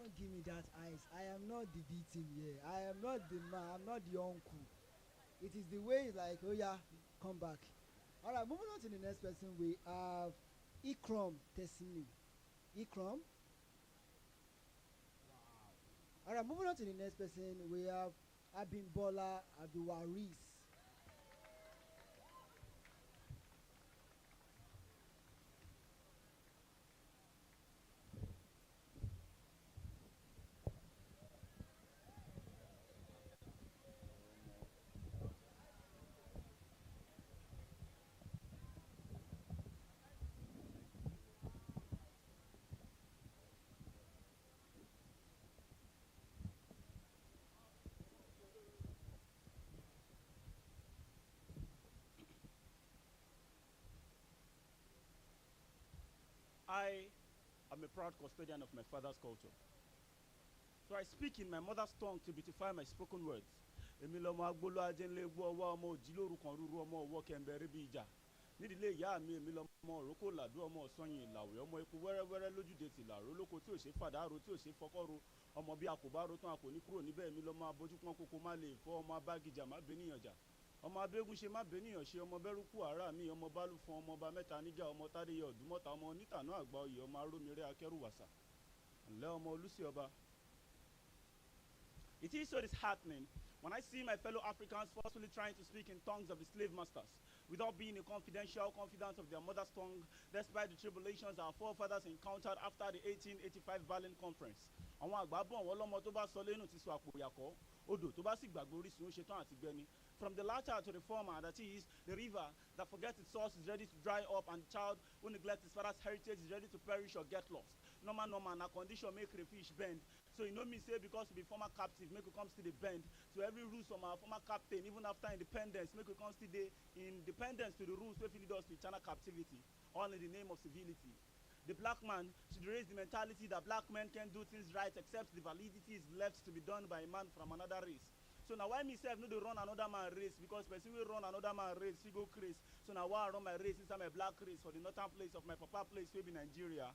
Don't give me that eyes. I am not the victim here. I am not the man. I'm not the uncle. It is the way it's like, oh yeah, come back. All right, moving on to the next person. We have Ikrom Tesimi. Ikrom. All right, moving on to the next person. We have Abimbola Abdulwaris. I am a proud custodian of my father's culture. So I speak in my mother's tongue to beautify my spoken words. Èmi lọmọ agbolo ajẹ́nlé gbọ́ ọwọ́ ọmọ òjìlóru kan rúru ọmọ ọwọ́ kẹ̀mbẹ̀rẹ̀ bí ìjà. Nídìílé ìyá mi èmi lọmọ òrókò làdú ọmọ ọ̀sányìn ìlàwẹ̀ ọmọ epo wẹ́rẹ́wẹ́rẹ́ lójúde tìlàró lóko tí ò ṣe fàdárò tí ò ṣe fọkọ́ro ọmọ bí akòbárò tán a kò ní kúrò níbẹ̀ èmi lọmọ abójúpọ́n kókó má lè fọ́ ọmọ abágijá má bẹ́nìyàn jà ọmọ abẹ́gun ṣe má bẹ́nìyàn ṣe ọmọ bẹ́rùkù àrà mi ọmọ bálù fún ọmọ ọba mẹ́ta níjà ọmọ tádéyẹ ọ̀dúnmọ́ta ọmọ onítànú àgbà oyè ọmọ arómiré akẹ́rùwàsà ǹlẹ́ ọmọ olùsí ọba. It is so disheartening when I see my fellow Africans forcefully trying to speak in tongues of the slave masters without being in confidential confidence of their mother's tongue, despite the tribulations our forefathers encountered after the 1885 Berlin Conference. Àwọn àgbà bọ̀ wọ́n lọ́mọ tó bá sọ lẹ́nu ti sọ àpò ìyàkọ́ odò tó bá sì gbàgbé orísun ó ṣetán àti gbẹni. From the latter to the former, that is, the river that forgets its source is ready to dry up, and the child who neglects his father's heritage is ready to perish or get lost. Normal, na condition make the fish bend. So you know me say because we be former captive, make we come still the bend. So every rules from our former captain, even after independence, make we come still the independence to the rules wey fit lead us to eternal captivity, all in the name of civility. The black man should raise the mentality that black men can do things right except the validity is left to be done by a man from another race. So now why myself no dey run another man race because person wey run another man race he go craze. So now why I run my race inside my black race for the northern place of my papa place wey be Nigeria.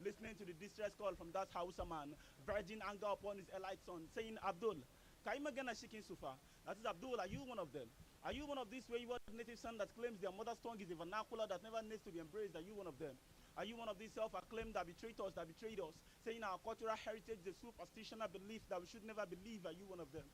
Listening to the distress call from that Hausa man, virgin anger upon his elite son, saying, Abdul, Kaimagana Shikin Sufa. That is Abdul, are you one of them? Are you one of these wayward native son that claims their mother's tongue is a vernacular that never needs to be embraced? Are you one of them? Are you one of these self-acclaimed that betrayed us, saying our cultural heritage is a superstitional belief that we should never believe? Are you one of them?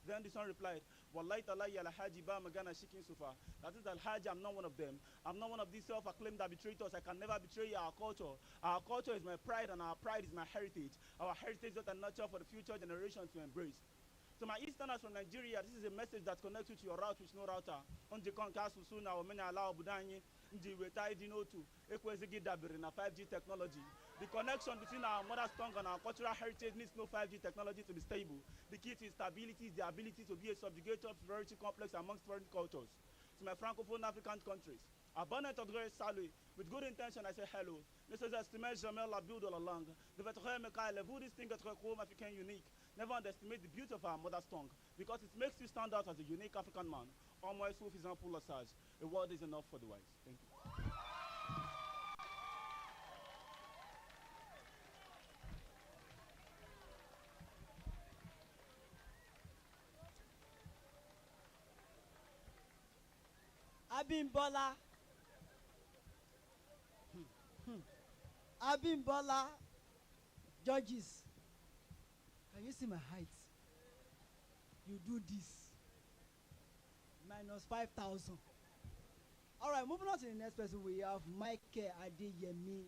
Then the son replied, Wallahi talahi alhaji ba magana shikin sufa. That is alhaji, I'm not one of them. I'm not one of these self-acclaimed that betrayed us. I can never betray our culture. Our culture is my pride and our pride is my heritage. Our heritage is a nurture for the future generations to embrace. So my Easterners from Nigeria, this is a message that connects you to your route with no router. On the concasu suna o mena allow budanyi, ndi wetai dinotu, ekwezigi dabiri na 5G technology. The connection between our mother's tongue and our cultural heritage needs no 5G technology to be stable. The key to stability is the ability to be a subjugator of superiority complex amongst foreign cultures. To my francophone African countries, abonnent of Grace Salwe, with good intention I say hello. Ne sous-estimez jamais la beauté de la langue. De votre lève-vous distingue votre groupe africain unique. Never underestimate the beauty of our mother's tongue because it makes you stand out as a unique African man. All my suffisamment pour le sage. A word is enough for the wise. Thank you. Abimbola. Abimbola. Judges. Can you see my height? You do this. Minus 5,000. All right, moving on to the next person. We have Michael Adeyemi.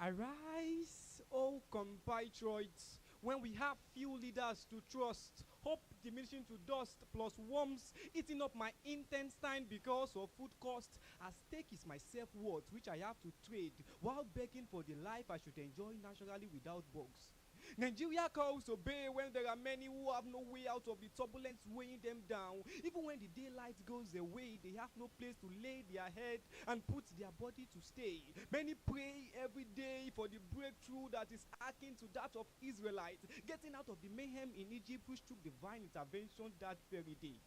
Arise, O compatriots, when we have few leaders to trust, hope diminishing to dust, plus worms eating up my intestine because of food cost. At stake is my self-worth, which I have to trade while begging for the life I should enjoy naturally without bugs. Nigeria calls obey when there are many who have no way out of the turbulence weighing them down. Even when the daylight goes away, they have no place to lay their head and put their body to stay. Many pray every day for the breakthrough that is akin to that of Israelites, getting out of the mayhem in Egypt, which took divine intervention that very day.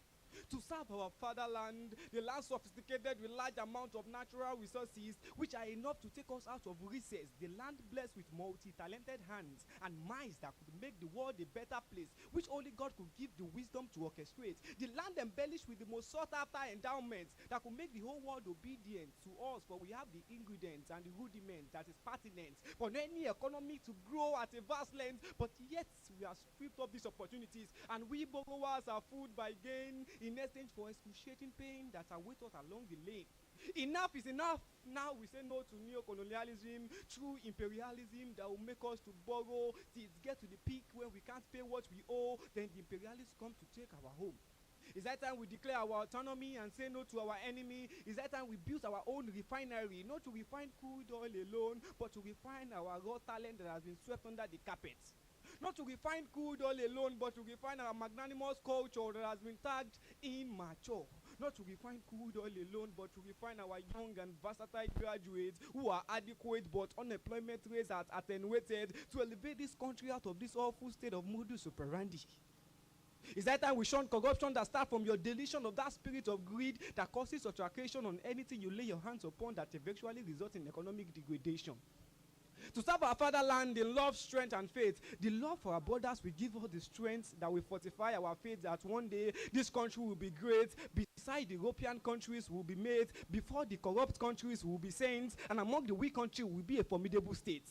To serve our fatherland, the land sophisticated with large amount of natural resources which are enough to take us out of recess, the land blessed with multi-talented hands and minds that could make the world a better place, which only God could give the wisdom to orchestrate, the land embellished with the most sought after endowments that could make the whole world obedient to us, for we have the ingredients and the rudiments that is pertinent for any economy to grow at a vast length, but yet we have stripped up these opportunities and we borrowers are fooled by gain in exchange for excruciating pain that await us along the lane. Enough is enough. Now we say no to neo-colonialism, true imperialism that will make us to borrow till it gets to the peak when we can't pay what we owe, then the imperialists come to take our home. It's that time we declare our autonomy and say no to our enemy. It's that time we build our own refinery, not to refine crude oil alone, but to refine our raw talent that has been swept under the carpet. Not to refine crude oil alone, but to refine our magnanimous culture that has been tagged immature. Not to refine crude oil alone, but to refine our young and versatile graduates who are adequate but unemployment rates are attenuated, to elevate this country out of this awful state of modus operandi. It's that time we shun corruption that starts from your deletion of that spirit of greed that causes subtraction on anything you lay your hands upon, that eventually results in economic degradation. To serve our fatherland in love, strength, and faith, the love for our brothers will give us the strength that will fortify our faith that one day this country will be great. Beside the European countries will be made, before the corrupt countries will be saints, and among the weak countries will be a formidable state.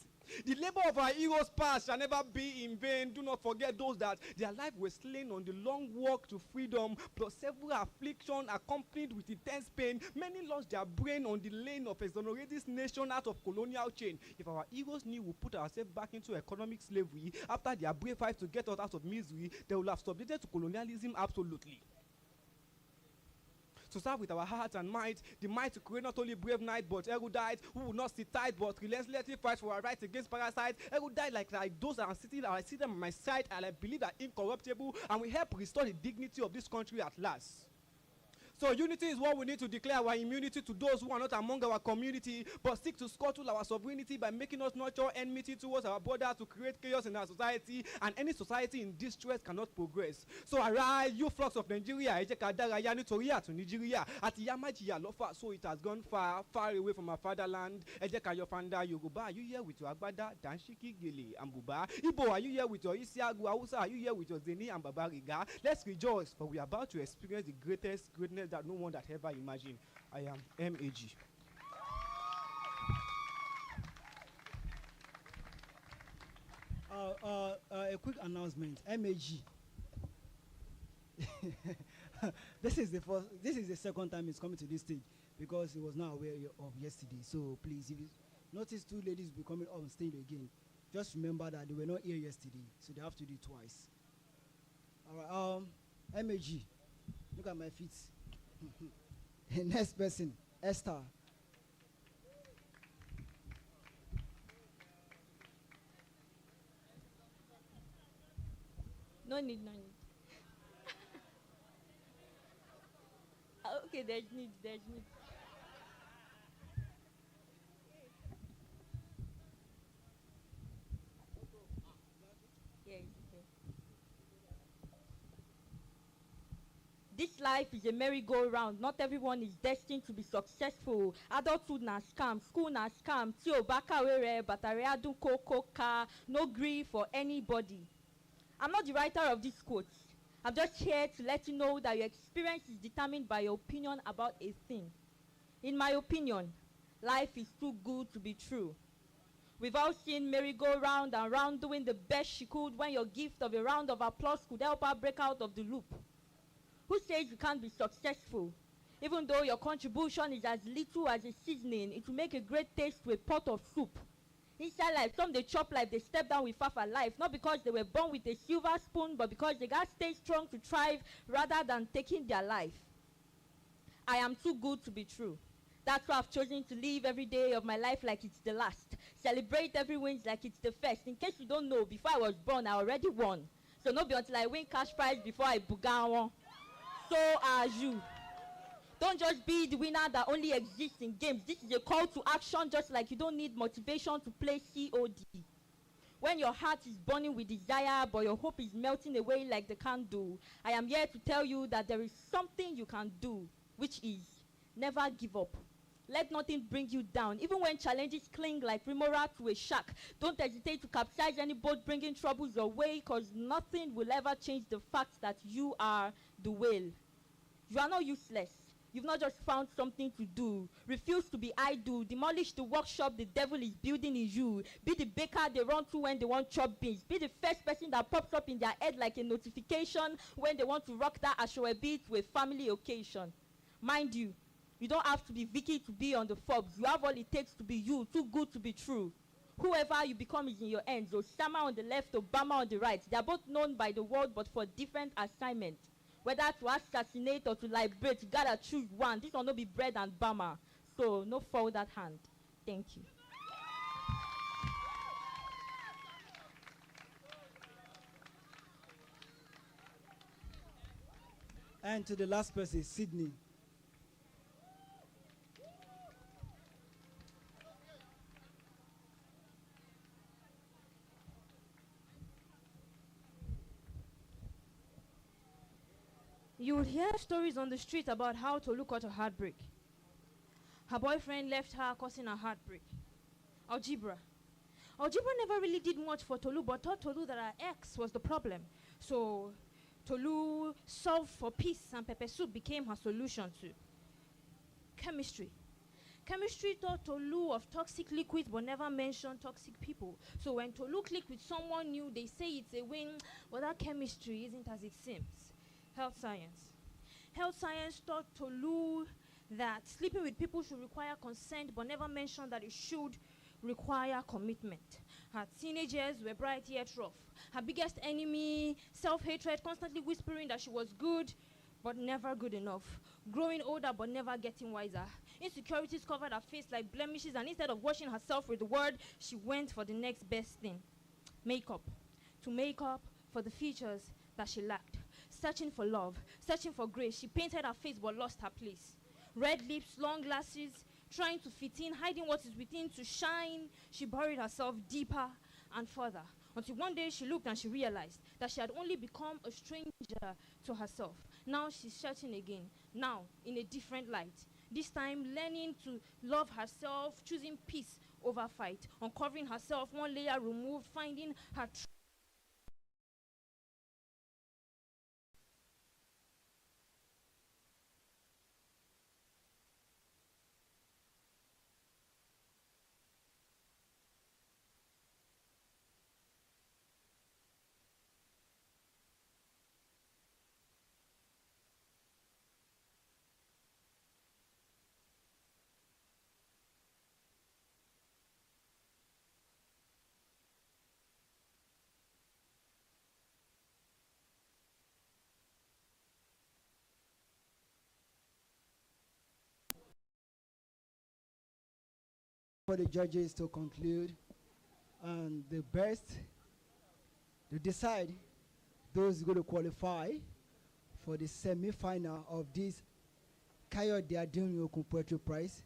The labor of our heroes past shall never be in vain. Do not forget those that their life was slain on the long walk to freedom, plus several afflictions accompanied with intense pain. Many lost their brain on the lane of exonerating this nation out of colonial chain. If our heroes knew we put ourselves back into economic slavery after their brave fight to get us out of misery, they would have submitted to colonialism absolutely. To serve with our heart and might, the might to create not only brave knights but erudite who will not sit tight but relentlessly fight for our rights against parasites. Erudite like those that are sitting, I see them on my side and I believe are incorruptible and will help restore the dignity of this country at last. So unity is what we need to declare our immunity to those who are not among our community, but seek to scuttle our sovereignty by making us nurture enmity towards our brothers to create chaos in our society, and any society in distress cannot progress. So arise, you flocks of Nigeria, Nigeria, at Yamajiya Lofa, so it has gone far, far away from our fatherland. Fanda Yoruba, are you here with your Agbada, Danshiki Gili, and Buba? Ibo, are you here with your Isiagu, Hausa, are you here with your Zeni and Babariga? Let's rejoice, for we are about to experience the greatest greatness that no one that ever imagined. I am MAG. A quick announcement. MAG. This is the second time he's coming to this stage because he was not aware of yesterday. So please, if you notice two ladies will be coming on stage again, just remember that they were not here yesterday, so they have to do it twice. All right. MAG. Look at my feet. Next person, Esther. No need. Okay, there's need. Yeah, it's okay. This life is a merry-go-round. Not everyone is destined to be successful. Adulthood na scam, school na scam. Tí o bá kàwé rẹ̀, bàtà rẹ̀ á dún kókó. No grief for anybody. I'm not the writer of this quote. I'm just here to let you know that your experience is determined by your opinion about a thing. In my opinion, life is too good to be true. We've all seen Mary go round and round doing the best she could when your gift of a round of applause could help her break out of the loop. Who says you can't be successful? Even though your contribution is as little as a seasoning, it will make a great taste to a pot of soup. Inside life, some they chop life, they step down with fafa life, not because they were born with a silver spoon, but because they got stay strong to thrive rather than taking their life. I am too good to be true. That's why I've chosen to live every day of my life like it's the last. Celebrate every win like it's the first. In case you don't know, before I was born, I already won. So not be until I win cash prize before I buga one. So are you. Don't just be the winner that only exists in games. This is a call to action, just like you don't need motivation to play COD. When your heart is burning with desire, but your hope is melting away like the candle, I am here to tell you that there is something you can do, which is never give up. Let nothing bring you down. Even when challenges cling like remora to a shark, don't hesitate to capsize any boat bringing troubles your way, because nothing will ever change the fact that you are the whale. You are not useless. You've not just found something to do. Refuse to be idle. Demolish the workshop the devil is building in you. Be the baker they run to when they want chop beans. Be the first person that pops up in their head like a notification when they want to rock that ashwabi to a family occasion. Mind you, you don't have to be Vicky to be on the Forbes. You have all it takes to be you, too good to be true. Whoever you become is in your hands. Osama on the left, Obama on the right. They are both known by the world but for different assignments. Whether to assassinate or to liberate, you gotta choose one. This will not be bread and bama. So, no fold that hand. Thank you. And to the last person, Sydney. You would hear stories on the street about how Tolu caught a heartbreak. Her boyfriend left her causing a heartbreak. Algebra. Algebra never really did much for Tolu, but taught Tolu that her ex was the problem. So Tolu solved for peace and pepper soup became her solution to. Chemistry. Chemistry taught Tolu of toxic liquids but never mentioned toxic people. So when Tolu clicked with someone new, they say it's a win, but that chemistry isn't as it seems. Health science. Health science taught Tolu that sleeping with people should require consent but never mentioned that it should require commitment. Her teenage years were bright yet rough. Her biggest enemy, self-hatred, constantly whispering that she was good but never good enough. Growing older but never getting wiser. Insecurities covered her face like blemishes, and instead of washing herself with the word, she went for the next best thing. Makeup. To make up for the features that she lacked. Searching for love, searching for grace. She painted her face but lost her place. Red lips, long lashes, trying to fit in, hiding what is within to shine. She buried herself deeper and further, until one day she looked and she realized that she had only become a stranger to herself. Now she's searching again, now in a different light. This time learning to love herself, choosing peace over fight, uncovering herself, one layer removed, finding her For the judges to conclude, and the best to decide those going to qualify for the semi-final of this Kayode Adeniran Poetry Prize.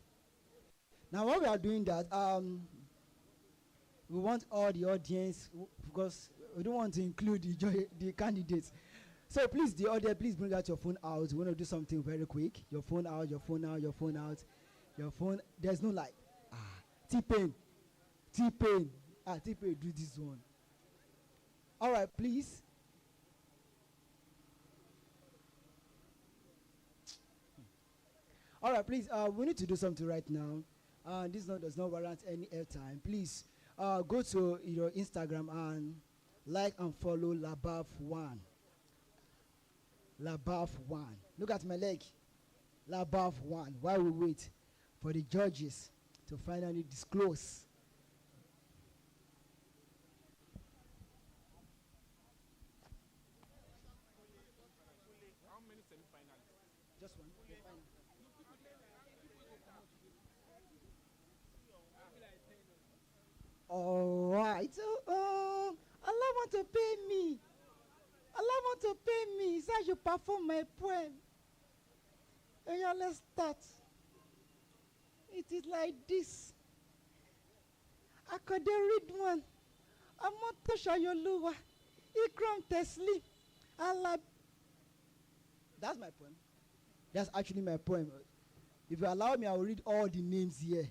Now, while we are doing that, we want all the audience, because we don't want to include the candidates. So please, the audience, please bring out your phone out. We want to do something very quick. Your phone out, your phone out, your phone out. Your phone, there's no light. T-Pain. T-Pain, do this one. All right, please. All right, please. We need to do something right now. This does not warrant any airtime. Please go to your Instagram and like and follow Labaf1. Labaf1. Look at my leg. Labaf1. While we wait for the judges to finally disclose Just one. Okay, fine. All right. Allah want to pay me. Allah want to pay me. He said I should perform my poem. Yeah, let's start. It is like this. I could read one. Amoto Shayoluwa. Ikram Tesli. Allah. That's my poem. That's actually my poem. If you allow me, I will read all the names here.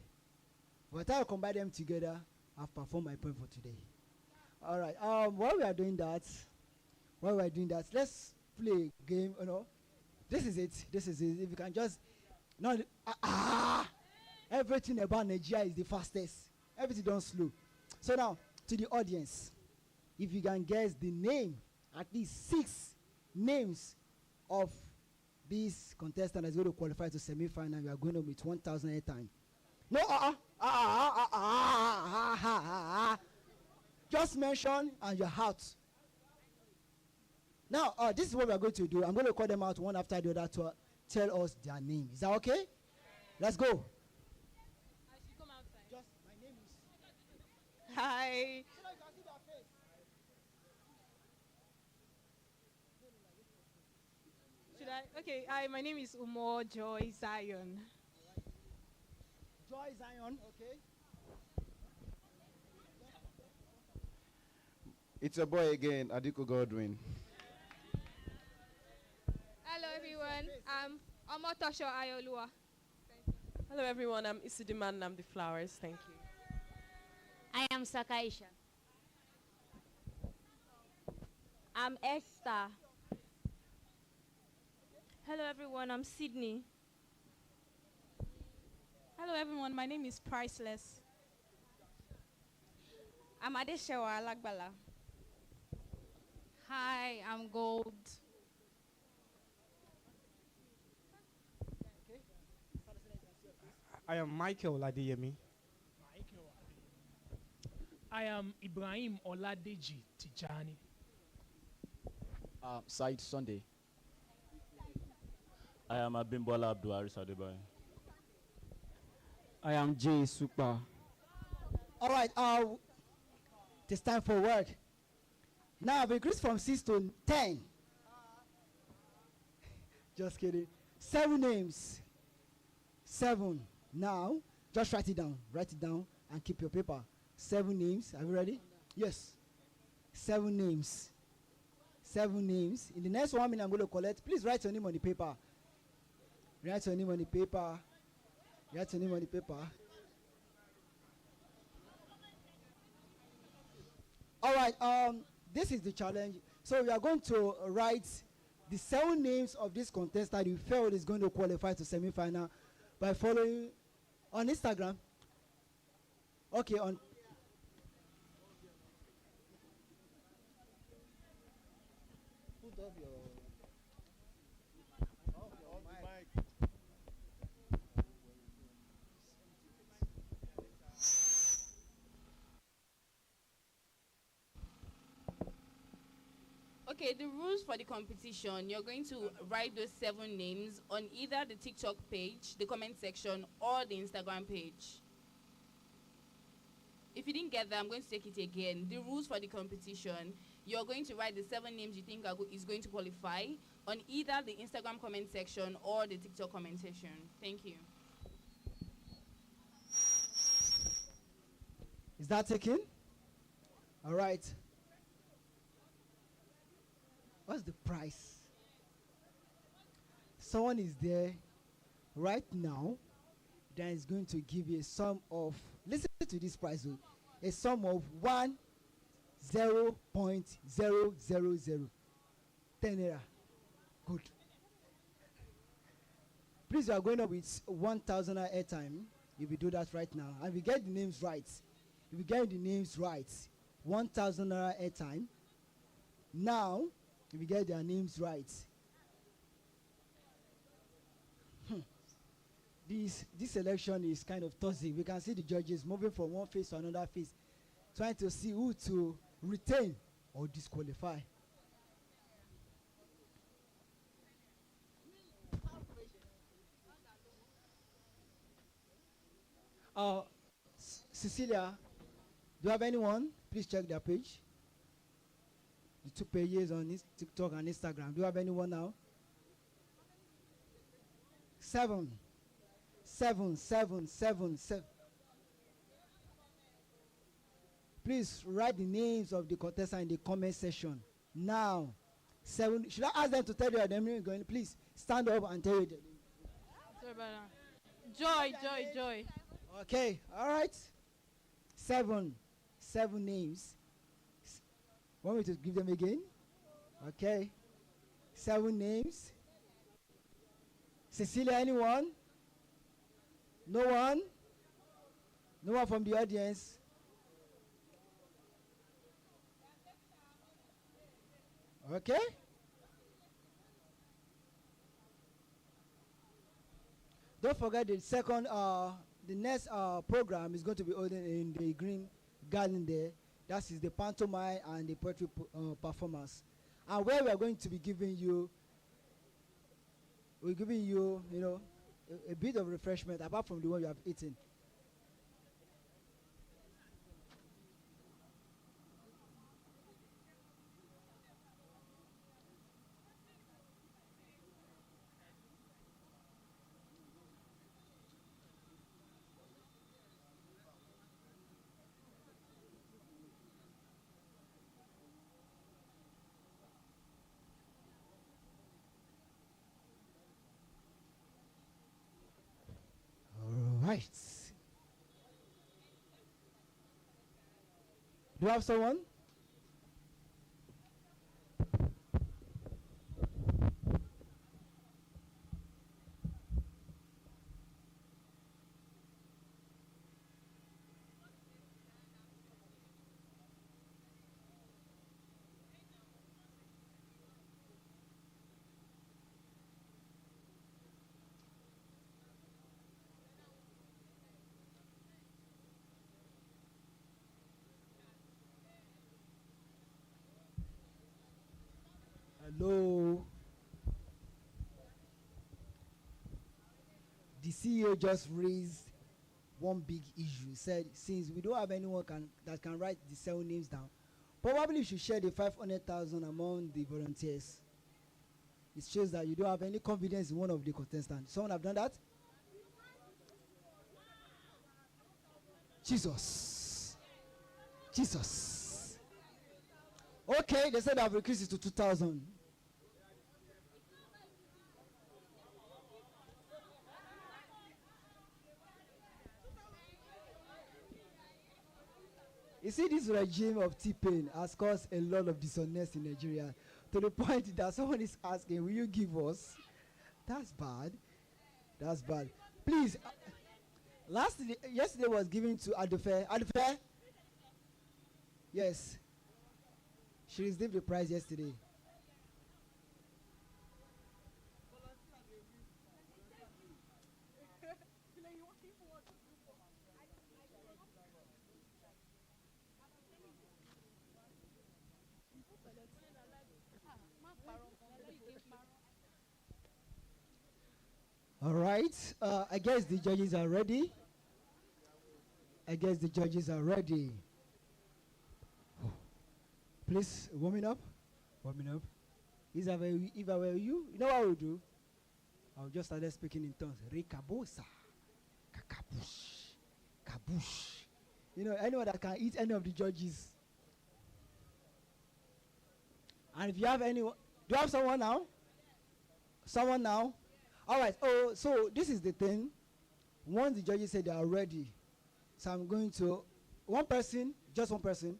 By the time I combine them together, I've performed my poem for today. All right. While we are doing that, let's play a game. This is it. If you can just not everything about Nigeria is the fastest. Everything done slow. So now to the audience, if you can guess the name, at least 6 names of this contestant that's going to qualify to semi-final, we are going to meet 1,000 airtime. No, just mention and you're out. Now, this is what we are going to do. I'm going to call them out one after the other to tell us their name. Is that okay? Let's go. I should come outside. Just my name is. Hi. So you can see their face. Should I? Okay. Hi. My name is Umo Joy Zion. Joy Zion. Okay. It's a boy again, Adiko Godwin. Hello everyone. I'm Omotosho Ayolua. Hello everyone, I'm Isidiman and I'm the Flowers. Thank you. I am Sakaisha. I'm Esther. Hello everyone. I'm Sydney. Hello everyone, my name is Priceless. I'm Adeshewa Alagbala. Hi, I'm Gold. I am Michael Adeyemi. I am Ibrahim Oladeji Tijani. Said Sunday. I am Abimbola Abduaris Adebayo. I am Jay Super. All right. It's time for work. Now we increase from 6 to 10. Just kidding. 7 names. 7. Now, just write it down. Write it down and keep your paper. 7 names. Are you ready? Yes. 7 names. 7 names. In the next 1 minute, I'm going to collect. Please write your name on the paper. Write your name on the paper. Write your name on the paper. All right. This is the challenge. So we are going to write the 7 names of this contestant you felt is going to qualify to semi-final by following on Instagram. Okay, on. Put up your. Okay, the rules for the competition, you're going to write those 7 names on either the TikTok page, the comment section, or the Instagram page. If you didn't get that, I'm going to take it again. The rules for the competition, you're going to write the 7 names you think is going to qualify on either the Instagram comment section or the TikTok comment section. Thank you. Is that taken? All right. What's the price? Someone is there right now that is going to give you a sum of, listen to this price, a sum of 10.000. 10 naira. Good. Please, you are going up with 1,000 airtime. If you do that right now, and we get the names right, 1,000 airtime. Now, if we get their names right, this election is kind of toxic. We can see the judges moving from one face to another face, trying to see who to retain or disqualify. Cecilia, do you have anyone? Please check their page. The 2 pages on TikTok and Instagram. Do you have anyone now? 7. 7, 7, 7, 7. Please write the names of the contestants in the comment section now. 7. Should I ask them to tell you their name? Going, please stand up and tell you their name. Sorry about that. Joy. Okay, all right. 7 names. Want me to give them again? Okay. 7 names. Cecilia, anyone? No one? No one from the audience? Okay. Don't forget the next program is going to be holding in the Green Garden there. That is the pantomime and the poetry performance. And where we are going to be giving you, a bit of refreshment apart from the one you have eaten. Right. Do you have someone? Hello. The CEO just raised one big issue. Said since we don't have anyone that can write the 7 names down, probably you should share the 500,000 among the volunteers. It shows that you don't have any confidence in one of the contestants. Someone have done that? Jesus. Okay, they said I've increased it to 2,000. You see, this regime of T-Pain has caused a lot of dishonest in Nigeria to the point that someone is asking, will you give us? That's bad. Please, yesterday was given to Adufe. Adufe? Yes. She received the prize yesterday. All right. I guess the judges are ready. Please, warming up. If I were you, you know what I would do? I'll just start speaking in tongues. Rekabosa. Kakabush. Kabush. Anyone that can eat any of the judges. And if you have anyone, do you have someone now? All right. Oh, so this is the thing. Once the judges say they are ready, so I'm going to just one person.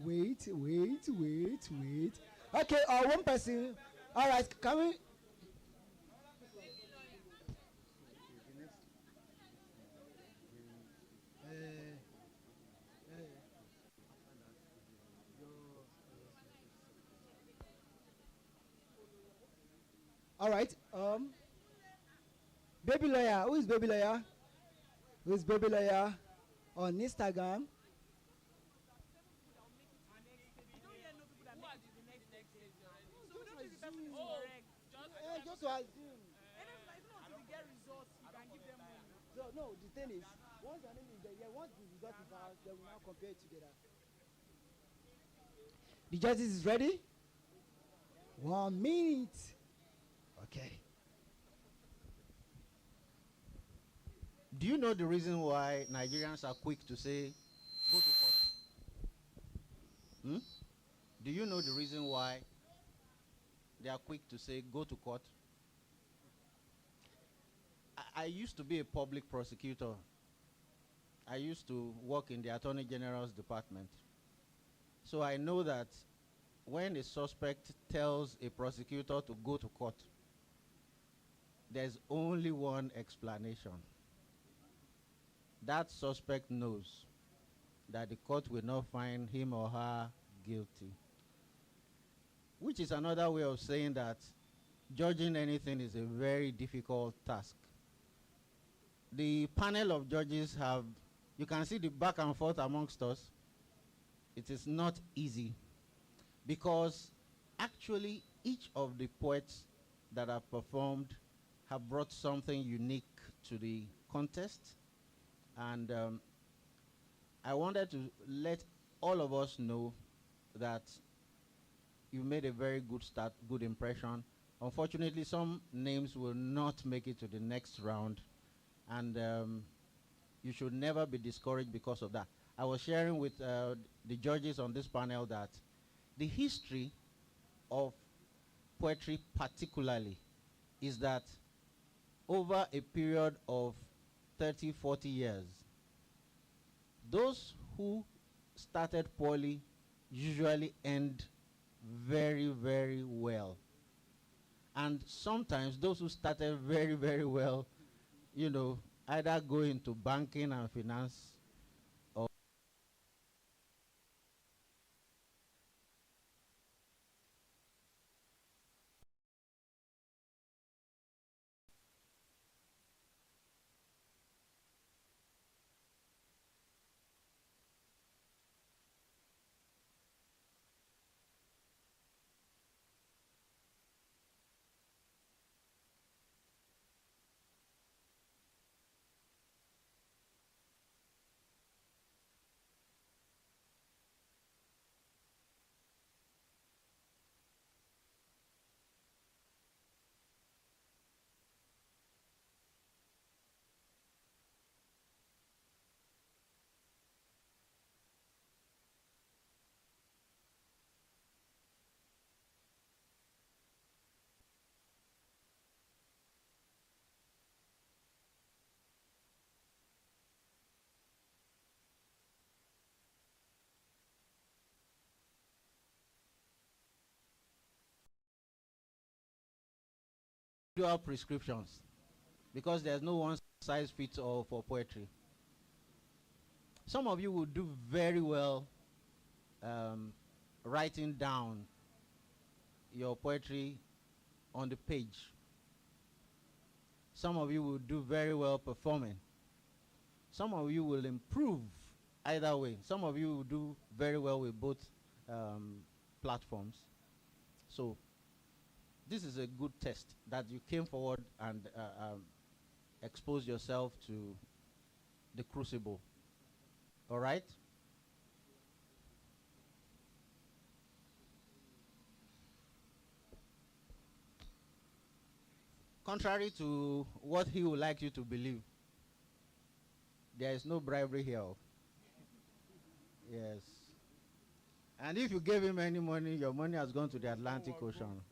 Wait. Okay, one person. All right, can we? All right. Baby lawyer. Who is baby lawyer? On Instagram? just to assume. So no, the thing is, once your name is there, yeah, once the result is out, they will now compare it together. The judges is ready? 1 minute. Okay. Do you know the reason why Nigerians are quick to say, go to court? Hmm? Do you know the reason why they are quick to say, go to court? I used to be a public prosecutor. I used to work in the Attorney General's department. So I know that when a suspect tells a prosecutor to go to court, there's only one explanation. That suspect knows that the court will not find him or her guilty. Which is another way of saying that judging anything is a very difficult task. The panel of judges have, you can see the back and forth amongst us. It is not easy because actually each of the poets that have performed have brought something unique to the contest. And I wanted to let all of us know that you made a very good start, good impression. Unfortunately, some names will not make it to the next round, and you should never be discouraged because of that. I was sharing with the judges on this panel that the history of poetry particularly is that over a period of 30, 40 years, those who started poorly usually end very, very well. And sometimes those who started very, very well, you know, either go into banking and finance or individual prescriptions, because there's no one size fits all for poetry. Some of you will do very well writing down your poetry on the page. Some of you will do very well performing. Some of you will improve either way. Some of you will do very well with both platforms. So this is a good test that you came forward and exposed yourself to the crucible. All right? Contrary to what he would like you to believe, there is no bribery here. Yes. And if you gave him any money, your money has gone to the Atlantic Ocean.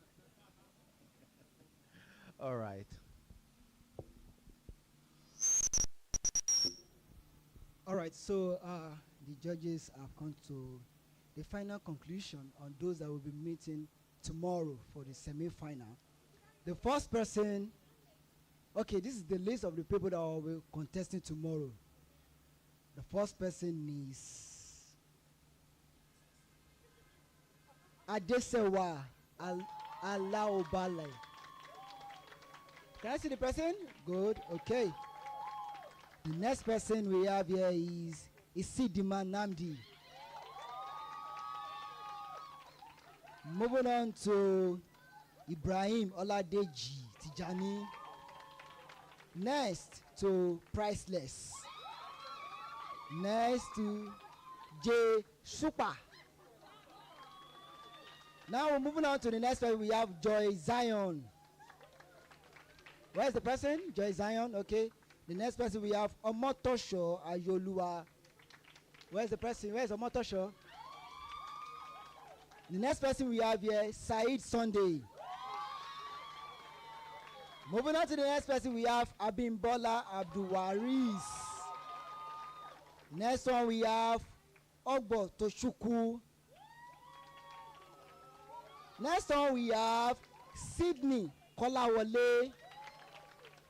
All right. All right, so the judges have come to the final conclusion on those that will be meeting tomorrow for the semi-final. The first person, okay, this is the list of the people that will be contesting tomorrow. The first person is Adesewa Alaobale. Can I see the person? Good, okay. The next person we have here is Isidima Namdi. Moving on to Ibrahim Oladeji Tijani. Next to Priceless. Next to J. Super. Now we're moving on to the next one. We have Joy Zion. Where's the person? Joy Zion. Okay. The next person we have Omotosho Ayolua. Where's the person? Where's Omotosho? The next person we have here, Said Sunday. Moving on to the next person we have Abimbola Abdulwaris. Next one we have Ogbo Toshuku. Next one we have Sydney Kolawole.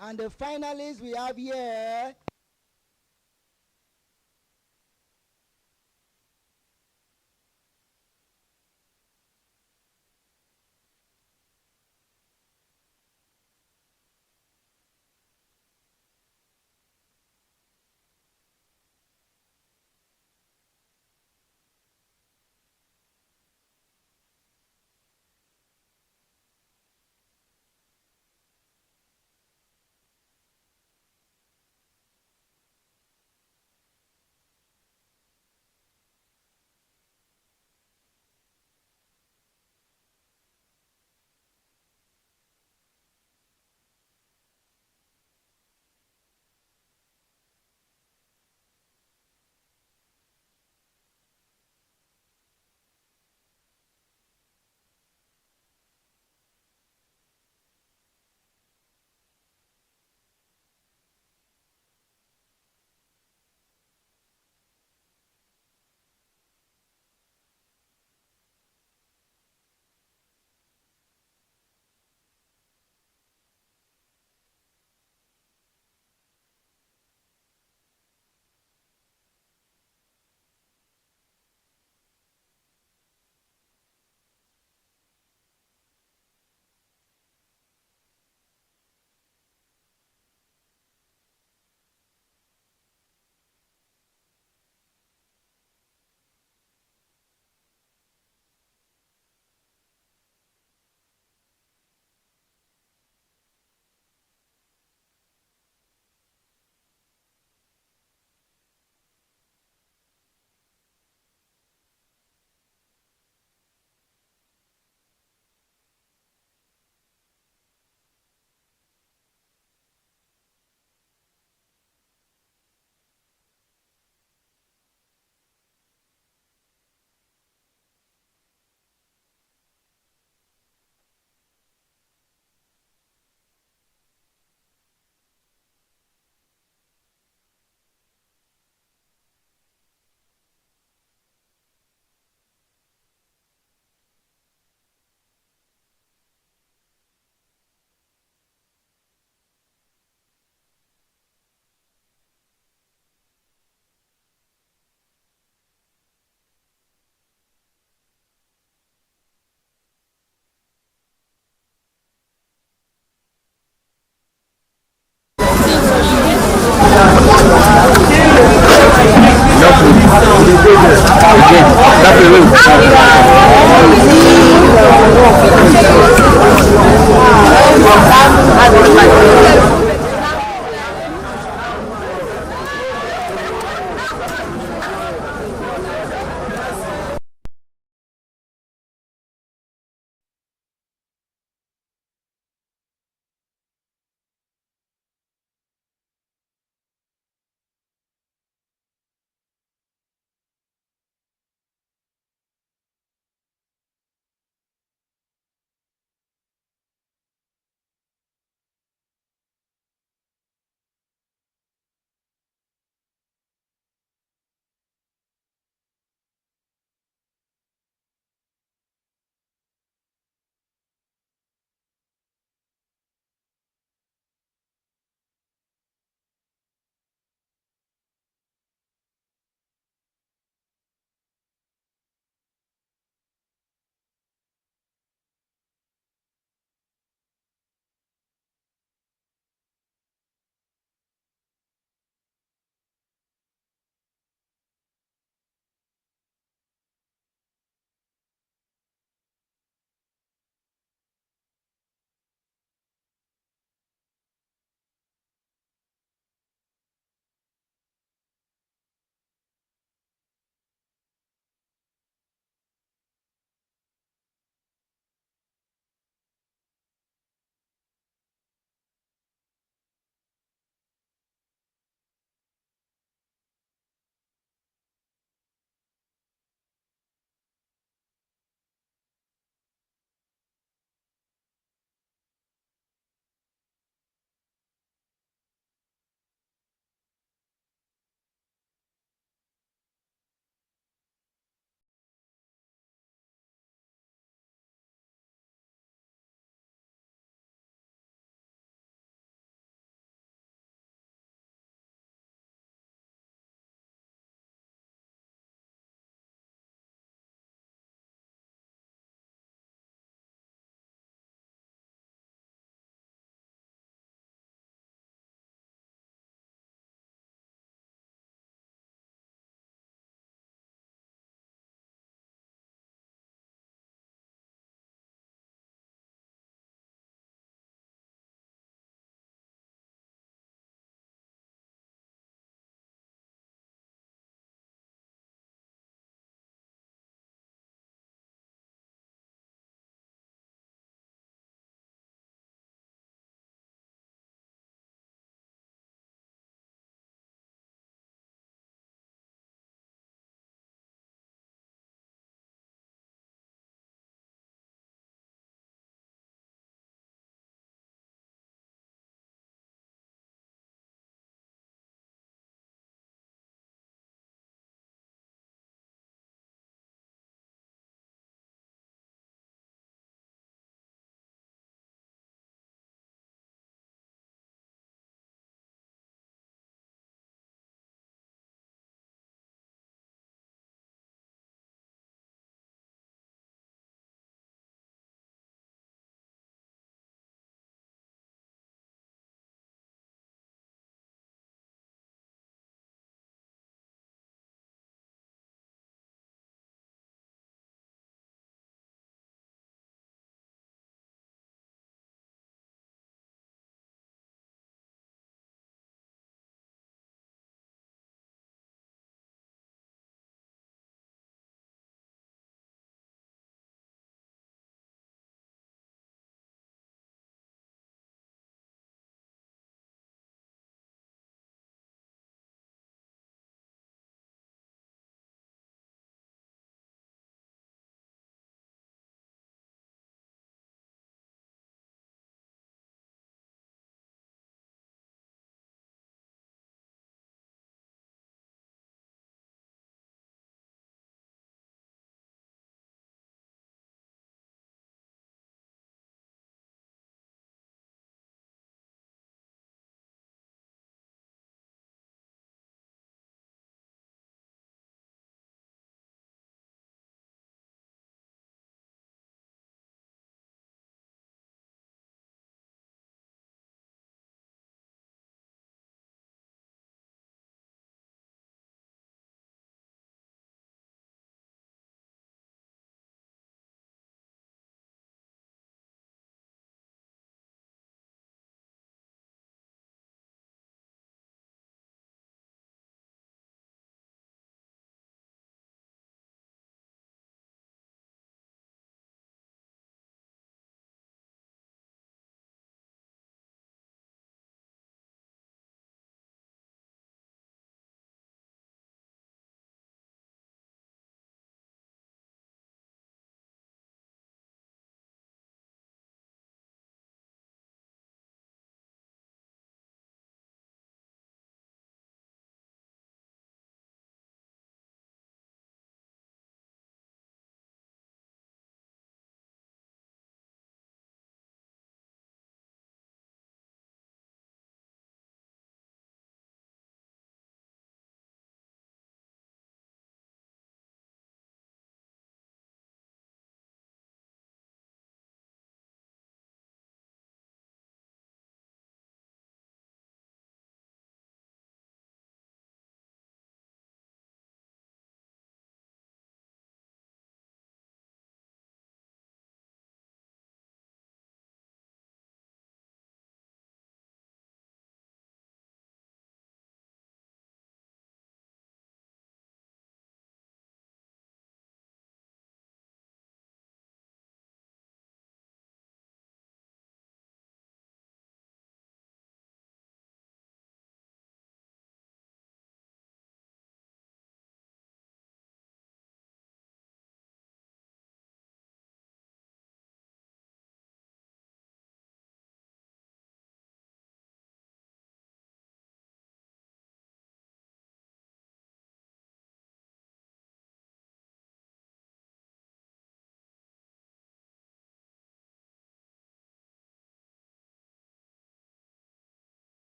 And the finalists we have here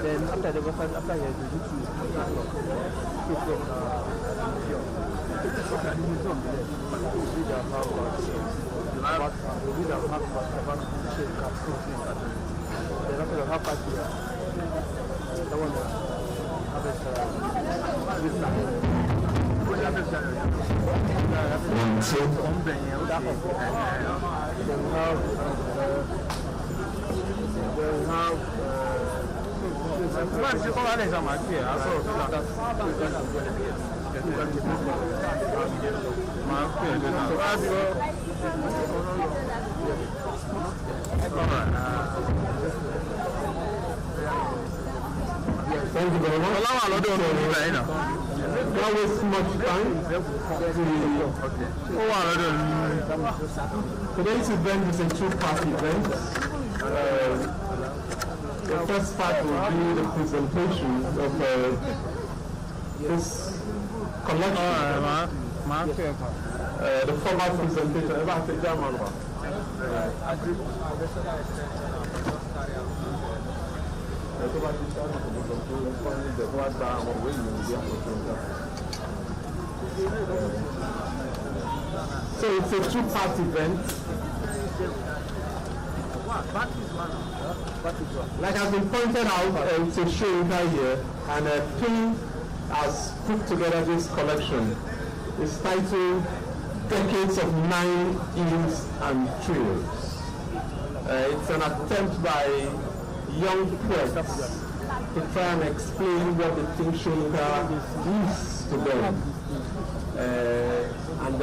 Then after the after he has Thank you very much. Don't waste much time. Today's event is a two-part event. The first part will be the presentation of this collection. The formal presentation. So it's a two-part event. Like has been pointed out, it's a show right here, and Ping has put together this collection. It's titled Decades of Nine Ills and Trills. It's an attempt by young poets to try and explain what they think Shoyinka is to them. And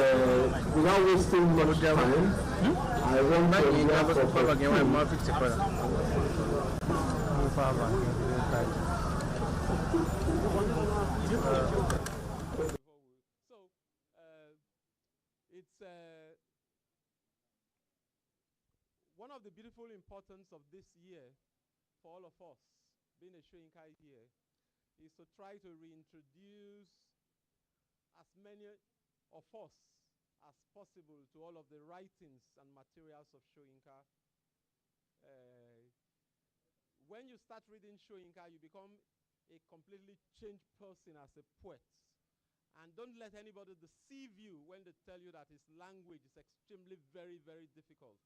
without wasting much time, I want to invite it's one of the beautiful importance of this year for all of us, being a Shoyinka year, is to try to reintroduce as many of us as possible to all of the writings and materials of Shoyinka. When you start reading Shoyinka, you become a completely changed person as a poet. And don't let anybody deceive you when they tell you that his language is extremely very, very difficult.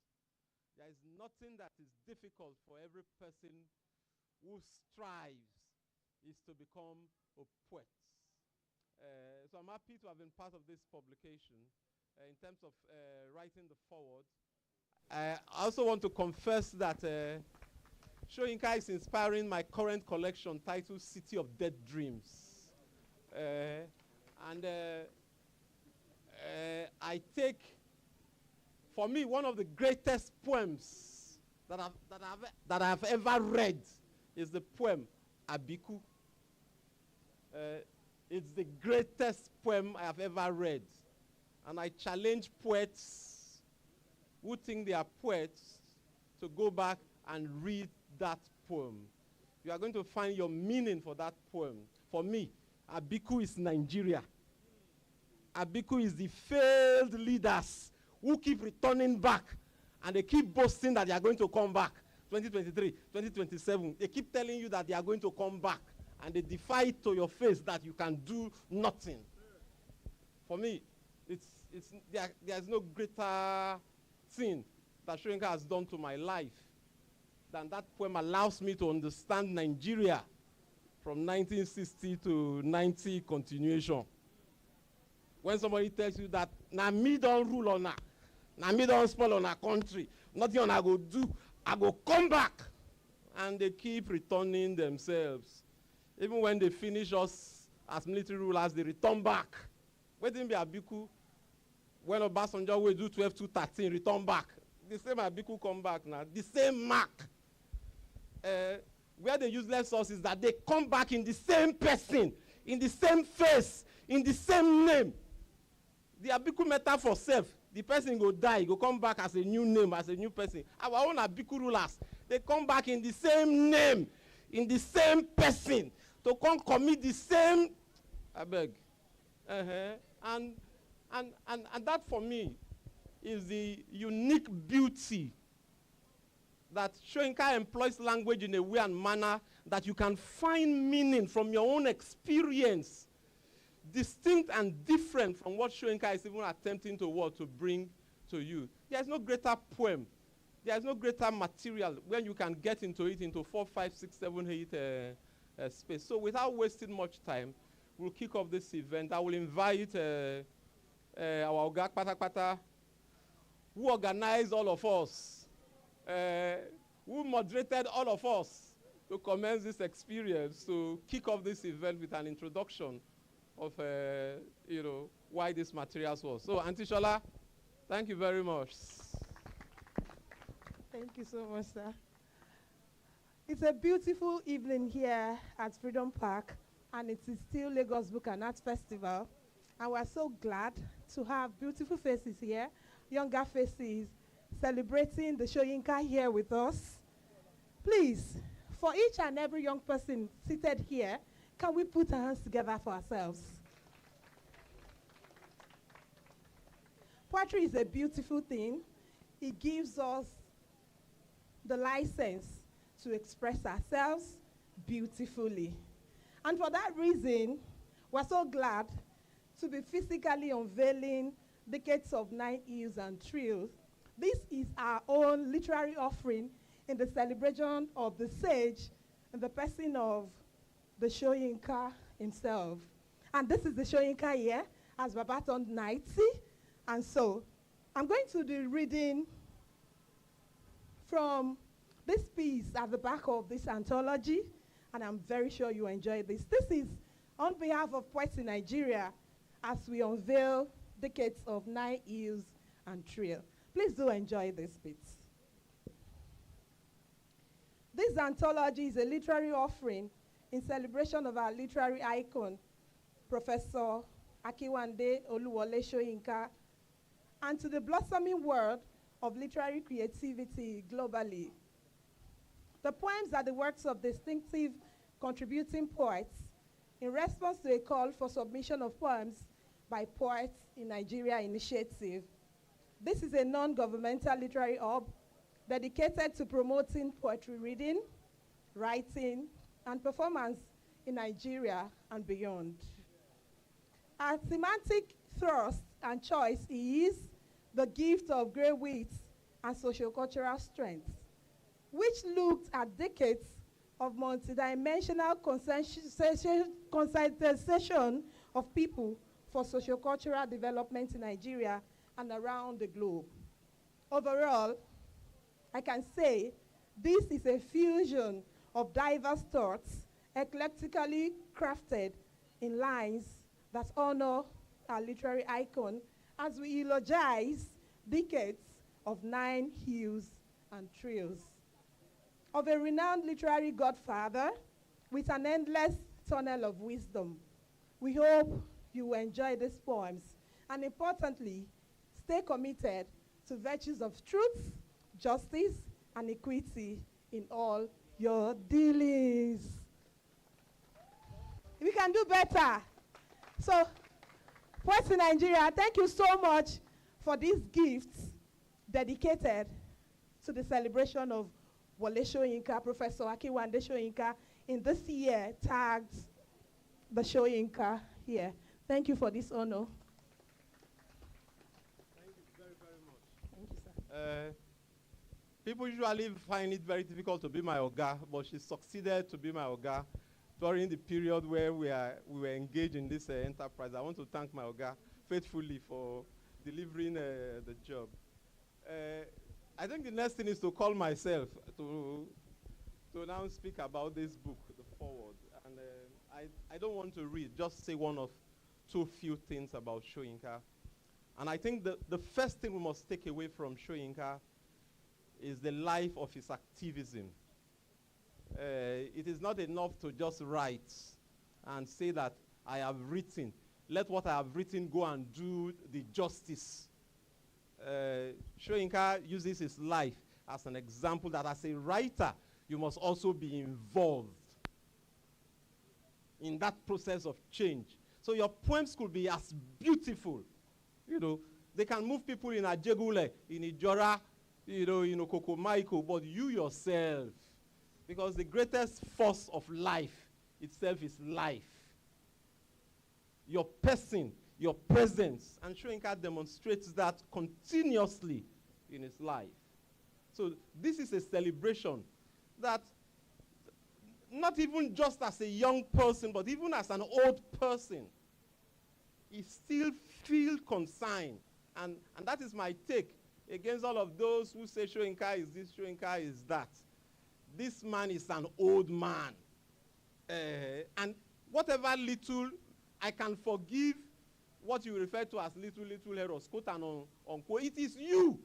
There is nothing that is difficult for every person who strives is to become a poet. So I'm happy to have been part of this publication in terms of writing the foreword. I also want to confess that Shoyinka is inspiring my current collection titled City of Dead Dreams. I take, for me, one of the greatest poems that I've ever read is the poem Abiku. It's the greatest poem I have ever read. And I challenge poets who think they are poets to go back and read that poem. You are going to find your meaning for that poem. For me, Abiku is Nigeria. Abiku is the failed leaders who keep returning back, and they keep boasting that they are going to come back. 2023, 2027. They keep telling you that they are going to come back, and they defy it to your face that you can do nothing. For me, there's no greater thing that Shoyinka has done to my life than that poem allows me to understand Nigeria from 1960 to 90 continuation. When somebody tells you that, na me don't rule on her, na me don't spoil on our country, nothing on I go do, I go come back. And they keep returning themselves. Even when they finish us as military rulers, they return back. Waiting be Abiku, when Obasanjo will do 12 to 13, return back. The same Abiku come back now, the same mark. Where the useless source is that they come back in the same person, in the same face, in the same name. The Abiku metaphor self, the person go die, go come back as a new name, as a new person. Our own Abiku rulers, they come back in the same name, in the same person to come commit the same, I beg. And that for me is the unique beauty that Shoyinka employs language in a way and manner that you can find meaning from your own experience, distinct and different from what Shoyinka is even attempting to bring to you. There is no greater poem. There is no greater material when you can get into it into 4, 5, 6, 7, 8 space. So without wasting much time, we'll kick off this event. I will invite our Oga Kpata, who organized all of us, who moderated all of us to commence this experience, to kick off this event with an introduction of, why this materials was. So, Auntie Shola, thank you very much. Thank you so much, sir. It's a beautiful evening here at Freedom Park, and it is still Lagos Book and Art Festival. And we're so glad to have beautiful faces here, younger faces, celebrating the Shoyinka here with us. Please, for each and every young person seated here, can we put our hands together for ourselves? Poetry is a beautiful thing. It gives us the license to express ourselves beautifully. And for that reason, we're so glad to be physically unveiling Decades of 9 Hills and Trills. This is our own literary offering in the celebration of the sage in the person of the Shoyinka himself. And this is the Shoyinka year, as Baba turned 90. And so I'm going to be reading from this piece at the back of this anthology, and I'm very sure you enjoy this. This is on behalf of Poets in Nigeria as we unveil Decades of 9 Hills and Trills. Please do enjoy this bit. This anthology is a literary offering in celebration of our literary icon, Professor Akiwande Oluwole Shoyinka, and to the blossoming world of literary creativity globally. The poems are the works of distinctive contributing poets in response to a call for submission of poems by Poets in Nigeria initiative. This is a non-governmental literary hub dedicated to promoting poetry reading, writing, and performance in Nigeria and beyond. Our thematic thrust and choice is the gift of great wit and sociocultural strength, which looked at decades of multidimensional conscientization of people for sociocultural development in Nigeria and around the globe. Overall, I can say this is a fusion of diverse thoughts, eclectically crafted in lines that honor our literary icon as we eulogize decades of 9 Hills and Trills. Of a renowned literary godfather with an endless tunnel of wisdom. We hope you will enjoy these poems and importantly, stay committed to virtues of truth, justice, and equity in all your dealings. We can do better. So, Poets in Nigeria, thank you so much for these gifts dedicated to the celebration of Wole Soyinka, Professor Akiwande Soyinka, in this year tagged the Soyinka here. Thank you for this honor. Thank you very, very much. Thank you, sir. People usually find it very difficult to be my Oga, but she succeeded to be my Oga during the period where we were engaged in this enterprise. I want to thank my Oga faithfully for delivering the job. I think the next thing is to call myself to now speak about this book, The Forward. And I don't want to read, just say one of two few things about Soyinka. And I think the first thing we must take away from Soyinka is the life of his activism. It is not enough to just write and say that I have written. Let what I have written go and do the justice. Soyinka uses his life as an example that as a writer, you must also be involved in that process of change. So your poems could be as beautiful. You know, they can move people in Ajegule, in Ijora, in Okokomaiko, but you yourself, because the greatest force of life itself is life. Your person, your presence, and Shoyinka demonstrates that continuously in his life. So this is a celebration that not even just as a young person, but even as an old person, he still feels concerned. And that is my take against all of those who say Shoyinka is this, Shoyinka is that. This man is an old man. And whatever little, I can forgive what you refer to as little errors, quote and unquote. It is you.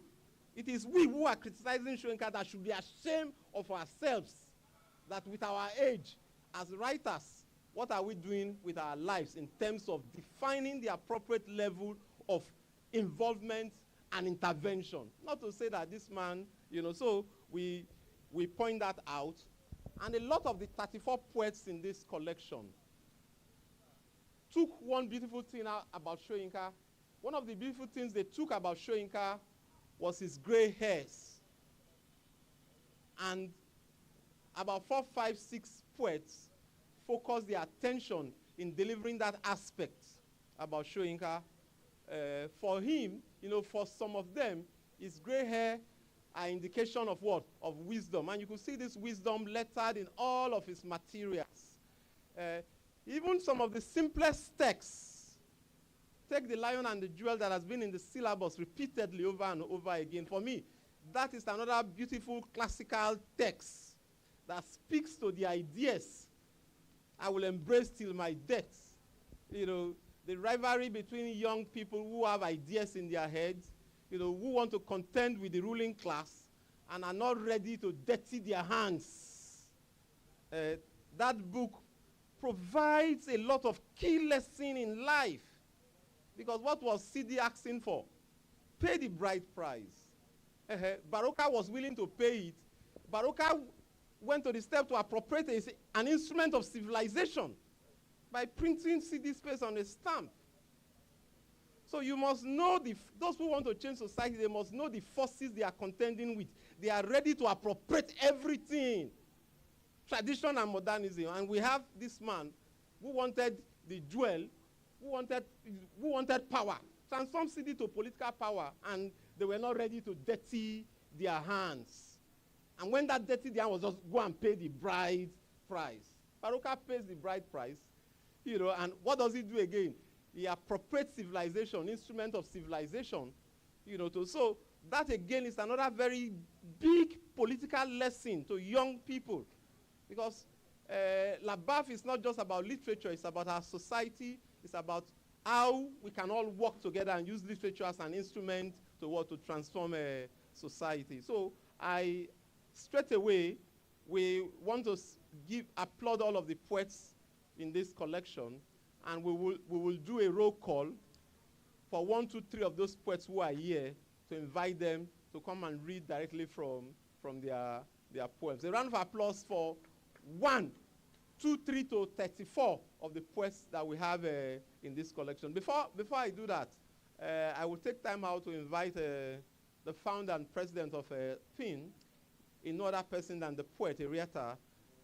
It is we who are criticizing Shoyinka that should be ashamed of ourselves. That with our age, as writers, what are we doing with our lives in terms of defining the appropriate level of involvement and intervention? Not to say that this man, so we point that out. And a lot of the 34 poets in this collection took one beautiful thing out about Shoyinka. One of the beautiful things they took about Shoyinka was his gray hairs. And about 4, 5, 6 poets focused their attention in delivering that aspect about Shoyinka. For him, for some of them, his gray hair are indication of what? Of wisdom. And you could see this wisdom lettered in all of his materials. Even some of the simplest texts, take the Lion and the Jewel that has been in the syllabus repeatedly over and over again. For me, that is another beautiful classical text that speaks to the ideas I will embrace till my death. The rivalry between young people who have ideas in their heads, who want to contend with the ruling class and are not ready to dirty their hands. That book provides a lot of key lessons in life. Because what was CD asking for? Pay the bride price. Baroka was willing to pay it. Baroka went to the step to appropriate an instrument of civilization by printing CD space on a stamp. So you must know, those who want to change society, they must know the forces they are contending with. They are ready to appropriate everything. Tradition and modernism. And we have this man who wanted the jewel, who wanted power. Transform CD to political power, and they were not ready to dirty their hands. And when that dirty their hand was just go and pay the bride price. Baroka pays the bride price, and what does he do again? He appropriates civilization, instrument of civilization, so that again is another very big political lesson to young people. Because Labaf is not just about literature, it's about our society, it's about how we can all work together and use literature as an instrument to transform society. So straight away, we want to applaud all of the poets in this collection, and we will do a roll call for 1, 2, 3 of those poets who are here to invite them to come and read directly from their poems. A round of applause for 1, 2, 3 to 34 of the poets that we have in this collection. Before I do that, I will take time out to invite the founder and president of PIN, in no other person than the poet, Erieta.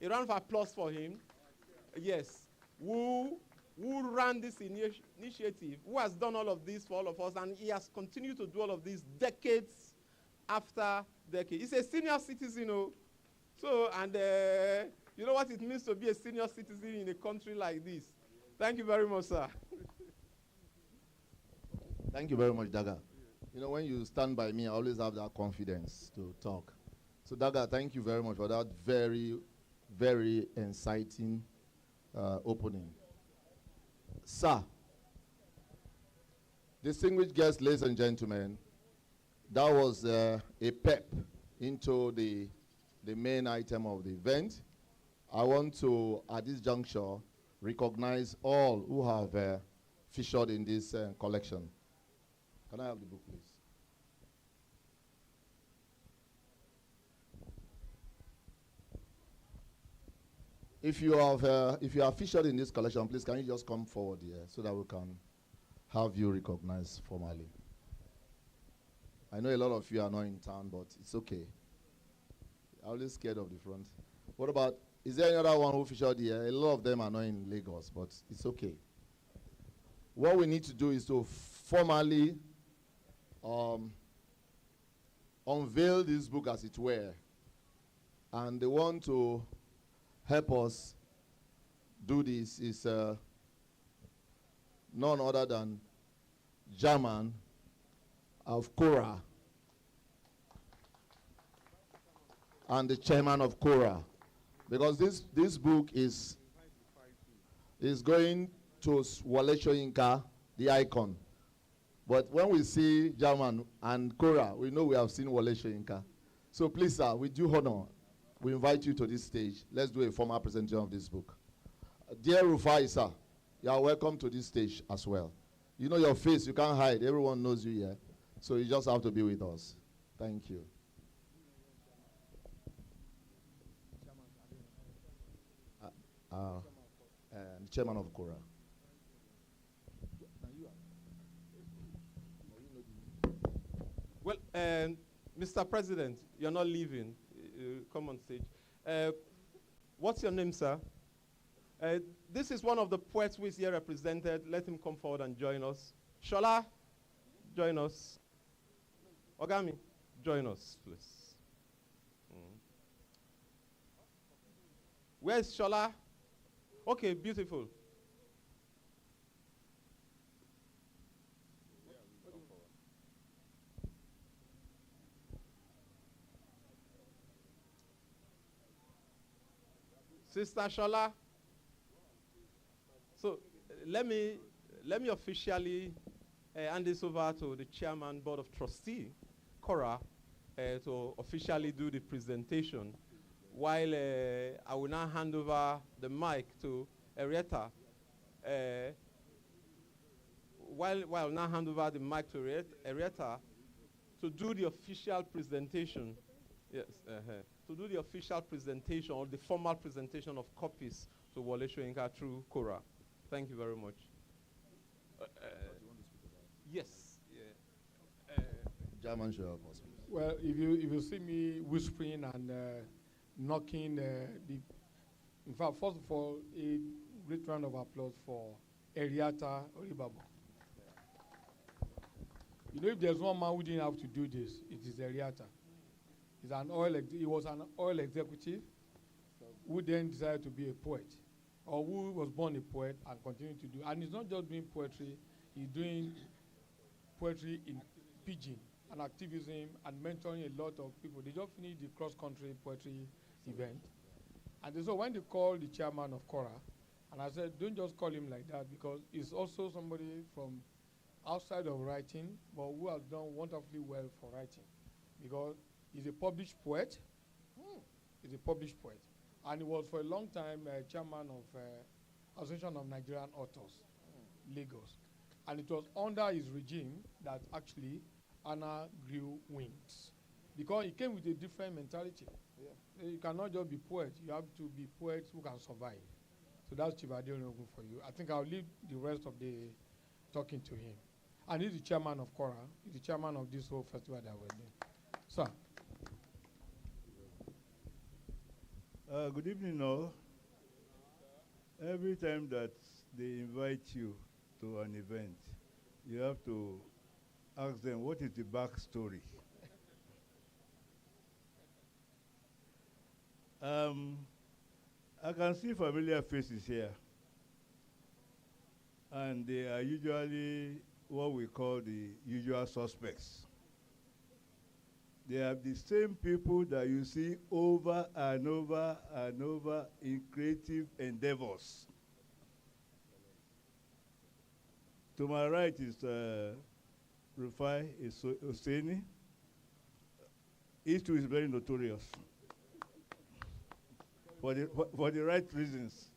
A round of applause for him. Yes. Who ran this initiative, who has done all of this for all of us, and he has continued to do all of this decades after decades. He's a senior citizen, So, and you know what it means to be a senior citizen in a country like this. Thank you very much, sir. Thank you very much, Daga. When you stand by me, I always have that confidence to talk. So, Daga, thank you very much for that very, very inciting opening. Sir, distinguished guests, ladies and gentlemen, that was a pep into the main item of the event. I want to, at this juncture, recognize all who have featured in this collection. Can I have the book, please? if you are featured in this collection, please can you just come forward here so that we can have you recognized formally. I know a lot of you are not in town, but it's okay. I'm always scared of the front. What about, is there any other one who featured here? A lot of them are not in Lagos, but it's okay. What we need to do is to formally unveil this book, as it were. And the one to help us do this is none other than German of Cora and the chairman of Cora, because this book is going to Wale Soyinka, the icon. But when we see German and Cora, we know we have seen Wale Soyinka. So please, sir, with due honor, we invite you to this stage. Let's do a formal presentation of this book. Dear Rufai, sir, you are welcome to this stage as well. You know your face, you can't hide. Everyone knows you here. So you just have to be with us. Thank you. The chairman of Cora. Well, Mr. President, you're not leaving. Come on stage. What's your name, sir? This is one of the poets who is here represented. Let him come forward and join us. Shola, join us. Ogami, join us, please. Where's Shola? Okay, beautiful. Sister Shola. So let me officially hand this over to the chairman, board of trustee, Cora, to officially do the presentation. While I will now hand over the mic to Henrietta. While I will now hand over the mic to Henrietta to do the official presentation. Yes, to do the official presentation or the formal presentation of copies to Wale Soyinka through Cora. Thank you very much. Yes. Yeah. German show help us, please. Well, if you see me whispering and knocking in fact, first of all, a great round of applause for Henrietta Olibabo. You know, if there's one man who didn't have to do this, it is Henrietta. He was an oil executive who then decided to be a poet, or who was born a poet and continued to do. And he's not just doing poetry, he's doing poetry in pidgin and activism and mentoring a lot of people. They just finished the cross-country poetry event. And so when they called the chairman of Cora, and I said, don't just call him like that, because he's also somebody from outside of writing, but who has done wonderfully well for writing. Because he's a published poet. He's a published poet. And he was for a long time chairman of Association of Nigerian Authors, Lagos. And it was under his regime that actually Anna grew wings. Because he came with a different mentality. Yeah. You cannot just be poet. You have to be poets who can survive. So that's Chief Adeonogun for you. I think I'll leave the rest of the talking to him. And he's the chairman of Cora. He's the chairman of this whole festival that we're doing. Sir. Good evening, all. Every time that they invite you to an event, you have to ask them, what is the backstory? I can see familiar faces here. And they are usually what we call the usual suspects. They are the same people that you see over and over and over in creative endeavors. To my right is Rufai Oseni. He too is very notorious for the right reasons.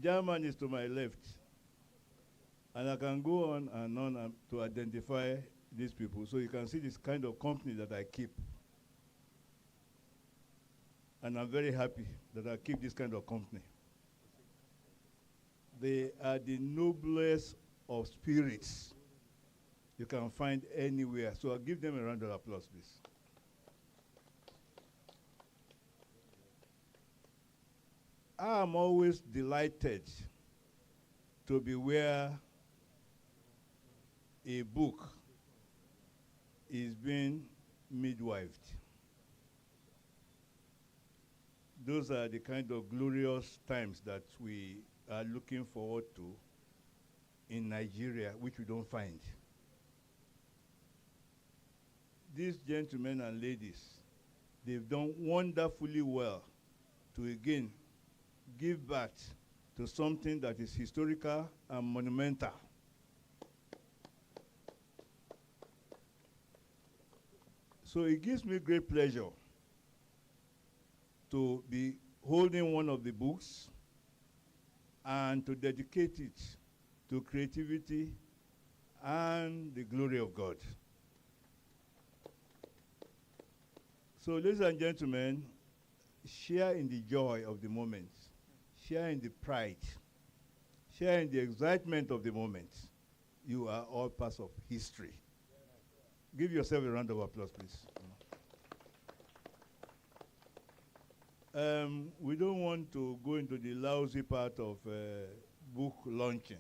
German is to my left. And I can go on and on to identify these people. So you can see this kind of company that I keep. and I'm very happy that I keep this kind of company. They are the noblest of spirits you can find anywhere. So I'll give them a round of applause, please. I am always delighted to be where a book is being midwifed. Those are the kind of glorious times that we are looking forward to in Nigeria, which we don't find. These gentlemen and ladies, they've done wonderfully well to again give birth to something that is historical and monumental. So it gives me great pleasure to be holding one of the books and to dedicate it to creativity and the glory of God. So, ladies and gentlemen, share in the joy of the moment, share in the pride, share in the excitement of the moment. You are all parts of history. Give yourself a round of applause, please. We don't want to go into the lousy part of book launching.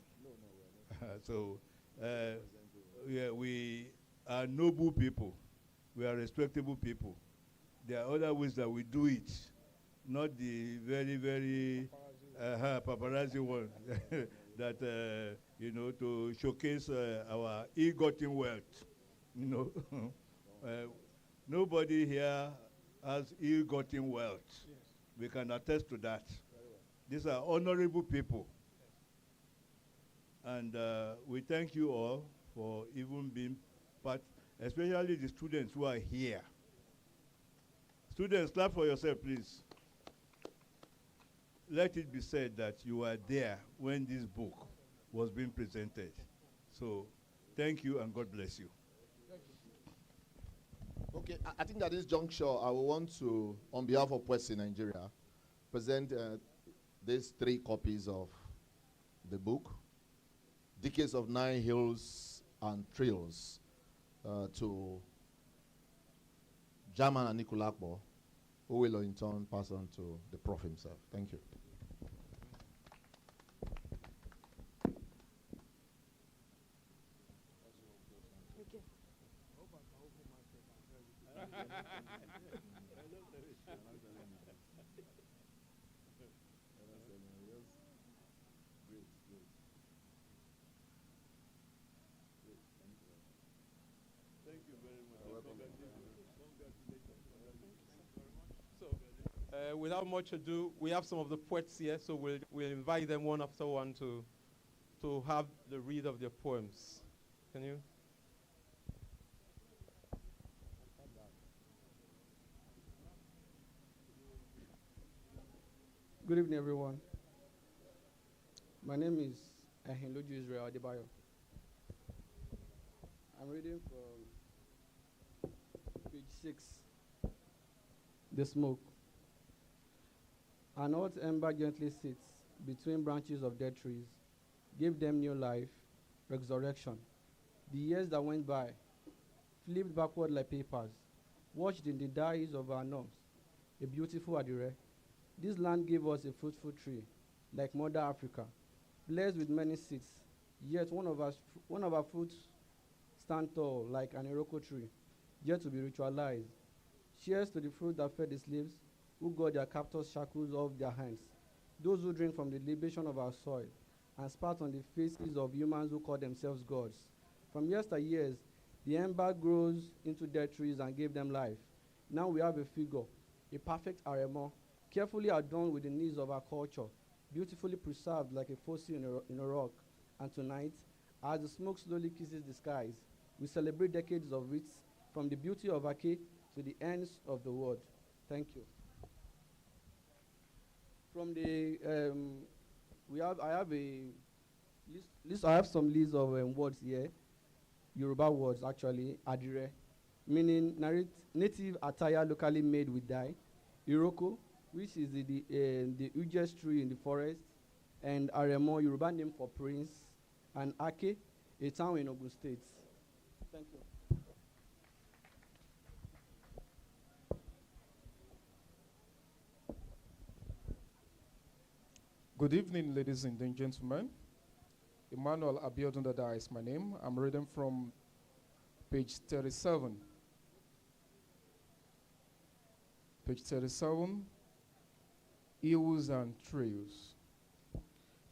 So, yeah, we are noble people. We are respectable people. There are other ways that we do it, not the very, very paparazzi one that, you know, to showcase our ill-gotten wealth. You know, nobody here has ill-gotten wealth. Yes. We can attest to that. These are honorable people. And we thank you all for even being part, especially the students who are here. Students, clap for yourself, please. Let it be said that you were there when this book was being presented. So, thank you and God bless you. Okay, I think at this juncture, I will want to, on behalf of Pwesi Nigeria, present these 3 copies of the book, Decades of Nine Hills and Trails, to German and Nicolakbo, who will in turn pass on to the Prof himself. Thank you. Without much ado, we have some of the poets here, so we'll invite them one after one to have the read of their poems. Can you? Good evening, everyone. My name is Ahinloju Israel Adebayo. I'm reading from page 6, The Smoke. An hot ember gently sits between branches of dead trees, gave them new life, resurrection. The years that went by, flipped backward like papers, washed in the dyes of our norms, a beautiful Adire. This land gave us a fruitful tree, like Mother Africa, blessed with many seeds, yet one of our fruits stand tall like an Iroko tree, yet to be ritualized. Cheers to the fruit that fed the slaves, who got their captors' shackles off their hands, those who drink from the libation of our soil, and spat on the faces of humans who call themselves gods. From yesteryears, the ember grows into dead trees and gave them life. Now we have a figure, a perfect aremo, carefully adorned with the needs of our culture, beautifully preserved like a fossil in a rock. And tonight, as the smoke slowly kisses the skies, we celebrate decades of it, from the beauty of Ake to the ends of the world. Thank you. From the, I have some list of words here, Yoruba words actually, Adire, meaning native attire locally made with dye, Iroko, which is the hugest tree in the forest, and Aremo, Yoruba name for prince, and Ake, a town in Ogun State. Thank you. Good evening, ladies and gentlemen. Emmanuel Abiodun Dada is my name. I'm reading from page 37. Page 37, Hills and Trails.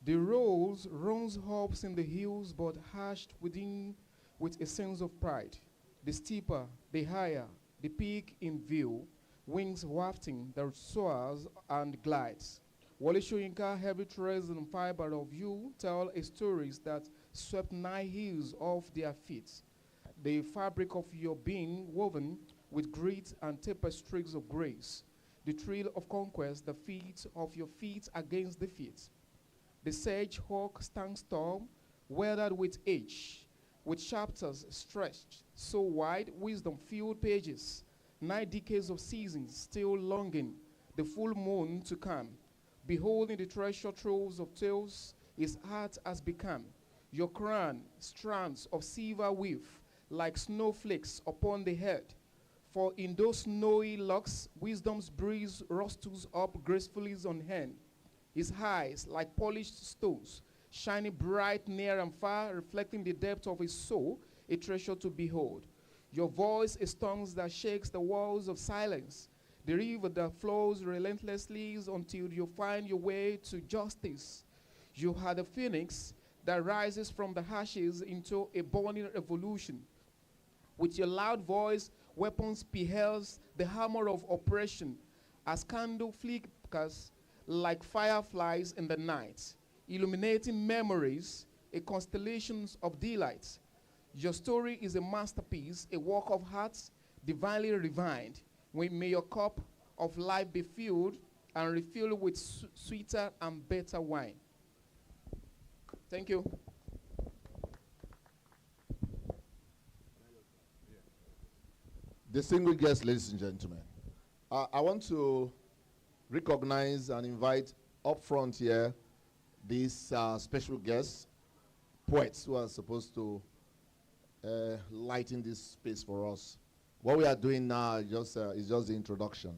The rose runs hops in the hills, but hashed within with a sense of pride. The steeper, the higher, the peak in view, wings wafting, the soars and glides. Wale Soyinka, heavy threads and fiber of you tell a stories that swept 9 hills off their feet. The fabric of your being woven with grit and tapestries of grace. The thrill of conquest, the feet of your feet against the feet. The sage hawk stands tall, weathered with age, with chapters stretched so wide, wisdom-filled pages. 9 decades of seasons still longing, the full moon to come. Beholding the treasure troves of tales his heart has become. Your crown, strands of silver weave, like snowflakes upon the head. For in those snowy locks, wisdom's breeze rustles up gracefully on hand. His eyes, like polished stones, shining bright near and far, reflecting the depth of his soul, a treasure to behold. Your voice is tongues that shakes the walls of silence. The river that flows relentlessly until you find your way to justice. You are the phoenix that rises from the ashes into a burning evolution. With your loud voice, weapons beheld the hammer of oppression as candle flickers like fireflies in the night, illuminating memories, a constellation of delight. Your story is a masterpiece, a work of art, divinely refined. May your cup of life be filled and refilled with sweeter and better wine. Thank you. Distinguished guests, ladies and gentlemen, I want to recognize and invite up front here these special guests, poets who are supposed to lighten this space for us. What we are doing now is just the introduction.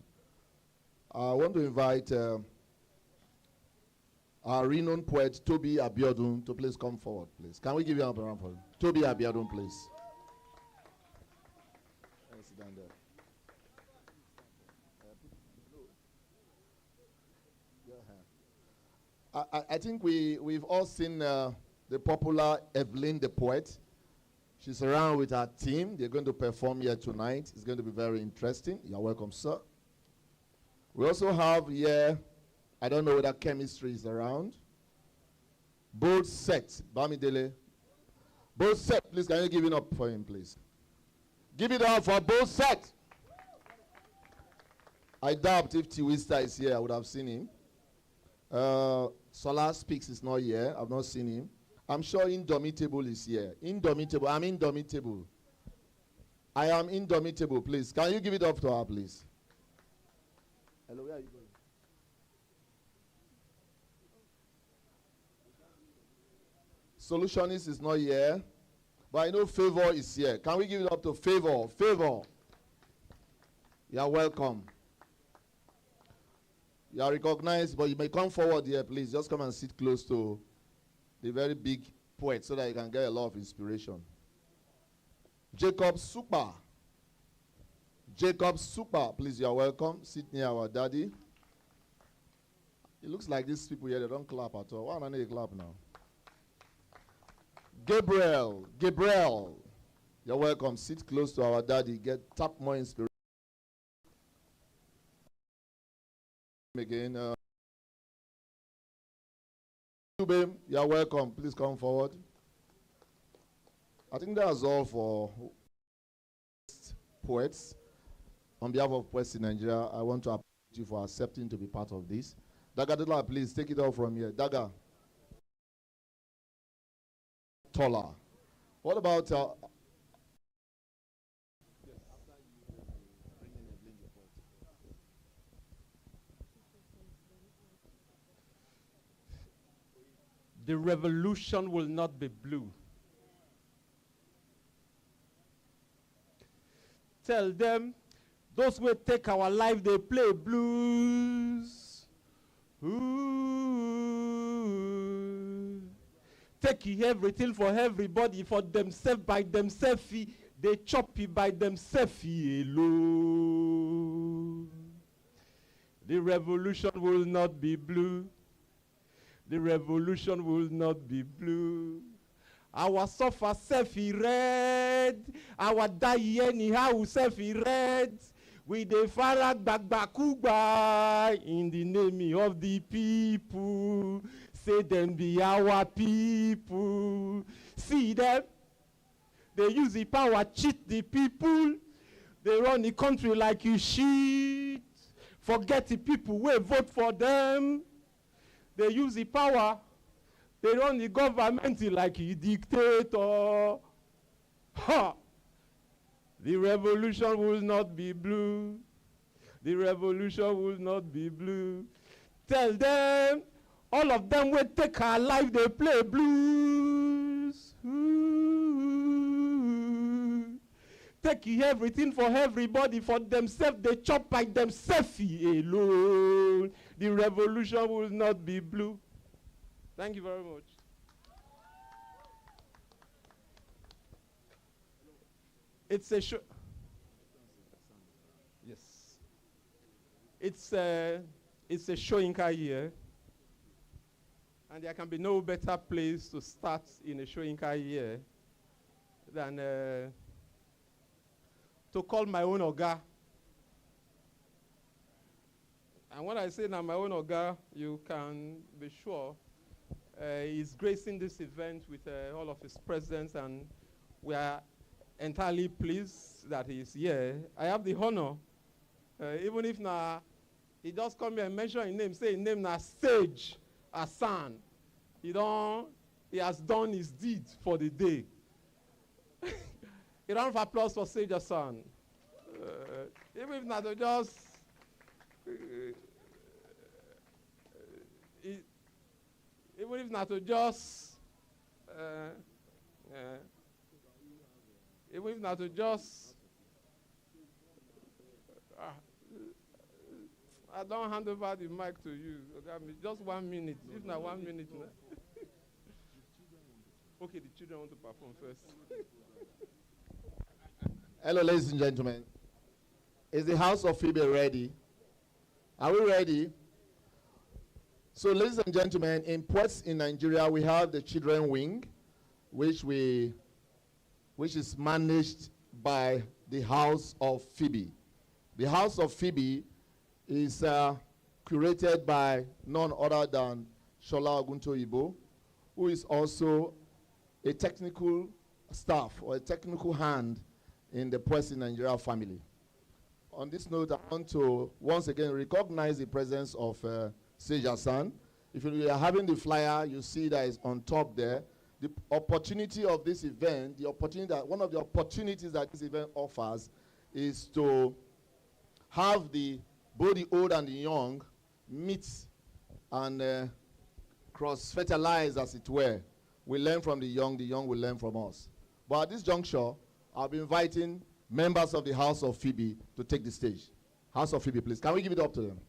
I want to invite our renowned poet, Toby Abiodun, to please come forward, please. Can we give you a round for him? Toby Abiodun, please. Sit down there. I think we've all seen the popular Evelyn the poet. She's around with her team. They're going to perform here tonight. It's going to be very interesting. You're welcome, sir. We also have here, I don't know whether chemistry is around. Both set, Bamidele. Both set, please, can you give it up for him, please? Give it up for both set. I doubt if Tiwista is here, I would have seen him. Solar Speaks is not here. I've not seen him. I'm sure Indomitable is here. Indomitable. I'm indomitable. I am indomitable, please. Can you give it up to her, please? Hello, where are you going? Solutionist is not here. But I know Favor is here. Can we give it up to Favor? Favor. You are welcome. You are recognized, but you may come forward here, please. Just come and sit close to the very big poet so that you can get a lot of inspiration. Jacob Super. Jacob Super, please, you are welcome. Sit near our daddy. It looks like these people here, they don't clap at all. Why don't they clap now? Gabriel, you're welcome. Sit close to our daddy. Tap more inspiration. Again, you're welcome. Please come forward. I think that's all for poets. On behalf of Poets in Nigeria, I want to appreciate you for accepting to be part of this. Daga, please take it all from here. Daga. Tola. What about the revolution will not be blue. Tell them, those who take our life, they play blues. Ooh. Taking everything for everybody, for themselves, by themselves, they chop it by themselves alone. The revolution will not be blue. The revolution will not be blue. Our suffer self-red. Our die anyhow self-red. With the farad bagbakuba in the name of the people. Say them be our people. See them. They use the power, cheat the people. They run the country like you shit. Forget the people who vote for them. They use the power. They run the government like a dictator. Ha! The revolution will not be blue. The revolution will not be blue. Tell them, all of them will take our life, they play blues. Ooh. Taking everything for everybody, for themselves, they chop by themselves alone. The revolution will not be blue. Thank you very much. It's a show. Yes. It's a showinka year. And there can be no better place to start in a showinka year than to call my own Oga. And when I say now my own Oga, you can be sure he's gracing this event with all of his presence, and we are entirely pleased that he's here. I have the honor, even if now he just come here and mention his name, say his name now Sage Hassan. He has done his deed for the day. A round of applause for Sage Hassan. Even if not to just even if not to just even if not to just I don't hand over the mic to you. Okay, just 1 minute. If not 1 minute. Okay, the children want to perform first. Hello, ladies and gentlemen. Is the House of Phoebe ready? Are we ready? So, ladies and gentlemen, in ports in Nigeria, we have the children wing, which is managed by the House of Phoebe. The House of Phoebe is curated by none other than Shola Oguntoyibo, who is also a technical staff or a technical hand in the Ports in Nigeria family. On this note, I want to once again recognize the presence of Sage Hassan. If you are having the flyer, you see that it's on top there. The opportunity of this event, one of the opportunities that this event offers is to have both the old and the young meet and cross-fertilize, as it were. We learn from the young will learn from us. But at this juncture, I'll be inviting members of the House of Phoebe to take the stage. House of Phoebe, please. Can we give it up to them?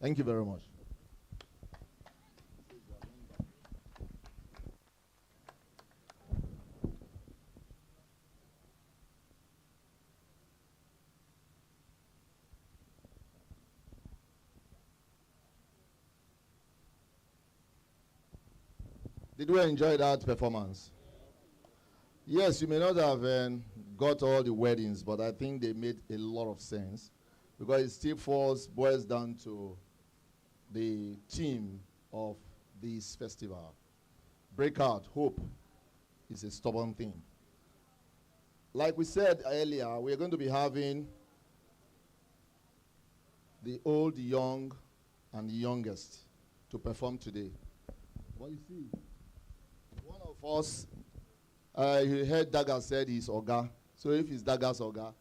Thank you very much. Did we enjoy that performance? Yes, you may not have got all the weddings, but I think they made a lot of sense because it still boils down to the theme of this festival. Breakout, hope is a stubborn thing. Like we said earlier, we're going to be having the old, the young, and the youngest to perform today. But you see, one of us, you heard Daga said he's Oga. So if he's Daga's Oga,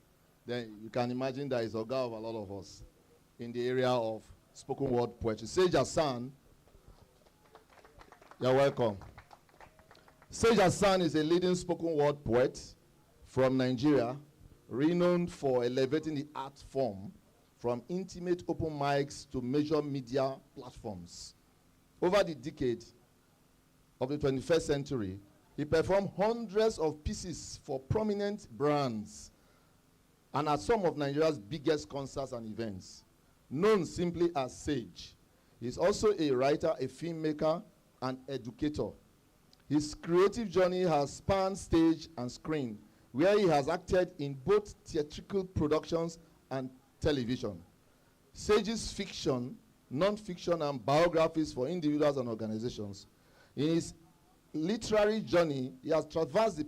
then you can imagine that he's Oga of a lot of us in the area of spoken word poetry. Sage Hassan, you're welcome. Sage Hassan is a leading spoken word poet from Nigeria, renowned for elevating the art form from intimate open mics to major media platforms. Over the decade of the 21st century, he performed hundreds of pieces for prominent brands and at some of Nigeria's biggest concerts and events. Known simply as Sage, he's also a writer, a filmmaker, and educator. His creative journey has spanned stage and screen, where he has acted in both theatrical productions and television. Sage's fiction, non-fiction, and biographies for individuals and organizations. In his literary journey, he has traversed the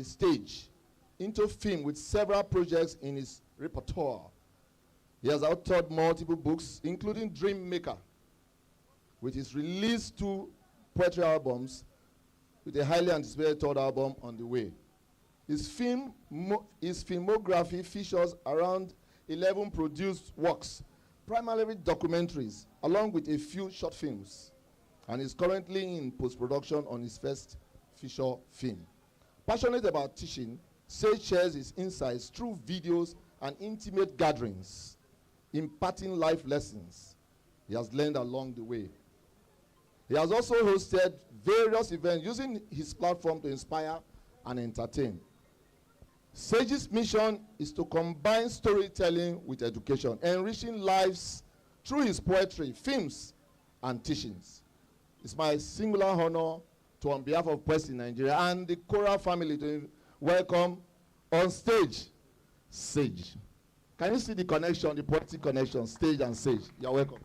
stage, into film with several projects in his repertoire. He has authored multiple books, including Dream Maker, with his released 2 poetry albums, with a highly anticipated 3rd album on the way. His filmography features around 11 produced works, primarily documentaries, along with a few short films, and is currently in post-production on his first feature film. Passionate about teaching, Sage shares his insights through videos and intimate gatherings, imparting life lessons he has learned along the way. He has also hosted various events using his platform to inspire and entertain. Sage's mission is to combine storytelling with education, enriching lives through his poetry, films, and teachings. It's my singular honor to, on behalf of Poets in Nigeria and the choral family, to welcome on stage Sage. Can you see the connection, the poetic connection, stage and Sage? You're welcome.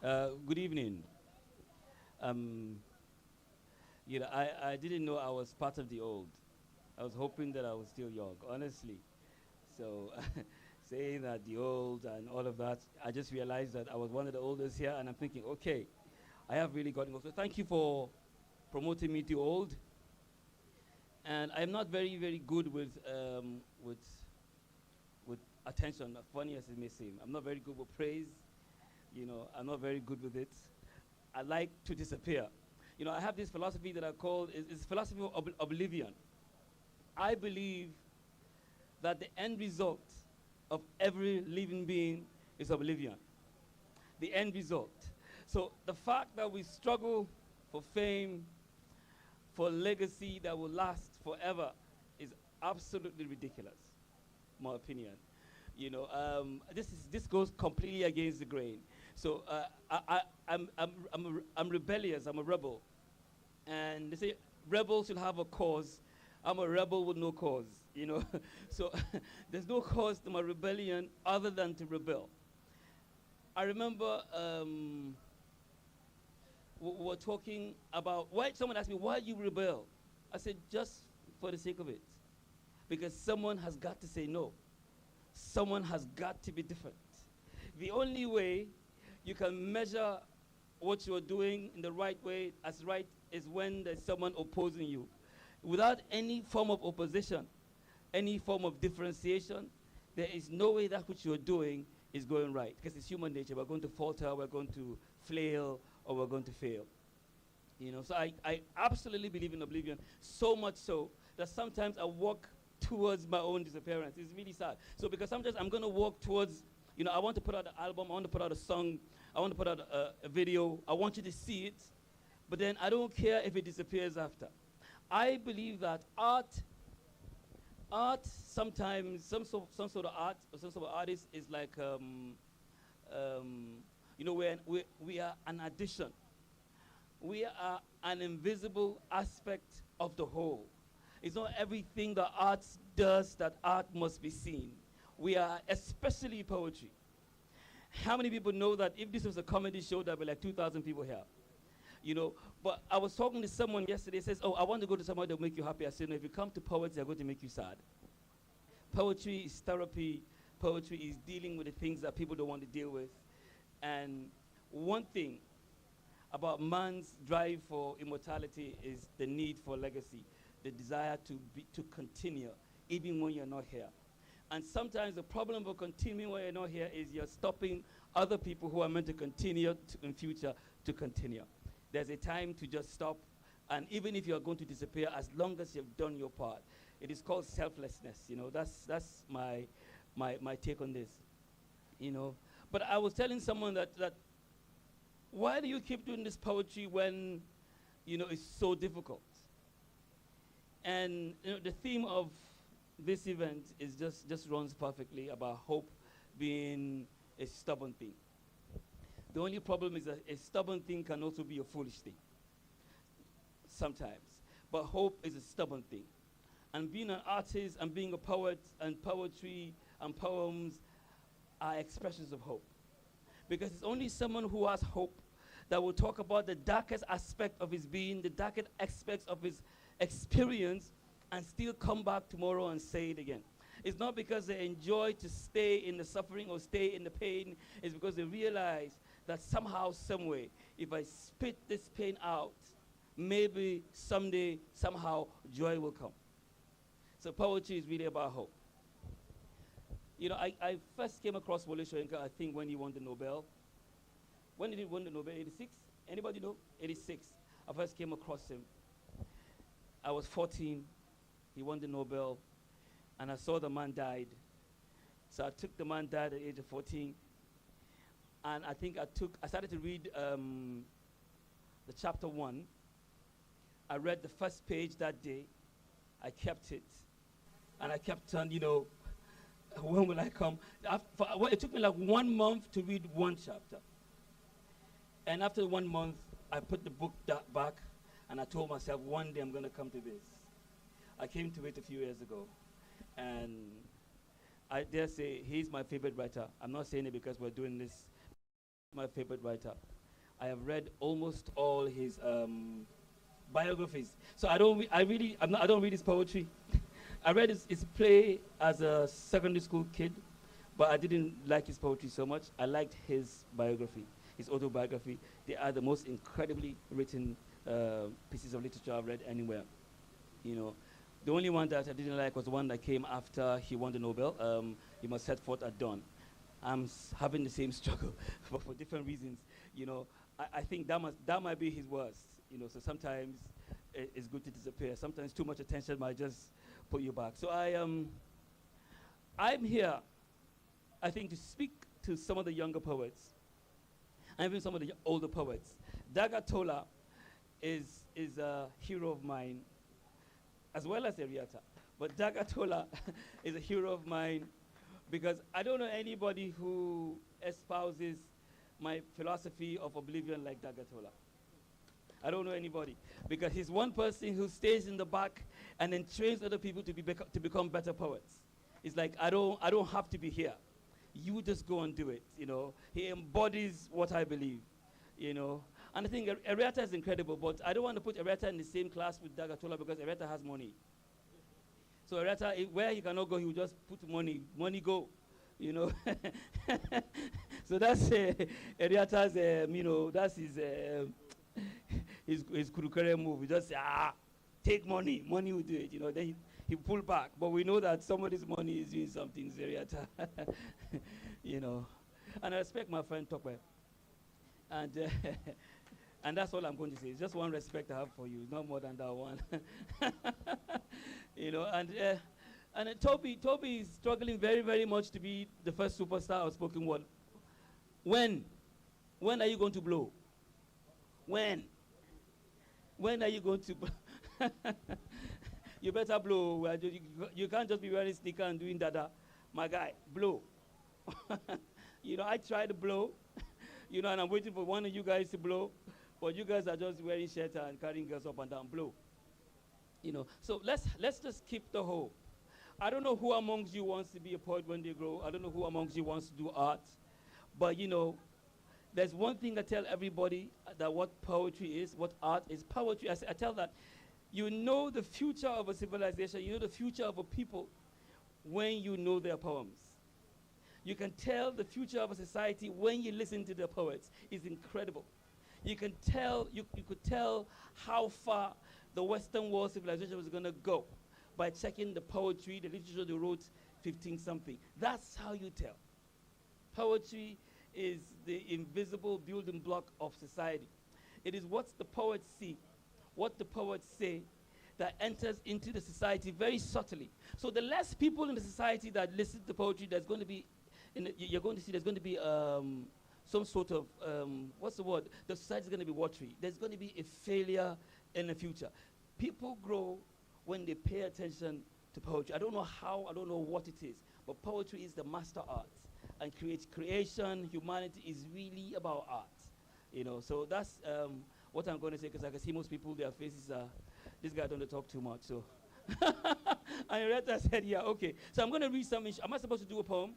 Good evening. I didn't know I was part of the old. I was hoping that I was still young, honestly. So saying that the old and all of that, I just realized that I was one of the oldest here, and I'm thinking, okay, I have really gotten old. So thank you for promoting me to old. And I'm not very, very good with attention, funny as it may seem. I'm not very good with praise. I'm not very good with it. I like to disappear. I have this philosophy that I call, it's philosophy of oblivion. I believe that the end result of every living being is oblivion. The end result. So the fact that we struggle for fame, for legacy that will last forever, is absolutely ridiculous, my opinion. This goes completely against the grain. So I'm rebellious. I'm a rebel, and they say rebels should have a cause. I'm a rebel with no cause, So there's no cause to my rebellion other than to rebel. I remember we were talking about why someone asked me, why you rebel? I said, just for the sake of it. Because someone has got to say no. Someone has got to be different. The only way you can measure what you're doing in the right way as right is when there's someone opposing you. Without any form of opposition, any form of differentiation, there is no way that which you're doing is going right. Because it's human nature. We're going to falter, we're going to flail, or we're going to fail. So I absolutely believe in oblivion, so much so that sometimes I walk towards my own disappearance. It's really sad. So because sometimes I'm going to walk towards You know, I want to put out an album, I want to put out a song, I want to put out a video, I want you to see it, but then I don't care if it disappears after. I believe that art sometimes, some sort of art, or some sort of artist is like, you know, we are an addition. We are an invisible aspect of the whole. It's not everything that art does that art must be seen. We are, especially poetry. How many people know that if this was a comedy show, there'd be like 2,000 people here? You know, but I was talking to someone yesterday, says, oh, I want to go to somewhere that will make you happy. I said, no, if you come to poets, they're going to make you sad. Poetry is therapy. Poetry is dealing with the things that people don't want to deal with. And one thing about man's drive for immortality is the need for legacy, the desire to continue, even when you're not here. And sometimes the problem of continuing when you're not here is you're stopping other people who are meant to continue in future to continue. There's a time to just stop, and even if you're going to disappear, as long as you've done your part. It is called selflessness, you know. That's my take on this, you know. But I was telling someone that why do you keep doing this poetry when, you know, it's so difficult? And you know, the theme of this event is just runs perfectly about hope being a stubborn thing. The only problem is that a stubborn thing can also be a foolish thing sometimes. But hope is a stubborn thing. And being an artist and being a poet and poetry and poems are expressions of hope. Because it's only someone who has hope that will talk about the darkest aspect of his being, the darkest aspects of his experience, and still come back tomorrow and say it again. It's not because they enjoy to stay in the suffering or stay in the pain. It's because they realize that somehow, some way, if I spit this pain out, maybe someday, somehow, joy will come. So poetry is really about hope. You know, I first came across Wole Soyinka, I think, when he won the Nobel. When did he win the Nobel? 86? Anybody know? 86. I first came across him. I was 14. He won the Nobel. And I saw the man died. So I took the man died at the age of 14. And I think I started to read the chapter 1. I read the first page that day. I kept it. And I kept on, you know, when will I come? It took me like 1 month to read one chapter. And after 1 month, I put the book back, and I told myself, one day I'm going to come to this. I came to it a few years ago. And I dare say he's my favorite writer. I'm not saying it because we're doing this. My favorite writer. I have read almost all his biographies. So I don't read his poetry. I read his play as a secondary school kid, but I didn't like his poetry so much. I liked his biography, his autobiography. They are the most incredibly written pieces of literature I've read anywhere. You know, the only one that I didn't like was the one that came after he won the Nobel. He Must Set Forth at Dawn. I'm having the same struggle, but for different reasons. You know, I think that might be his worst. You know, so sometimes it's good to disappear. Sometimes too much attention might just put you back. So I'm here, I think, to speak to some of the younger poets, and even some of the older poets. Dagatola is a hero of mine, as well as Ariata. But Dagatola is a hero of mine because I don't know anybody who espouses my philosophy of oblivion like Dagatola. I don't know anybody, because he's one person who stays in the back and then trains other people to become better poets. It's like, I don't have to be here. You just go and do it, you know. He embodies what I believe, you know. And I think Ariata is incredible, but I don't want to put Ariata in the same class with Dagatola because Ariata has money. So Ariata, where he cannot go, he will just put money go, you know. So that's Ariata's, you know, that's his Kurukere move. He just say, take money will do it, you know. Then he pull back. But we know that somebody's money is doing something, Ariata. You know. And I respect my friend Tokwe. And and that's all I'm going to say. It's just one respect I have for you, not more than that one. You know, And Toby is struggling very, very much to be the first superstar of spoken word. When are you going to blow? When are you going to blow? You better blow. You can't just be wearing sneaker and doing dada. My guy, blow. I try to blow, and I'm waiting for one of you guys to blow, but you guys are just wearing shirts and carrying girls up and down, blow. So let's just keep the hope. I don't know who amongst you wants to be a poet when they grow. I don't know who amongst you wants to do art. But, there's one thing I tell everybody that what poetry is, what art is. Poetry, I tell that you know the future of a civilization, you know the future of a people when you know their poems. You can tell the future of a society when you listen to their poets. It's incredible. You could tell how far the Western world civilization was going to go by checking the poetry, the literature they wrote 15-something. That's how you tell. Poetry is the invisible building block of society. It is what the poets see, what the poets say, that enters into the society very subtly. So the less people in the society that listen to poetry, there's going to be, you're going to see there's going to be some sort of, what's the word? The society is going to be watery. There's going to be a failure in the future. People grow when they pay attention to poetry. I don't know how, I don't know what it is, but poetry is the master art. And creation, humanity is really about art. So that's what I'm going to say, because I can see most people, their faces are, this guy don't talk too much, so. And Retta said, yeah, okay. So I'm going to read something. Am I supposed to do a poem?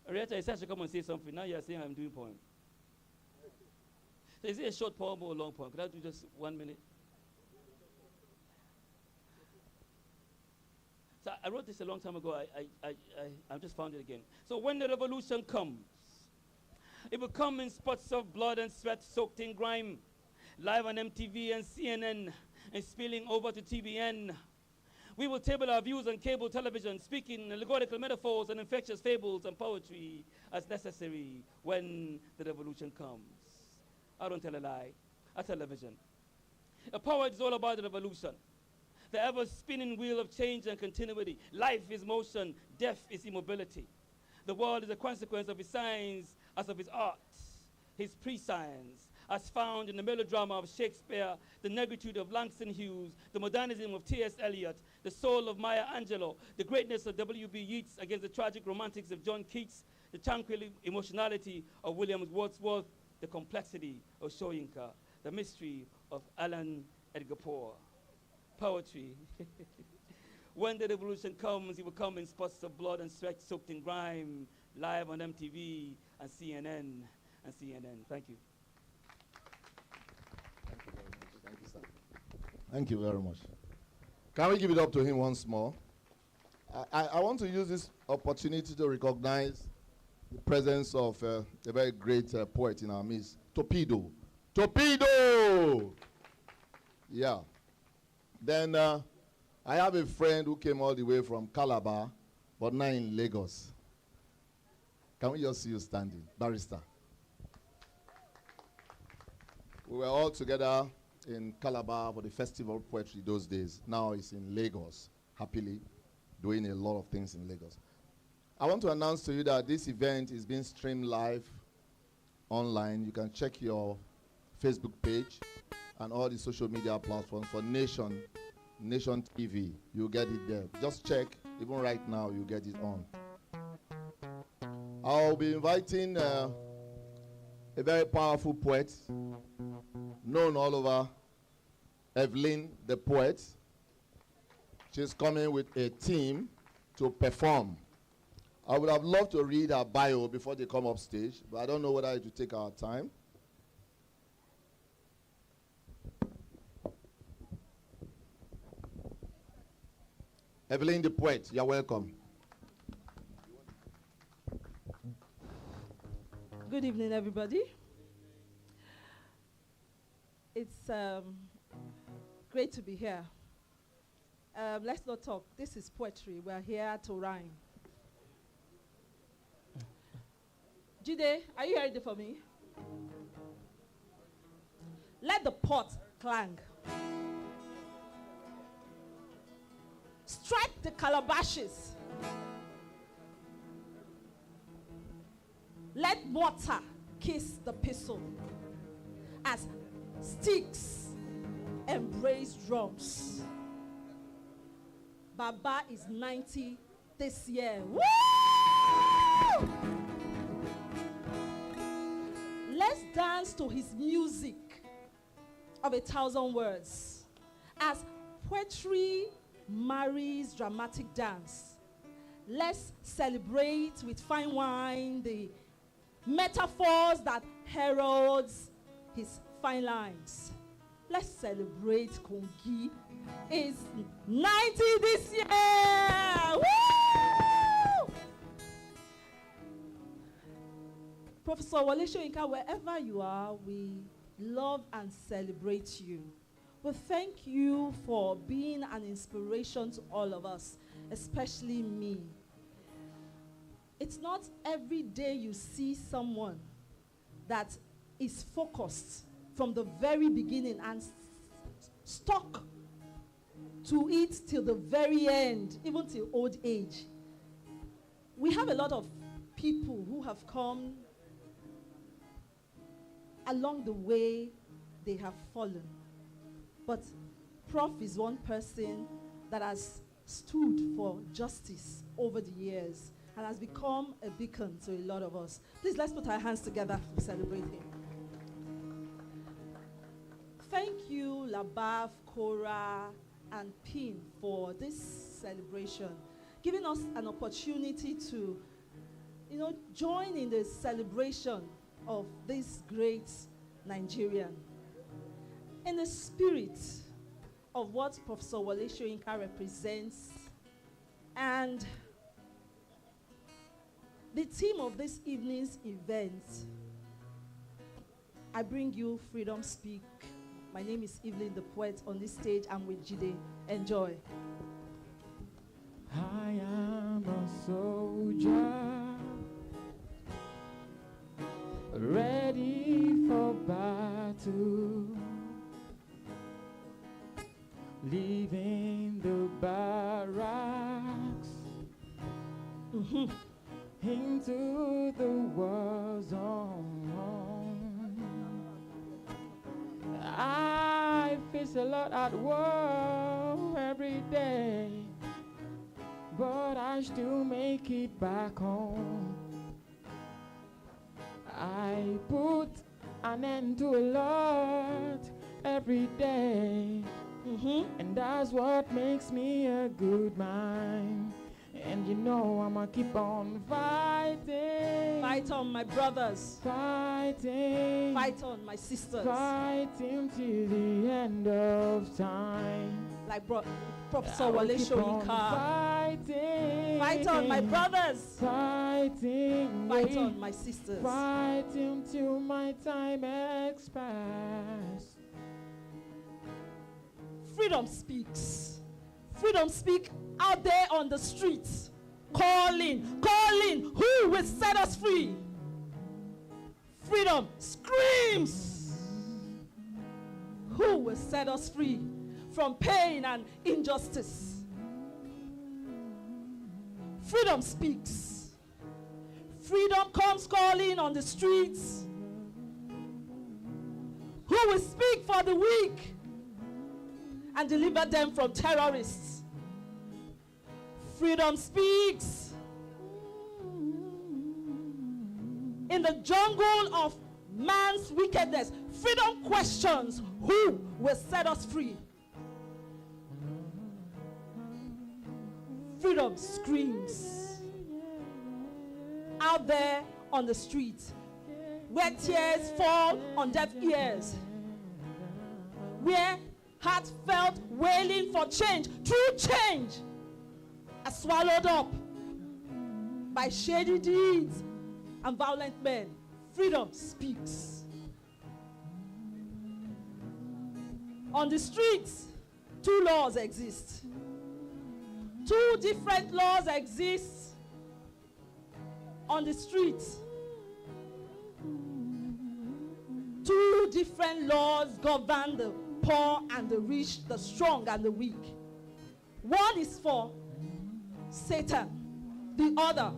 Retta, I said I should come and say something. Now you're saying I'm doing a poem. So is it a short poem or a long poem? Could I do just 1 minute? So I wrote this a long time ago. I just found it again. So when the revolution comes, it will come in spots of blood and sweat soaked in grime, live on MTV and CNN, and spilling over to TBN. We will table our views on cable television, speaking allegorical metaphors and infectious fables and poetry as necessary when the revolution comes. I don't tell a lie. I tell a vision. A poet is all about the revolution. The ever-spinning wheel of change and continuity. Life is motion, death is immobility. The world is a consequence of his science as of his art, his pre-science, as found in the melodrama of Shakespeare, the negritude of Langston Hughes, the modernism of T.S. Eliot, the soul of Maya Angelou, the greatness of W.B. Yeats against the tragic romantics of John Keats, the tranquil emotionality of William Wordsworth, the complexity of Soyinka, the mystery of Alan Edgar Poe. Poetry. When the revolution comes, it will come in spots of blood and sweat soaked in grime, live on MTV and CNN and CNN. Thank you. Thank you, sir. Thank you very much. Can we give it up to him once more? I want to use this opportunity to recognize the presence of a very great poet in our midst, Torpedo. Torpedo! Yeah. Then I have a friend who came all the way from Calabar, but now in Lagos. Can we just see you standing? Barrister. We were all together in Calabar for the Festival of Poetry those days. Now it's in Lagos, happily doing a lot of things in Lagos. I want to announce to you that this event is being streamed live online. You can check your Facebook page and all the social media platforms for Nation TV. You'll get it there. Just check. Even right now, you get it on. I'll be inviting a very powerful poet, known all over, Evelyn the poet. She's coming with a team to perform. I would have loved to read her bio before they come up stage, but I don't know whether it will take our time. Evelyn the poet, you're welcome. Good evening, everybody. It's great to be here. Let's not talk. This is poetry. We're here to rhyme. Jide, are you ready for me? Let the pot clang. the calabashes. Let mortar kiss the pestle as sticks embrace drums. Baba is 90 this year. Woo! Let's dance to his music of 1,000 words as poetry marries dramatic dance. Let's celebrate with fine wine the metaphors that heralds his fine lines. Let's celebrate Kongi is 90 this year. Woo! Professor Wale Soyinka, wherever you are, we love and celebrate you. We thank you for being an inspiration to all of us, especially me. It's not every day you see someone that is focused from the very beginning and stuck to it till the very end, even till old age. We have a lot of people who have come along the way, they have fallen. But Prof is one person that has stood for justice over the years and has become a beacon to a lot of us. Please, let's put our hands together to celebrate him. Thank you, Labaf, Cora, and Pin for this celebration, giving us an opportunity to, join in the celebration of this great Nigerian. In the spirit of what Professor Wale Soyinka represents and the theme of this evening's event, I bring you Freedom Speak. My name is Evelyn the Poet. On this stage, I'm with Jide. Enjoy. I am a soldier, ready for battle, leaving the barracks into the war zone. I face a lot at war every day, but I still make it back home. I put an end to a lot every day, and that's what makes me a good man. And I'ma keep on fighting. Fight on, my brothers. Fighting. Fight on, my sisters. Fighting till the end of time. Like Professor Wale Soyinka. Fighting. Fight on, my brothers. Fighting. Fight on, my sisters. Fighting till my time expires. Freedom speaks. Freedom speak out there on the streets, calling, who will set us free? Freedom screams, who will set us free from pain and injustice? Freedom speaks. Freedom comes calling on the streets. Who will speak for the weak and deliver them from terrorists? Freedom speaks. In the jungle of man's wickedness, freedom questions, who will set us free? Freedom screams out there on the street, where tears fall on deaf ears, where heartfelt wailing for change, true change, are swallowed up by shady deeds and violent men. Freedom speaks. On the streets, two laws exist. Two different laws exist on the streets. Two different laws govern the poor and the rich, the strong and the weak. One is for Satan, the other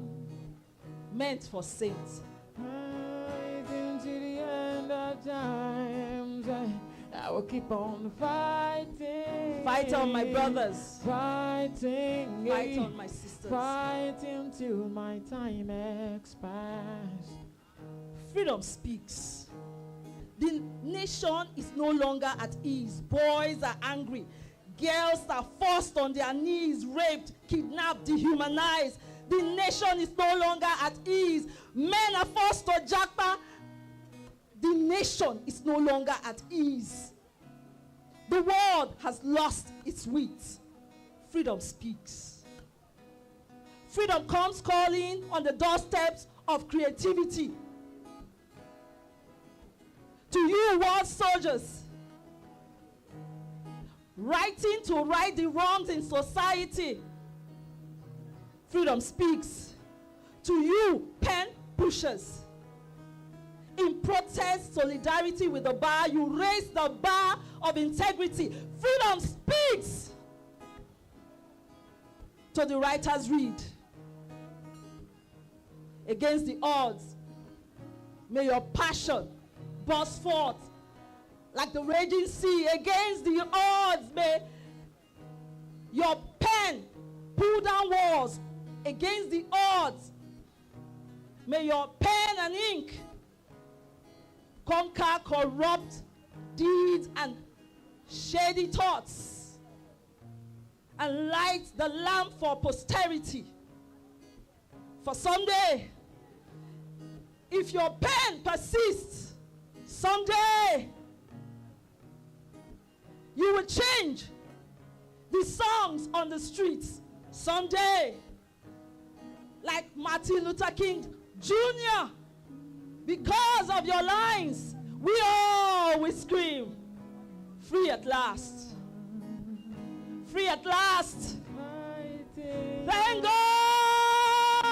meant for saints. Right into the end of times, I will keep on fighting. Fight on, my brothers. Fighting. Fight on, my sisters. Fighting till my time expires. Freedom speaks. The nation is no longer at ease. Boys are angry. Girls are forced on their knees, raped, kidnapped, dehumanized. The nation is no longer at ease. Men are forced to japa. The nation is no longer at ease. The world has lost its wit. Freedom speaks. Freedom comes calling on the doorsteps of creativity. To you, world soldiers, writing to right the wrongs in society. Freedom speaks. To you, pen pushers, in protest, solidarity with the bar, you raise the bar of integrity. Freedom speaks. To the writers, read. Against the odds, may your passion burst forth like the raging sea. Against the odds, may your pen pull down walls. Against the odds, may your pen and ink conquer corrupt deeds and shady thoughts and light the lamp for posterity. For someday, if your pen persists, someday you will change the songs on the streets. Someday, like Martin Luther King Jr., because of your lines, we all will scream, free at last. Free at last. Thank God,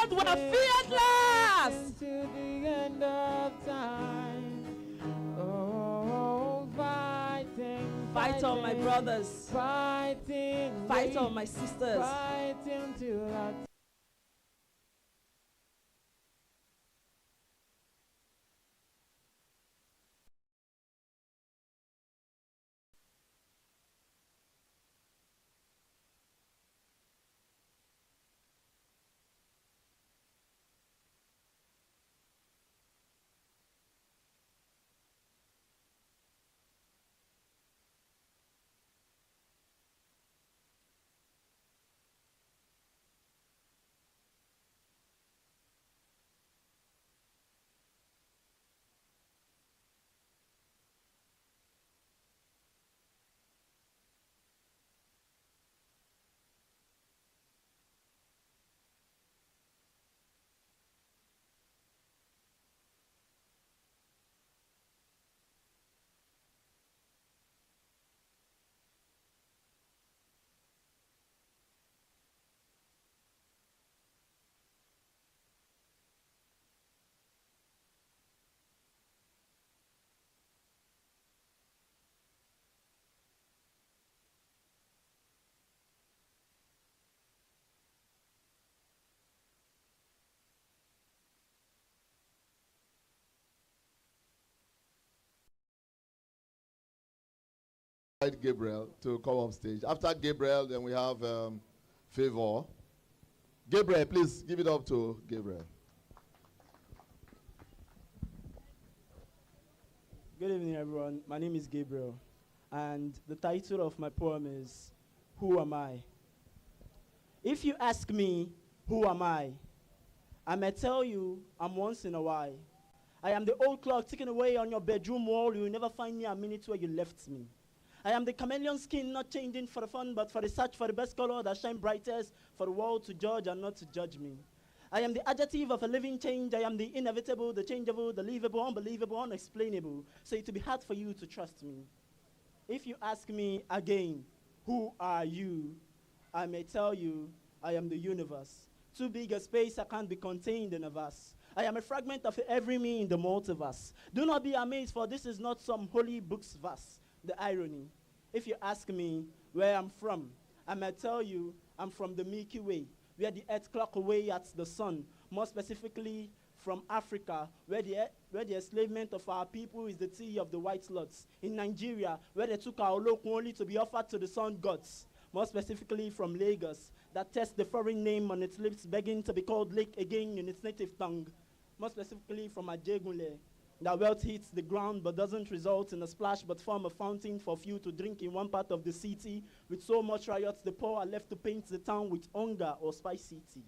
we're free at last. To the end of time. Oh, fighting. Fight on, my brothers. Fighting. Fight on, my sisters. Fighting till our invite Gabriel to come up stage. After Gabriel, then we have Favor. Gabriel, please give it up to Gabriel. Good evening, everyone. My name is Gabriel, and the title of my poem is Who Am I? If you ask me, who am I may tell you I'm once in a while. I am the old clock ticking away on your bedroom wall. You will never find me a minute where you left me. I am the chameleon skin, not changing for the fun, but for the search for the best color that shine brightest, for the world to judge and not to judge me. I am the adjective of a living change. I am the inevitable, the changeable, the livable, unbelievable, unexplainable. So it will be hard for you to trust me. If you ask me again, who are you? I may tell you, I am the universe. Too big a space I can't be contained in a verse. I am a fragment of every me in the multiverse. Do not be amazed, for this is not some holy book's verse. The irony. If you ask me where I'm from, I might tell you I'm from the Milky Way, where the earth clock away at the sun, more specifically from Africa, where the enslavement of our people is the tea of the white sluts. In Nigeria, where they took our olokun only to be offered to the sun gods, more specifically from Lagos, that tests the foreign name on its lips, begging to be called Lake again in its native tongue, more specifically from Ajegunle, that wealth hits the ground but doesn't result in a splash but form a fountain for few to drink in one part of the city. With so much riots, the poor are left to paint the town with hunger or spicy tea.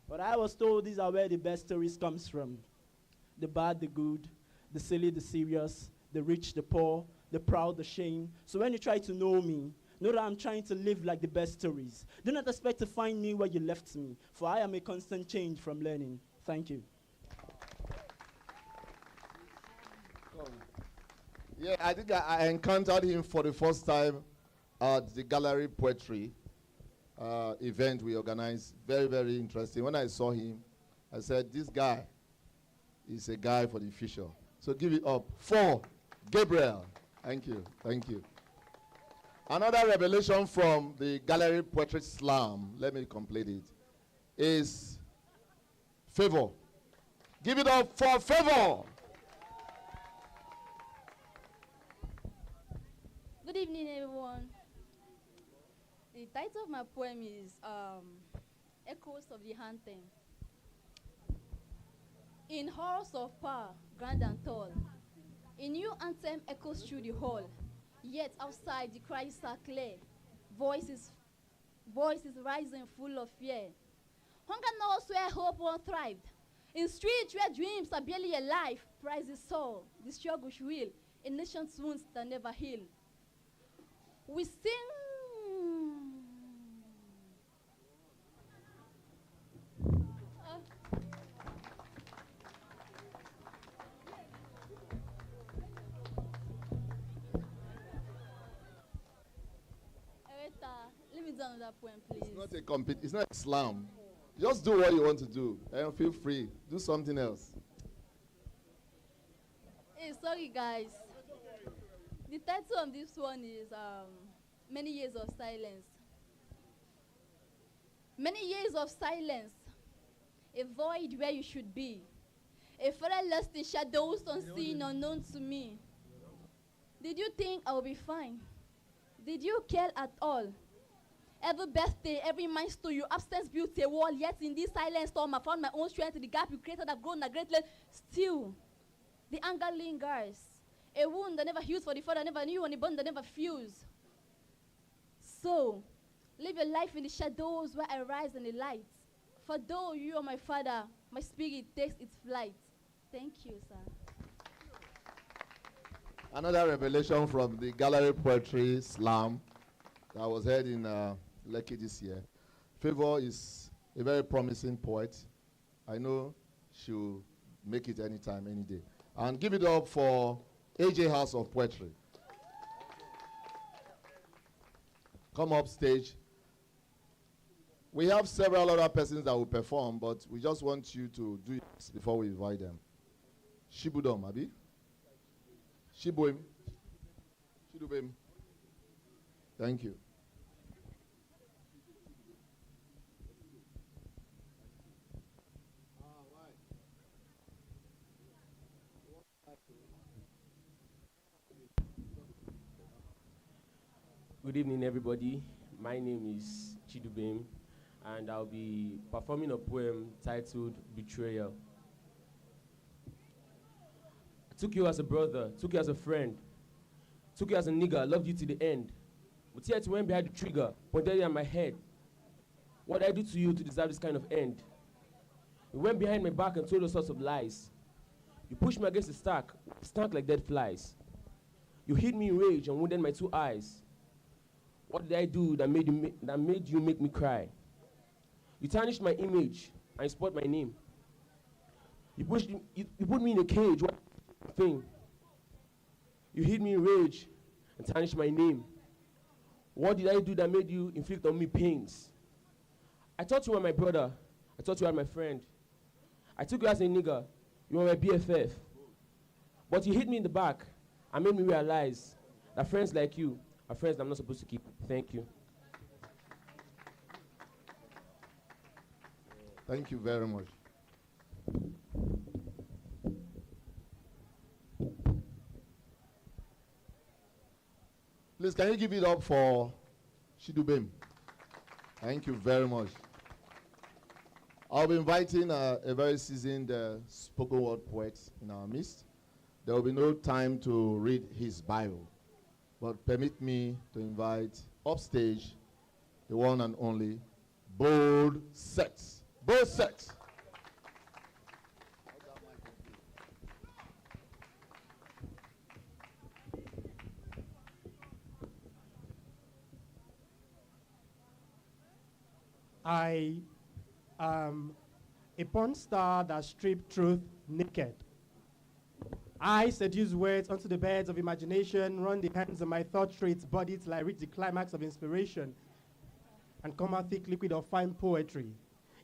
But I was told these are where the best stories comes from. The bad, the good, the silly, the serious, the rich, the poor, the proud, the shame. So when you try to know me, know that I'm trying to live like the best stories. Do not expect to find me where you left me, for I am a constant change from learning. Thank you. Yeah, I think I encountered him for the first time at the Gallery Poetry event we organized. Very, very interesting. When I saw him, I said, this guy is a guy for the future. So give it up for Gabriel. Thank you. Thank you. Another revelation from the Gallery Poetry Slam, let me complete it, is Favor. Give it up for Favor. Good evening, everyone. The title of my poem is Echoes of the Anthem. In halls of power, grand and tall, a new anthem echoes through the hall. Yet outside, the cries are clear. Voices rising full of fear. Hunger knows where hope won't thrive. In streets where dreams are barely alive, prices soar, the struggle's real, a nation's wounds that never heal. We sing. Let me do another poem, please. It's not a slam. Just do what you want to do and feel free. Do something else. Hey, sorry guys. The title of this one is Many Years of Silence. Many years of silence, a void where you should be, a father lost in shadows, unseen, unknown to me. Did you think I would be fine? Did you care at all? Every birthday, every milestone, your absence built a wall, yet in this silent storm I found my own strength in the gap you created have grown a great length. Still, the anger lingers. A wound that never heals for the father never knew, and a bond that never fused. So, live your life in the shadows where I rise in the light. For though you are my father, my spirit takes its flight. Thank you, sir. Another revelation from the Gallery Poetry Slam that was held in Lekki this year. Favor is a very promising poet. I know she'll make it anytime, any day. And give it up for AJ House of Poetry. Come up stage. We have several other persons that will perform, but we just want you to do it before we invite them. Shibudom, Abi? Shibuim. Shidubim. Thank you. Good evening, everybody. My name is Chidubem, and I'll be performing a poem titled Betrayal. I took you as a brother, took you as a friend, took you as a nigga, loved you to the end. But yet you went behind the trigger, pointed it at my head. What did I do to you to deserve this kind of end? You went behind my back and told all sorts of lies. You pushed me against the stack, stank like dead flies. You hid me in rage and wounded my two eyes. What did I do that made you make me cry? You tarnished my image and you spoiled my name. You put me in a cage. What thing? You hid me in rage and tarnished my name. What did I do that made you inflict on me pains? I thought you were my brother. I thought you were my friend. I took you as a nigga. You were my BFF. But you hit me in the back and made me realize that friends like you are friends that I'm not supposed to keep. Thank you. Thank you very much. Please, can you give it up for Shidubem? Thank you very much. I'll be inviting a very seasoned spoken word poet in our midst. There will be no time to read his bio, but permit me to invite upstage the one and only Bold Sex. Bold Sex. I am a porn star that stripped truth naked. I seduce words onto the beds of imagination, run the hands of my thought through its body till I reach the climax of inspiration and come out thick liquid of fine poetry.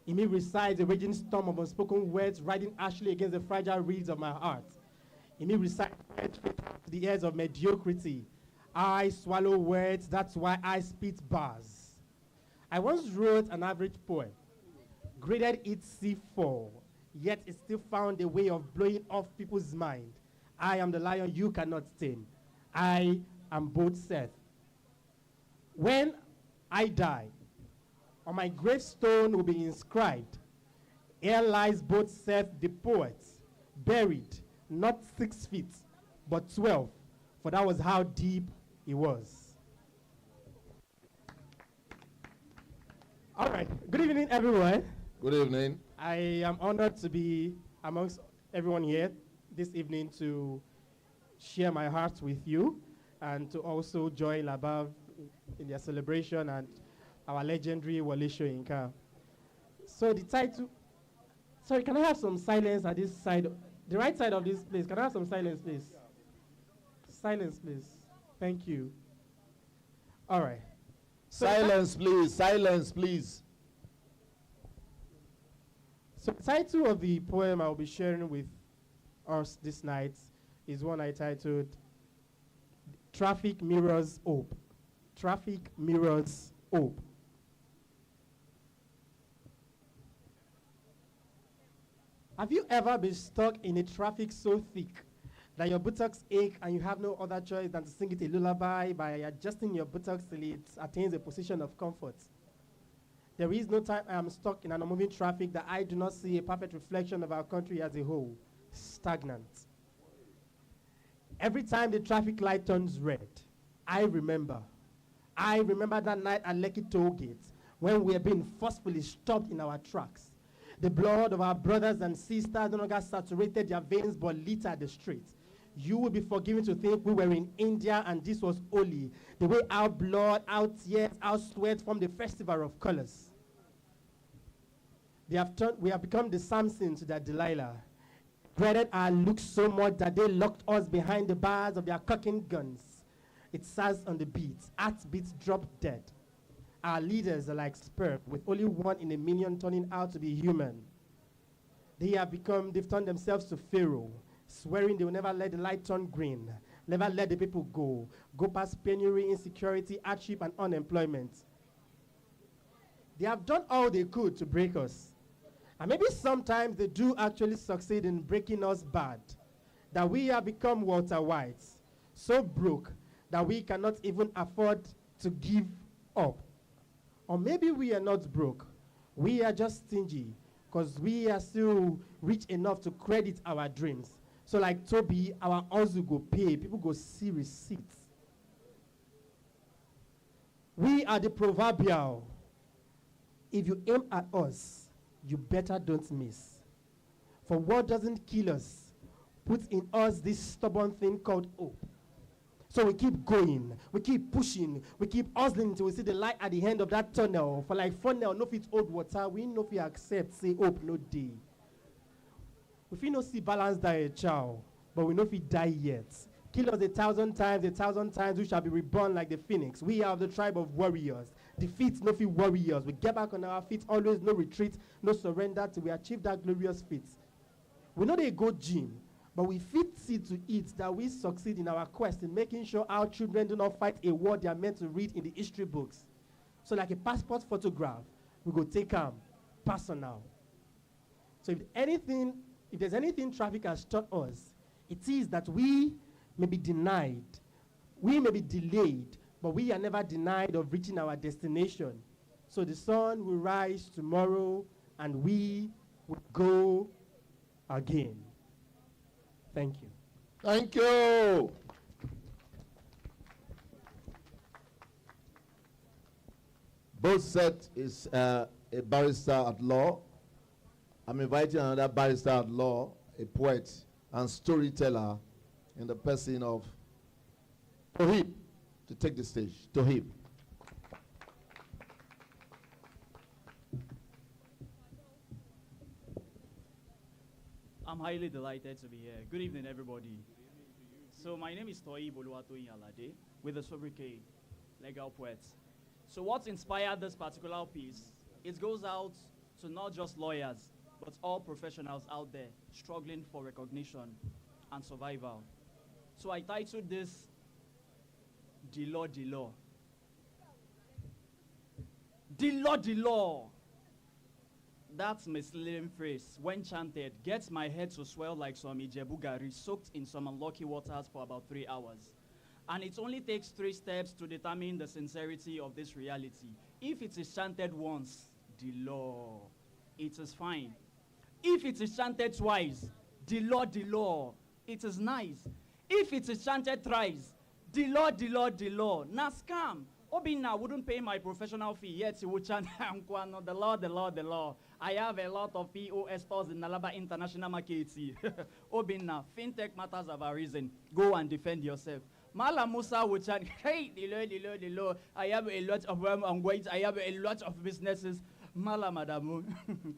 In me resides a raging storm of unspoken words riding harshly against the fragile reeds of my heart. In me resides the airs of mediocrity. I swallow words, that's why I spit bars. I once wrote an average poem, graded it C4, yet it still found a way of blowing off people's mind. I am the lion you cannot tame. I am both Seth. When I die, on my gravestone will be inscribed, here lies both Seth the poet, buried not 6 feet, but 12, for that was how deep he was. All right, good evening, everyone. Good evening. I am honored to be amongst everyone here this evening to share my heart with you and to also join Labaf in their celebration and our legendary Wale Soyinka. So the title, sorry, can I have some silence at this side, the right side of this place? Can I have some silence, please? Silence, please. Thank you. All right. So silence, please. Silence, please. So the title of the poem I will be sharing with us this night is one I titled Traffic Mirrors Hope. Traffic Mirrors Hope. Have you ever been stuck in a traffic so thick that your buttocks ache and you have no other choice than to sing it a lullaby by adjusting your buttocks till it attains a position of comfort? There is no time I am stuck in an unmoving traffic that I do not see a perfect reflection of our country as a whole, stagnant. Every time the traffic light turns red, I remember that night at Lekki toll gate when we were being forcefully stopped in our tracks. The blood of our brothers and sisters no longer saturated their veins but littered the streets. You will be forgiven to think we were in India and this was holy. The way our blood, our tears, our sweat formed the festival of colors. We have become the Samson to their Delilah. Dreaded our looks so much that they locked us behind the bars of their cocking guns. It says on the beats, heartbeats drop dead. Our leaders are like sperm, with only 1 in a million turning out to be human. They've turned themselves to Pharaoh, swearing they will never let the light turn green, never let the people go past penury, insecurity, hardship, and unemployment. They have done all they could to break us. And maybe sometimes they do actually succeed in breaking us bad, that we have become Walter White, so broke that we cannot even afford to give up. Or maybe we are not broke. We are just stingy because we are still rich enough to credit our dreams. So like Toby, our hustle go pay. People go see receipts. We are the proverbial. If you aim at us, you better don't miss. For what doesn't kill us puts in us this stubborn thing called hope. So we keep going, we keep pushing, we keep hustling until we see the light at the end of that tunnel. For like funnel, no fit hold water, we no fit accept, say hope no day. We fit no see balance die a child, but we no fit die yet. Kill us 1,000 times, we shall be reborn like the phoenix. We are of the tribe of warriors. Defeat no fit warriors. We get back on our feet, always no retreat, no surrender till we achieve that glorious feat. We know they go gym, but we fit see to it that we succeed in our quest in making sure our children do not fight a war they are meant to read in the history books. So like a passport photograph, we go take them personal. So if there's anything traffic has taught us, it is that we may be denied, we may be delayed, but we are never denied of reaching our destination. So the sun will rise tomorrow and we will go again. Thank you. Thank you. Both set is a barrister at law. I'm inviting another barrister at law, a poet and storyteller in the person of Tohib, to take the stage. Tohib. I'm highly delighted to be here. Good evening, everybody. So my name is Tohib Oluwatoyin Alade with the sobriquet Legal Poet. So what inspired this particular piece? It goes out to not just lawyers, but all professionals out there struggling for recognition and survival. So I titled this, The Law, The Law. The Law, The Law. That misleading phrase, when chanted, gets my head to swell like some Ijebu gari soaked in some unlucky waters for about 3 hours. And it only takes 3 steps to determine the sincerity of this reality. If it is chanted once, the law, it is fine. If it is chanted twice, the law, it is nice. If it is chanted thrice, the law, na scam. Obina wouldn't pay my professional fee, yet he would chant, the law. I have a lot of POS stores in Nalaba International Market. Obina, fintech matters have arisen. Go and defend yourself. Mala Musa would chant, hey, the law. I have a lot of I have a lot of businesses. Mala Madamu,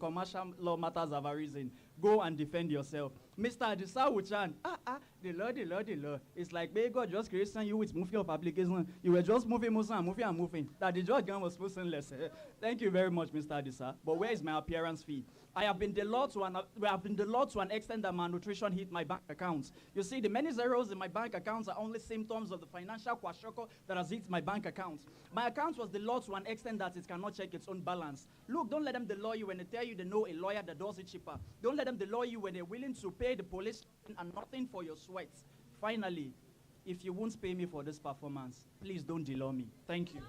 commercial law matters have arisen. Go and defend yourself. Mr. Adisa would chant, the law. It's like, may God just create you with moving of application. You were just moving. That the judge was motionless. Thank you very much, Mr. Adisa. But where is my appearance fee? I have been the law to an extent that malnutrition hit my bank accounts. You see, the many zeros in my bank accounts are only symptoms of the financial kwashoko that has hit my bank accounts. My account was the law to an extent that it cannot check its own balance. Look, don't let them delaw you when they tell you they know a lawyer that does it cheaper. Don't let them delaw you when they're willing to pay the police and nothing for your sweat. Finally, if you won't pay me for this performance, please don't delaw me. Thank you.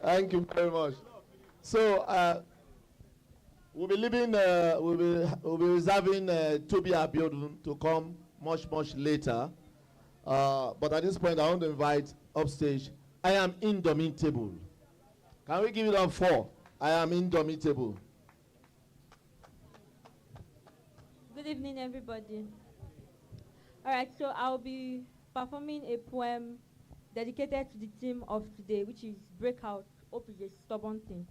Thank you very much. So we'll be leaving. We'll be reserving Toby Abiodun to come much later. But at this point, I want to invite upstage. I am indomitable. Can we give it up for? I am indomitable. Good evening, everybody. All right, so I'll be performing a poem dedicated to the theme of today, which is Breakout. Hope is a stubborn thing.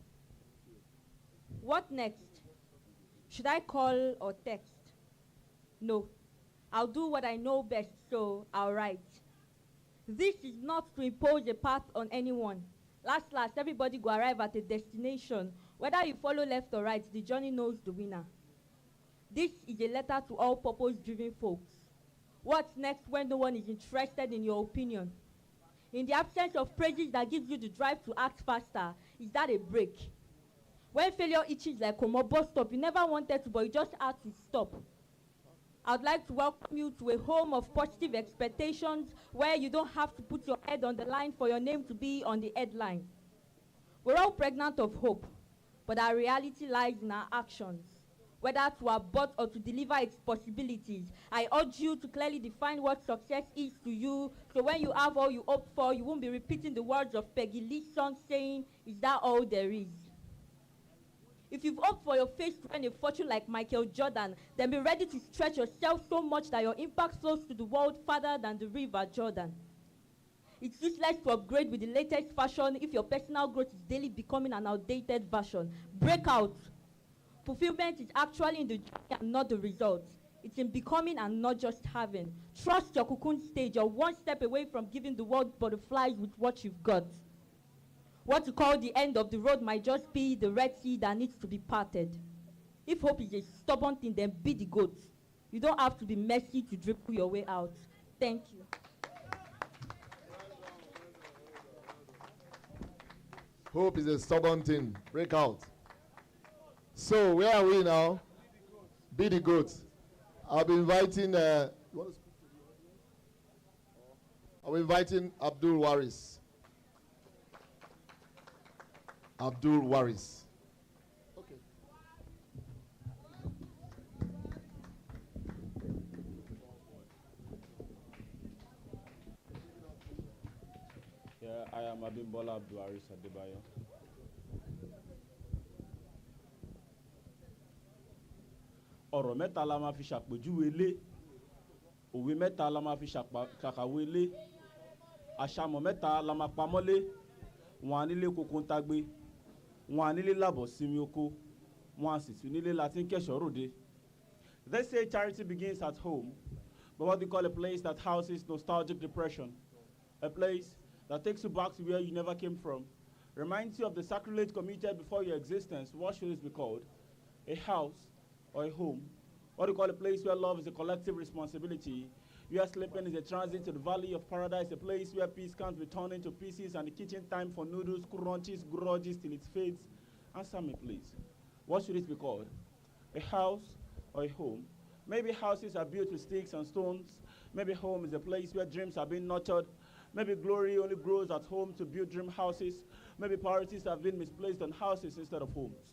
What next? Should I call or text? No. I'll do what I know best, so I'll write. This is not to impose a path on anyone. Last, everybody go arrive at a destination. Whether you follow left or right, the journey knows the winner. This is a letter to all purpose-driven folks. What's next when no one is interested in your opinion? In the absence of praises that gives you the drive to act faster, is that a break? When failure itches like a bus stop, you never wanted to, but you just had to stop. I'd like to welcome you to a home of positive expectations where you don't have to put your head on the line for your name to be on the headline. We're all pregnant of hope, but our reality lies in our actions. Whether to abort or to deliver its possibilities, I urge you to clearly define what success is to you, so when you have all you hope for, you won't be repeating the words of Peggy Lee's song saying, is that all there is? If you've hoped for your face to earn a fortune like Michael Jordan, then be ready to stretch yourself so much that your impact flows to the world farther than the river Jordan. It's useless to upgrade with the latest fashion if your personal growth is daily becoming an outdated version. Breakout. Fulfillment is actually in the journey and not the result. It's in becoming and not just having. Trust your cocoon stage. You're one step away from giving the world butterflies with what you've got. What you call the end of the road might just be the Red Sea that needs to be parted. If hope is a stubborn thing, then be the goat. You don't have to be messy to dribble your way out. Thank you. Hope is a stubborn thing. Breakout. So where are we now? Be the goat. I'll be inviting. I'm inviting Abdul Waris. Abdul Waris. Okay. Yeah, I am Abimbola Abdul Waris Adebayo. Ọ̀rọ̀ mẹ́ta la máa fi ṣàpèjúwe ilé, òwe mẹ́ta la máa fi ṣàkàwé ilé, àṣàmọ̀ mẹ́ta la máa pamọ́lé, wọn á nílé kókó ń tagbé, wọn á nílé làbọ̀ sinmi oko, wọn á sì tún nílé láti ń kẹ́ṣọ̀ ròde. They say charity begins at home, but what they call a place that houses nostalgic depression, a place that takes you back to where you never came from, reminds you of the sacrilege committed before your existence. What should this be called? A house or a home? What do you call a place where love is a collective responsibility, where sleeping is a transit to the valley of paradise, a place where peace can't be turned into pieces and the kitchen time for noodles, crunches, grudges till it fades? Answer me, please. What should it be called? A house or a home? Maybe houses are built with sticks and stones. Maybe home is a place where dreams are being nurtured. Maybe glory only grows at home to build dream houses. Maybe priorities have been misplaced on houses instead of homes.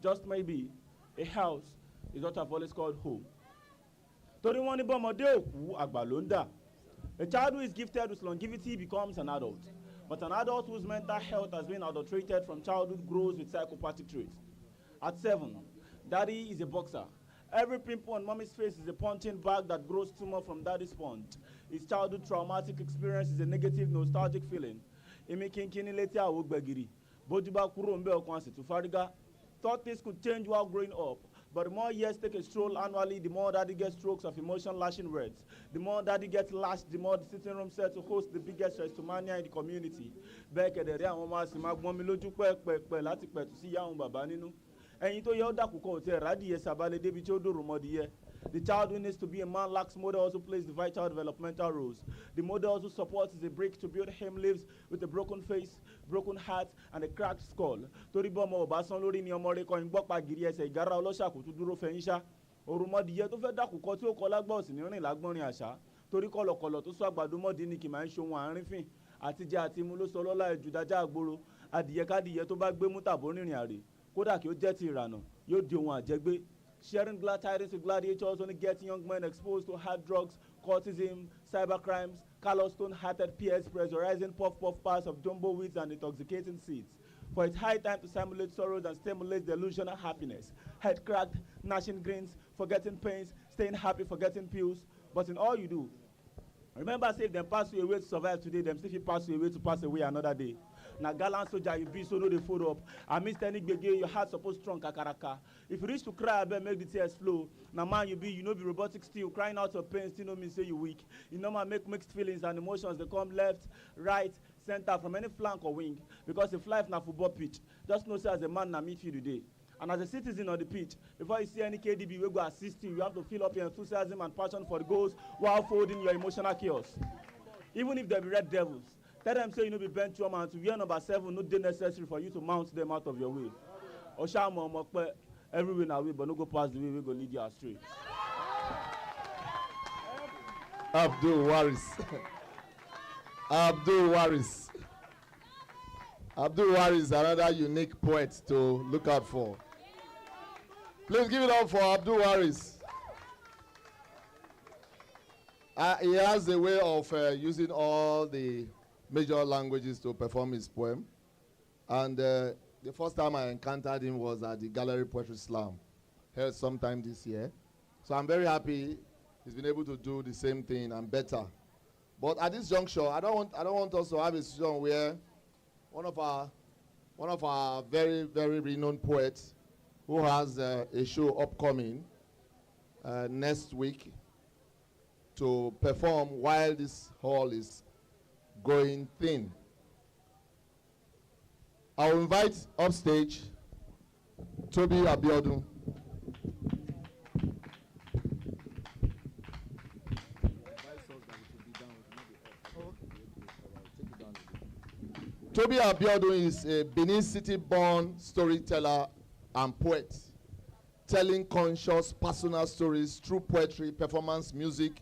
Just maybe, a house is what I've always called home. A child who is gifted with longevity becomes an adult. But an adult whose mental health has been adulterated from childhood grows with psychopathic traits. At 7, daddy is a boxer. Every pimple on mommy's face is a punching bag that grows tumor from daddy's punch. His childhood traumatic experience is a negative nostalgic feeling. Thought this could change while growing up, but the more years take a stroll annually, the more daddy gets strokes of emotion lashing words. The more daddy gets lashed, the more the sitting room set to host the biggest restomania in the community. The child who needs to be a man lacks models who plays the vital developmental roles. The models who supports is a brick to build him lives with a broken face, broken heart, and a cracked skull. Torí bọ́mọ Ọbásan lórí ni ọmọ rẹ̀ kọ́ ń gbọ́pàá gírí ẹsẹ̀ ìgárá ọlọ́ṣà kò tún dúró fẹ̀yìn ṣá. Òròmọdìyẹ tó fẹ́ dàkúkọ tí ó kọ lágbá òsì ní rìn lágbọ́nrin àṣà. Torí kọ̀lọ̀kọ̀lọ̀ tó sọ àgbàdo mọ́dí ni kì máa ń ṣohun àárín-fìn. Àtijẹ àti imú ló sọ lọ́lá ẹ̀jùdájà àgbòrò. Adìyẹ kádìyẹ tó bá gbé mú tàbó rìnrìn àrè. Kódà kí ó jẹ́ ti ìrànà, yóò di ohun àjẹgbé. Sharing glad tidings with gladiators only gets young men exposed to hard drugs, cultism, cybercrimes, callous stone-hearted peers pressurizing puff-puff parts of jumbo weeds and intoxicating seeds. For it's high time to simulate sorrows and stimulate delusional happiness. Head cracked, gnashing grins, forgetting pains, staying happy, forgetting pills. But in all you do, remember, say if them pass you away to survive today, them still pass you away to pass away another day. Na gallant soldier you be, so no dey fold up. Amidst any gbege, your heart suppose strong kakaraka. If you reach to cry, abeg make the tears flow. Na man you be no be robotic still. Crying out your pain still no mean say you weak. You normal make mixed feelings and emotions. They come left, right, center, from any flank or wing. Because if life na football pitch, just know say as a man na midfield today. And as a citizen on the pitch, before you see any KDB wey go assist you, you have to fill up your enthusiasm and passion for the goals while folding your emotional chaos. Even if they be red devils, tell them say you no be bench warmer and to wear number 7 no dey necessary for you to mount them out of your way. Oshamo Mokpe, everywhere na way, but no go pass the way we go lead you astray. Abdul Waris. Abdul Waris. Abdul Waris, another unique poet to look out for. Please give it up for Abdul Waris. He has a way of using all the major languages to perform his poem. And the first time I encountered him was at the Gallery Poetry Slam, held sometime this year. So I'm very happy he's been able to do the same thing and better. But at this juncture, I don't want us to have a situation where one of our very, very renowned poets who has a show upcoming next week to perform while this hall is going thin. I'll invite upstage Toby Abiodun. Toby Abiodun is a Benin City-born storyteller and poet, telling conscious personal stories through poetry, performance, music,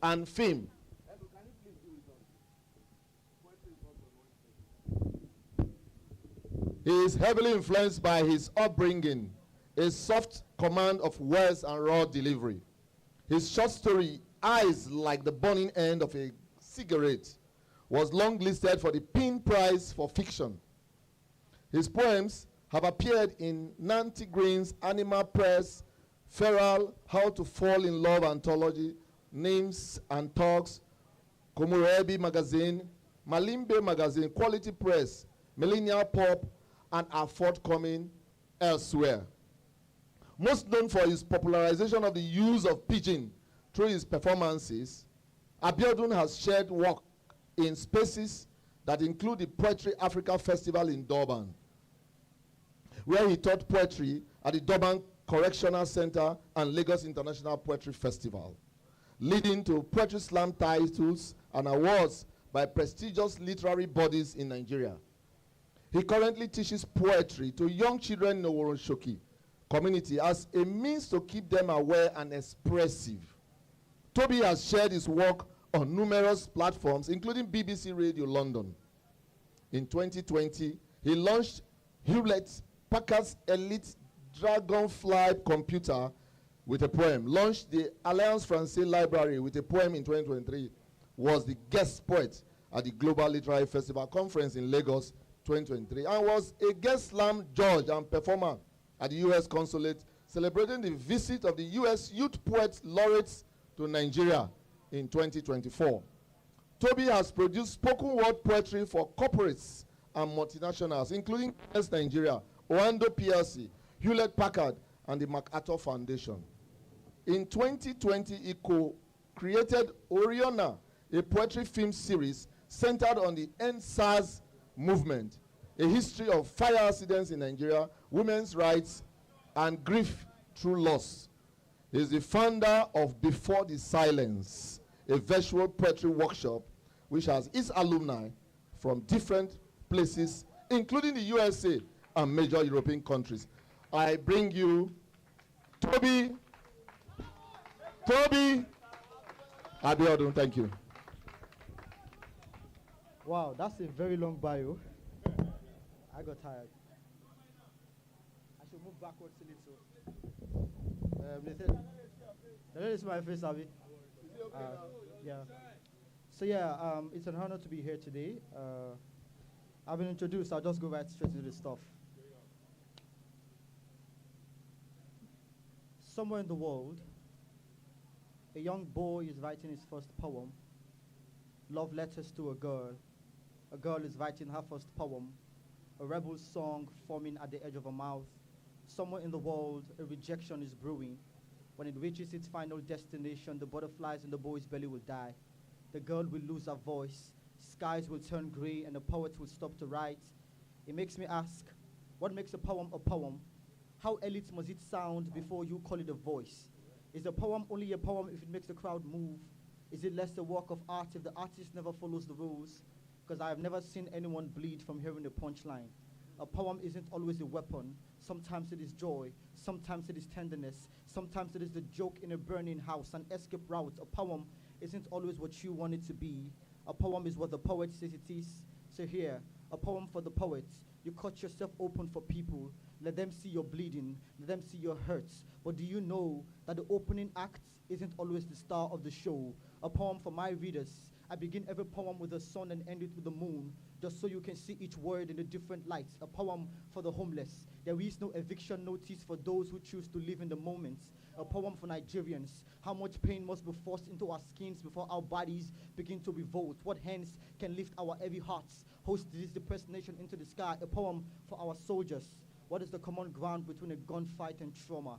and film. He is heavily influenced by his upbringing, a soft command of words and raw delivery. His short story, Eyes Like the Burning End of a Cigarette, was long listed for the Pin Prize for Fiction. His poems have appeared in Nancy Green's Animal Press, Feral, How to Fall in Love Anthology, Names and Talks, Komurebi Magazine, Malimbe Magazine, Quality Press, Millennial Pop, and are forthcoming elsewhere. Most known for his popularization of the use of pidgin through his performances, Abiodun has shared work in spaces that include the Poetry Africa Festival in Durban, where he taught poetry at the Durban Correctional Center and Lagos International Poetry Festival, leading to poetry slam titles and awards by prestigious literary bodies in Nigeria. He currently teaches poetry to young children in the Oworonshoki community as a means to keep them aware and expressive. Toby has shared his work on numerous platforms, including BBC Radio London. In 2020, he launched Hewlett-Packard's Elite Dragonfly computer with a poem, launched the Alliance Francaise Library with a poem in 2023, was the guest poet at the Global Literary Festival Conference in Lagos 2023, and was a guest slam judge and performer at the U.S. Consulate, celebrating the visit of the U.S. Youth Poet Laureates to Nigeria in 2024. Toby has produced spoken word poetry for corporates and multinationals, including S Nigeria, Oando PLC, Hewlett-Packard, and the MacArthur Foundation. In 2020, he co-created Oriona, a poetry film series centered on the End SARS movement, a history of fire accidents in Nigeria, women's rights, and grief through loss. He is the founder of Before the Silence, a virtual poetry workshop which has its alumni from different places, including the USA and major European countries. I bring you Toby Abiodun. Thank you. Wow, that's a very long bio. I got tired. I should move backwards a little. This is my face, Abby. Yeah. So yeah, it's an honor to be here today. I've been introduced. I'll just go right straight into the stuff. Somewhere in the world, a young boy is writing his first poem. Love letters to a girl. A girl is writing her first poem. A rebel song forming at the edge of her mouth. Somewhere in the world, a rejection is brewing. When it reaches its final destination, the butterflies in the boy's belly will die. The girl will lose her voice. Skies will turn gray and the poet will stop to write. It makes me ask, what makes a poem a poem? How elite must it sound before you call it a voice? Is a poem only a poem if it makes the crowd move? Is it less a work of art if the artist never follows the rules? Because I have never seen anyone bleed from hearing a punchline. A poem isn't always a weapon. Sometimes it is joy, sometimes it is tenderness, sometimes it is the joke in a burning house, an escape route. A poem isn't always what you want it to be. A poem is what the poet says it is. So here, a poem for the poets. You cut yourself open for people. Let them see your bleeding, let them see your hurts. But do you know that the opening act isn't always the star of the show? A poem for my readers. I begin every poem with the sun and end it with the moon, just so you can see each word in a different light. A poem for the homeless. There is no eviction notice for those who choose to live in the moment. A poem for Nigerians. How much pain must be forced into our skins before our bodies begin to revolt? What hands can lift our heavy hearts, host this depressed nation into the sky? A poem for our soldiers. What is the common ground between a gunfight and trauma?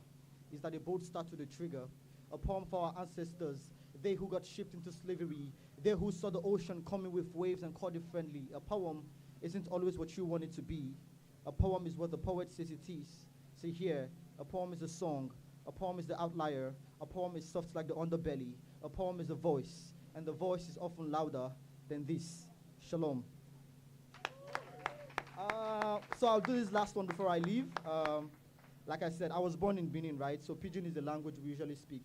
Is that they both start with a trigger. A poem for our ancestors, they who got shipped into slavery, they who saw the ocean coming with waves and called it friendly. A poem isn't always what you want it to be. A poem is what the poet says it is. See here, a poem is a song. A poem is the outlier. A poem is soft like the underbelly. A poem is a voice, and the voice is often louder than this. Shalom. So I'll do this last one before I leave. Like I said, I was born in Benin, right? So Pidgin is the language we usually speak.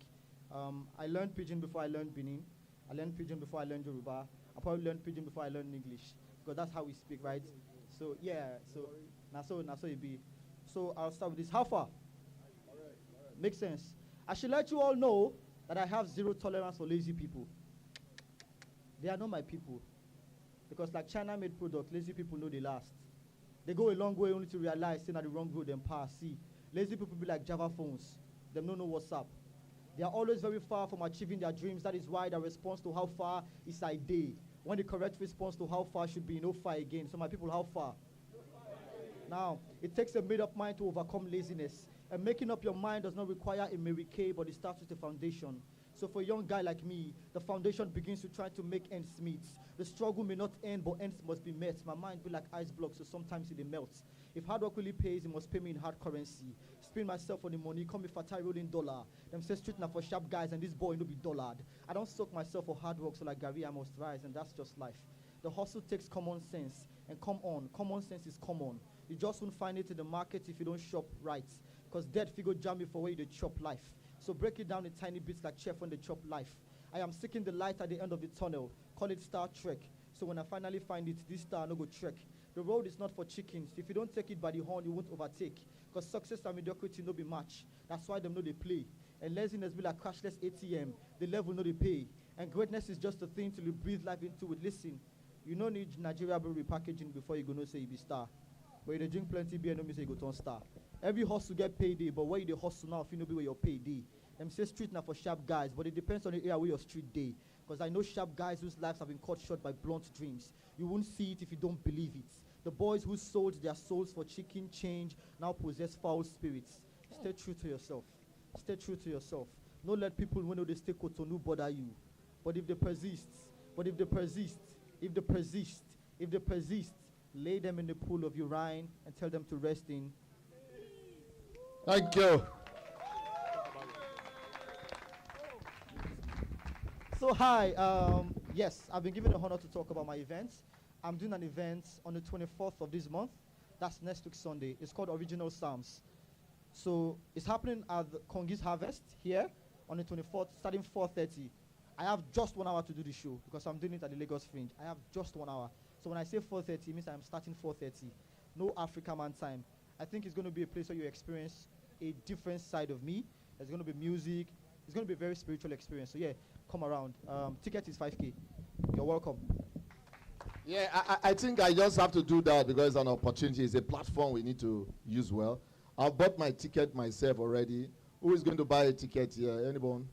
I learned Pidgin before I learned Benin. I learned Pidgin before I learned Yoruba. I probably learned Pidgin before I learned English, because that's how we speak, right? So yeah, so it be. So I'll start with this. How far? Makes sense. I should let you all know that I have zero tolerance for lazy people. They are not my people. Because like China-made product, lazy people know they last. They go a long way only to realize they're not the wrong road and pass. See, lazy people be like Java phones. Them don't know what's up. They are always very far from achieving their dreams. That is why the response to how far is I day. When the correct response to how far should be no far again. So my people, how far? Now, it takes a made-up mind to overcome laziness. And making up your mind does not require a Mary Kay, but it starts with a foundation. So for a young guy like me, the foundation begins to try to make ends meet. The struggle may not end, but ends must be met. My mind be like ice blocks, so sometimes it melts. If hard work really pays, it must pay me in hard currency. Spend myself on the money, call me fatai rolling dollar. Them say street now for sharp guys, and this boy no be dollared. I don't soak myself for hard work, so like Gary, I must rise, and that's just life. The hustle takes common sense, and come on, common sense is common. You just won't find it in the market if you don't shop right. Because dead figure jam you for where you chop life. So break it down in tiny bits like chef when they chop life. I am seeking the light at the end of the tunnel. Call it Star Trek. So when I finally find it, this star no go trek. The road is not for chickens. If you don't take it by the horn, you won't overtake. Because success and mediocrity no be match. That's why them know they play. And laziness be like cashless ATM. The level no they pay. And greatness is just a thing till you breathe life into it. Listen, you don't need Nigeria be repackaging before you go no say you be star. But you drink plenty beer, no mean say you go turn star. Every hustle get payday, but where you the hustle now if you know be where your payday. Them say street now for sharp guys, but it depends on the area where your street day. Because I know sharp guys whose lives have been cut short by blunt dreams. You won't see it if you don't believe it. The boys who sold their souls for chicken change now possess foul spirits. Stay true to yourself. Stay true to yourself. Don't let people who know they stay Cotonou bother you. But if they persist, lay them in the pool of urine and tell them to rest in. Thank you. So hi, yes, I've been given the honor to talk about my events. I'm doing an event on the 24th of this month. That's next week Sunday. It's called Original Psalms. So it's happening at the Kongi's Harvest here on the 24th, starting 4:30. I have just 1 hour to do the show because I'm doing it at the Lagos Fringe. I have just 1 hour. So when I say 4:30, it means I'm starting 4:30. No Africa man time. I think it's going to be a place where you experience a different side of me. There's going to be music. It's going to be a very spiritual experience. So yeah, come around. Ticket is 5K. You're welcome. Yeah, I think I just have to do that because it's an opportunity. It's a platform we need to use well. I've bought my ticket myself already. Who is going to buy a ticket here? Anyone?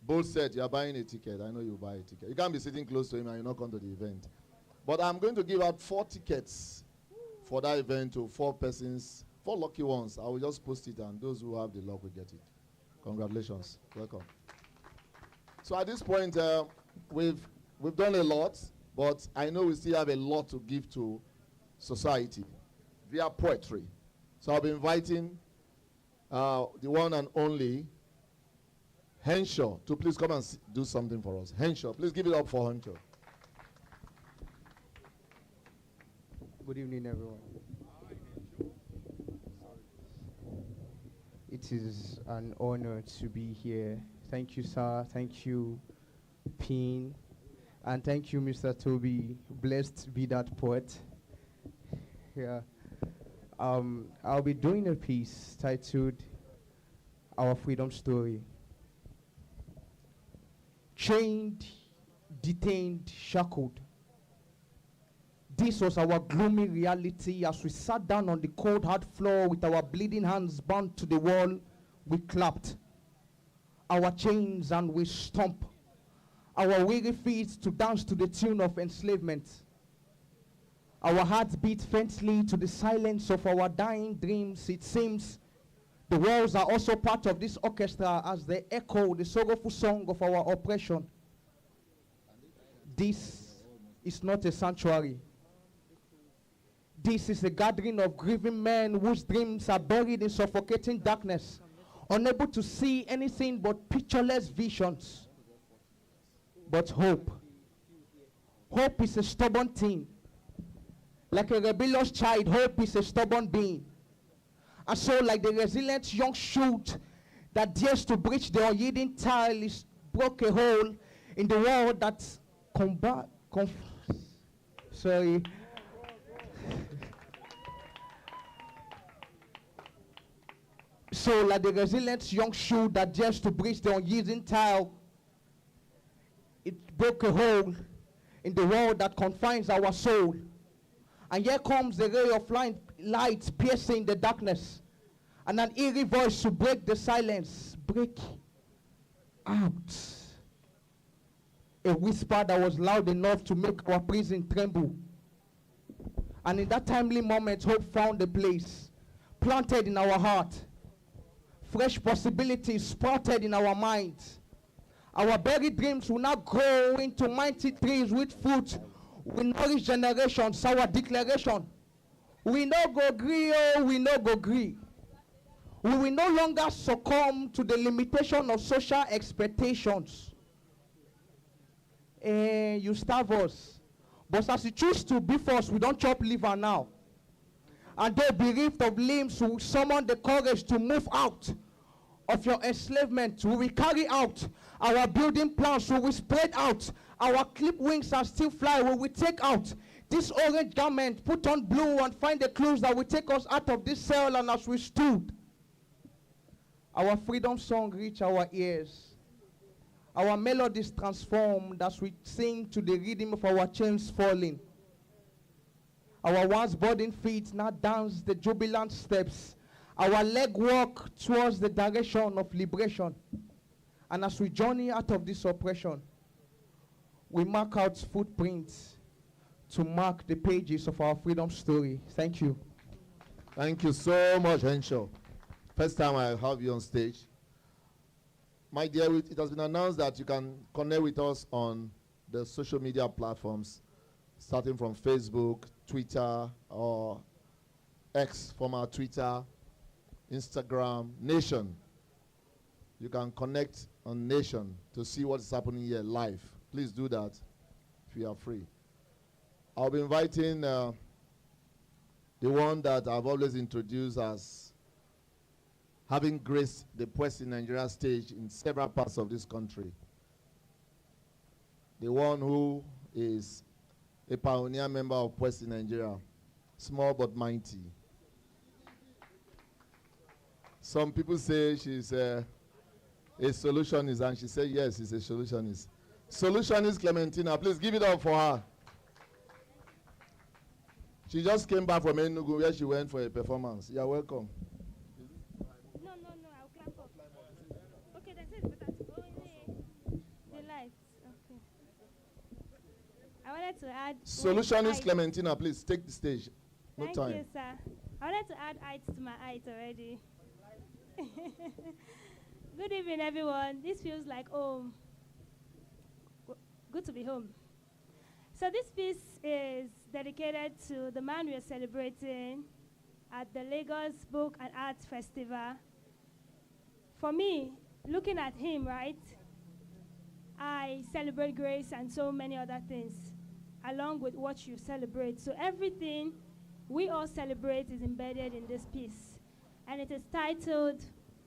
Both said you're buying a ticket. I know you buy a ticket. You can't be sitting close to him and you're not going to the event. But I'm going to give out 4 tickets for that event to 4 persons, 4 lucky ones. I will just post it and those who have the luck will get it. Congratulations. Welcome. So at this point, we've done a lot, but I know we still have a lot to give to society via poetry. So I'll be inviting the one and only Henshaw to please come and do something for us. Henshaw, please give it up for Henshaw. Good evening, everyone. It is an honor to be here. Thank you, sir. Thank you, Pin. And thank you, Mr. Toby. Blessed be that poet. Yeah. I'll be doing a piece titled Our Freedom Story. Chained, detained, shackled. This was our gloomy reality as we sat down on the cold hard floor with our bleeding hands bound to the wall. We clapped our chains and we stomp our weary feet to dance to the tune of enslavement. Our hearts beat faintly to the silence of our dying dreams. It seems the walls are also part of this orchestra as they echo the sorrowful song of our oppression. This is not a sanctuary. This is a gathering of grieving men whose dreams are buried in suffocating darkness, unable to see anything but pictureless visions. But hope is a stubborn thing. Like a rebellious child, hope is a stubborn being. And so, like the resilient young shoot that dares to breach the unyielding tile, is broke a hole in the wall that sorry. So, like the resilient young shoot that dares to breach the unyielding tile, it broke a hole in the wall that confines our soul. And here comes the ray of light piercing the darkness, and an eerie voice to break the silence. Break out. A whisper that was loud enough to make our prison tremble. And in that timely moment, hope found a place, planted in our heart. Fresh possibilities sprouted in our minds. Our buried dreams will now grow into mighty trees with fruit. We nourish generations. Our declaration. We no go gree, oh, we no go gree. We will no longer succumb to the limitation of social expectations. You starve us. But as you choose to be forced, we don't chop liver now. And though bereft of limbs, we will summon the courage to move out of your enslavement. We will carry out our building plans. We will spread out our clip wings and still fly. We will take out this orange garment, put on blue, and find the clues that will take us out of this cell. And as we stood, our freedom song reached our ears. Our melodies transformed as we sing to the rhythm of our chains falling. Our once burdened feet now dance the jubilant steps. Our leg walk towards the direction of liberation. And as we journey out of this oppression, we mark out footprints to mark the pages of our freedom story. Thank you. Thank you so much, Henshaw. First time I have you on stage. My dear, it has been announced that you can connect with us on the social media platforms, starting from Facebook, Twitter, or X, former Twitter, Instagram, Nation. You can connect on Nation to see what is happening here live. Please do that if you are free. I'll be inviting the one that I've always introduced as having graced the Poets in Nigeria stage in several parts of this country. The one who is a pioneer member of Poets in Nigeria, small but mighty. Some people say she's a solutionist, and she said yes, she's a solutionist. Solutionist Clementina, please give it up for her. She just came back from Enugu where she went for a performance. You're welcome. I wanted to add... Solutionist Clementina, please take the stage. No Thank time. you, sir. I wanted to add height to my height already. Good evening, everyone. This feels like home. Good to be home. So this piece is dedicated to the man we are celebrating at the Lagos Book and Arts Festival. For me, looking at him, right, I celebrate grace and so many other things, along with what you celebrate. So everything we all celebrate is embedded in this piece. And it is titled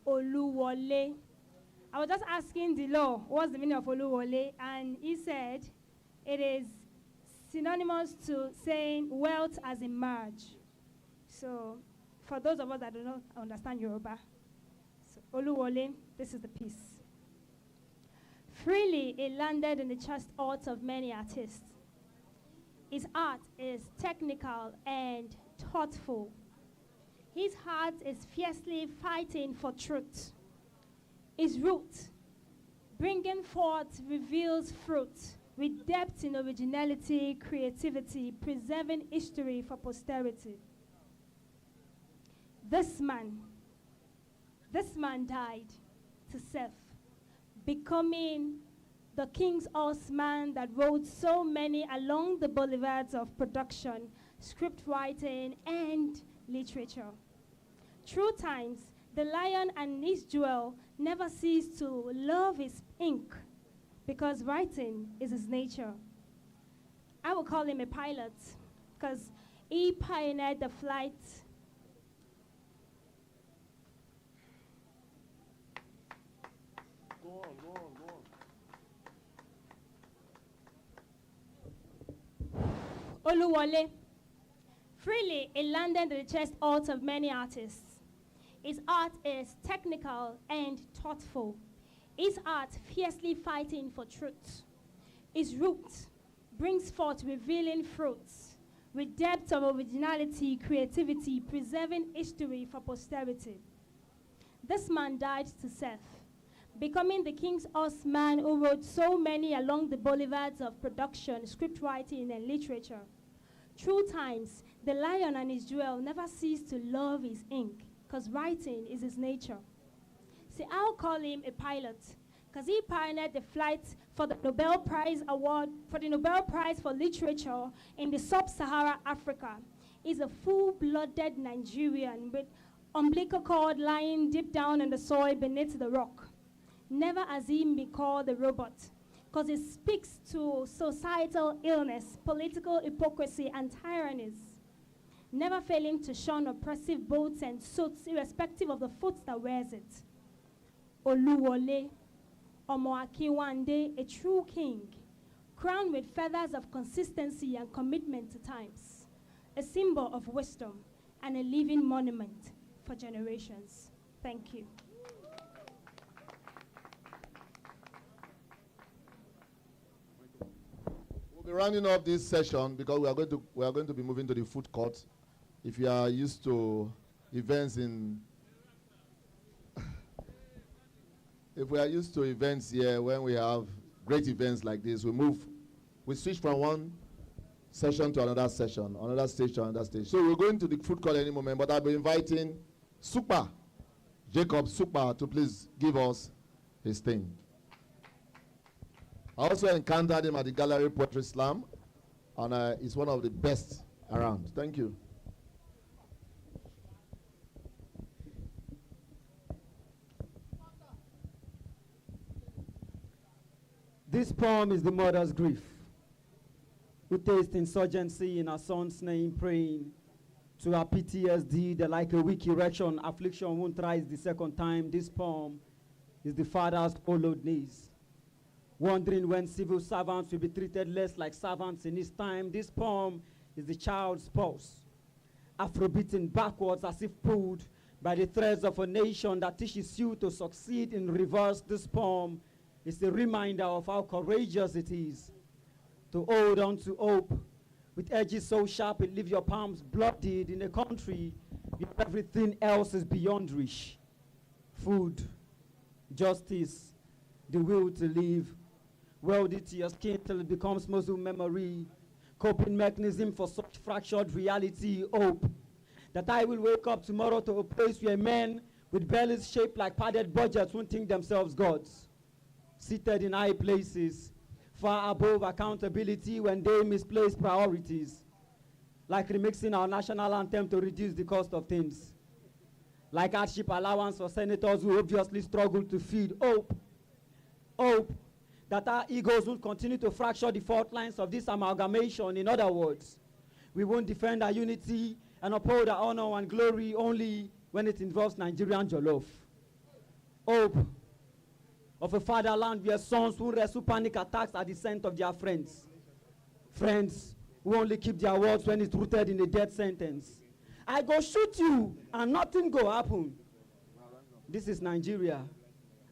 Oluwole. I was just asking the law, what's the meaning of Oluwole? And he said it is synonymous to saying wealth as in marriage. So for those of us that do not understand Yoruba, so Oluwole, this is the piece. Freely, it landed in the chest arts of many artists. His art is technical and thoughtful. His heart is fiercely fighting for truth. His root, bringing forth, reveals fruit with depth in originality, creativity, preserving history for posterity. This man died to self, becoming the king's horseman that rode so many along the boulevards of production, script writing, and literature. Through times, the lion and his jewel never ceased to love his ink because writing is his nature. I will call him a pilot because He pioneered the flight. Go on, go on, go on. Oluwole. Freely, it landed the chest out of many artists. His art is technical and thoughtful. His art fiercely fighting for truth. His root brings forth revealing fruits with depth of originality, creativity, preserving history for posterity. This man died to self, becoming the king's horseman who wrote so many along the boulevards of production, script writing, and literature. Through times, the lion and his jewel never ceased to love his ink, because writing is his nature. See, I'll call him a pilot, because he pioneered the flight for the Nobel Prize Award, for the Nobel Prize for Literature in the Sub-Sahara Africa. He's a full-blooded Nigerian with umbilical cord lying deep down in the soil beneath the rock. Never has he been called a robot, because it speaks to societal illness, political hypocrisy, and tyrannies, never failing to shun oppressive boats and suits, irrespective of the foot that wears it. Oluwole, Omo Akiwande, a true king, crowned with feathers of consistency and commitment to times, a symbol of wisdom and a living monument for generations. Thank you. We'll be rounding up this session because we are going to be moving to the food court. If you are used to events if we are used to events here, when we have great events like this, we switch from one session to another session, another stage to another stage. So we're going to the food court any moment, but I'll be inviting Jacob Super, to please give us his thing. I also encountered him at the Gallery Poetry Slam, and he's one of the best around. Thank you. This poem is the mother's grief, who tastes insurgency in her son's name, praying to her PTSD that like a weak erection, affliction won't rise the second time. This poem is the father's hollowed knees, wondering when civil servants will be treated less like servants in his time. This poem is the child's pulse, Afrobeating backwards as if pulled by the threads of a nation that teaches you to succeed in reverse. This poem is a reminder of how courageous it is to hold on to hope with edges so sharp it leaves your palms bloodied in a country where everything else is beyond reach. Food, justice, the will to live, welded to your skin till it becomes muscle memory, coping mechanism for such fractured reality, hope that I will wake up tomorrow to a place where men with bellies shaped like padded budgets won't think themselves gods, seated in high places, far above accountability when they misplace priorities, like remixing our national anthem to reduce the cost of things, like hardship allowance for senators who obviously struggle to feed. Hope that our egos won't continue to fracture the fault lines of this amalgamation. In other words, we won't defend our unity and uphold our honor and glory only when it involves Nigerian jollof. Hope of a fatherland where sons who wrestle panic attacks at the scent of their friends. Friends who only keep their words when it's rooted in a death sentence. I go shoot you and nothing go happen. This is Nigeria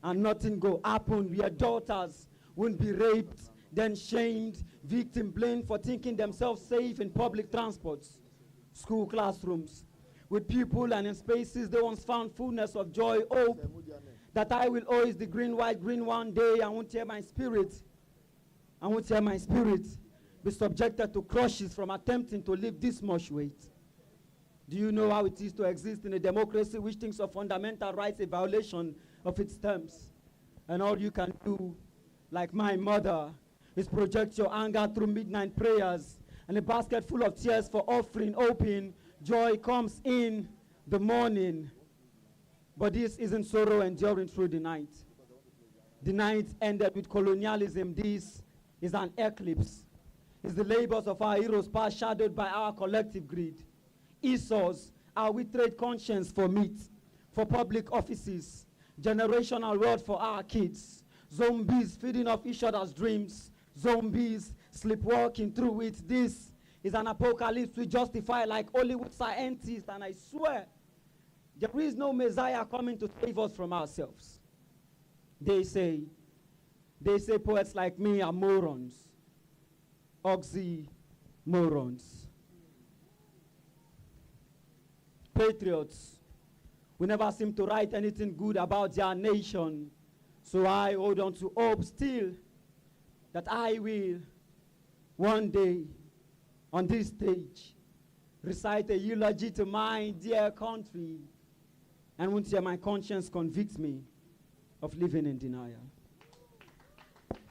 and nothing go happen. Where daughters won't be raped, then shamed, victim blamed for thinking themselves safe in public transports, school classrooms, with people and in spaces they once found fullness of joy, hope, that I will always the green, white, green one day. I won't hear my spirit be subjected to crushes from attempting to lift this much weight. Do you know how it is to exist in a democracy which thinks of fundamental rights a violation of its terms? And all you can do, like my mother, is project your anger through midnight prayers and a basket full of tears for offering, hoping joy comes in the morning. But this isn't sorrow enduring through the night. The night ended with colonialism. This is an eclipse. Is the labors of our heroes past shadowed by our collective greed? Esau's, are we trade conscience for meat, for public offices, generational wealth for our kids, zombies feeding off each other's dreams, zombies sleepwalking through it? This is an apocalypse we justify like Hollywood scientists, and I swear, there is no Messiah coming to save us from ourselves. They say poets like me are morons, oxymorons. Patriots, we never seem to write anything good about their nation, so I hold on to hope still that I will one day on this stage recite a eulogy to my dear country, and won't hear my conscience convict me of living in denial.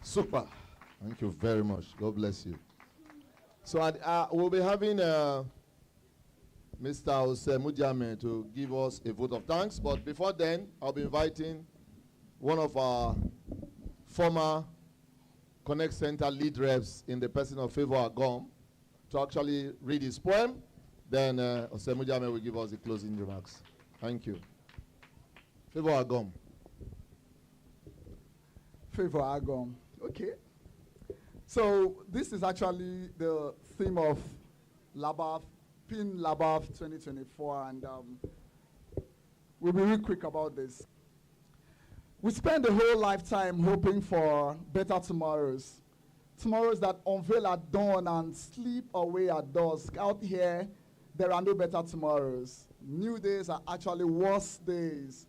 Super. Thank you very much. God bless you. So we'll be having Mr. Jose Mujame to give us a vote of thanks. But before then, I'll be inviting one of our former Connect Center lead reps in the person of Favor Agom to actually read his poem. Then Jose Mujame will give us the closing remarks. Thank you. Favor Agom. Favor Agom. Okay. So this is actually the theme of Labaf, Pin Labaf 2024, and we'll be real quick about this. We spend a whole lifetime hoping for better tomorrows. Tomorrows that unveil at dawn and sleep away at dusk. Out here, there are no better tomorrows. New days are actually worse days.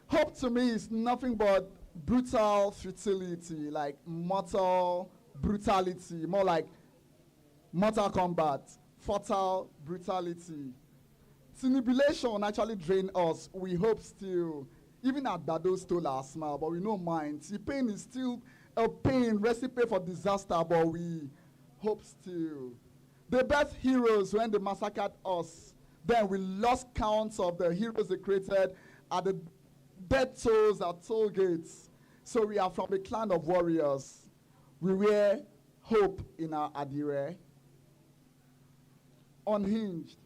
Hope to me is nothing but brutal futility, like mortal brutality, more like Mortal Kombat, fatal brutality. Simulation actually drain us. We hope still. Even at Dado stole our smile, but we don't mind. See, pain is still a pain, recipe for disaster, but we hope still. They birthed heroes when they massacred us. Then we lost counts of the heroes they created at the death tolls at toll gates. So we are from a clan of warriors. We wear hope in our adire. Unhinged,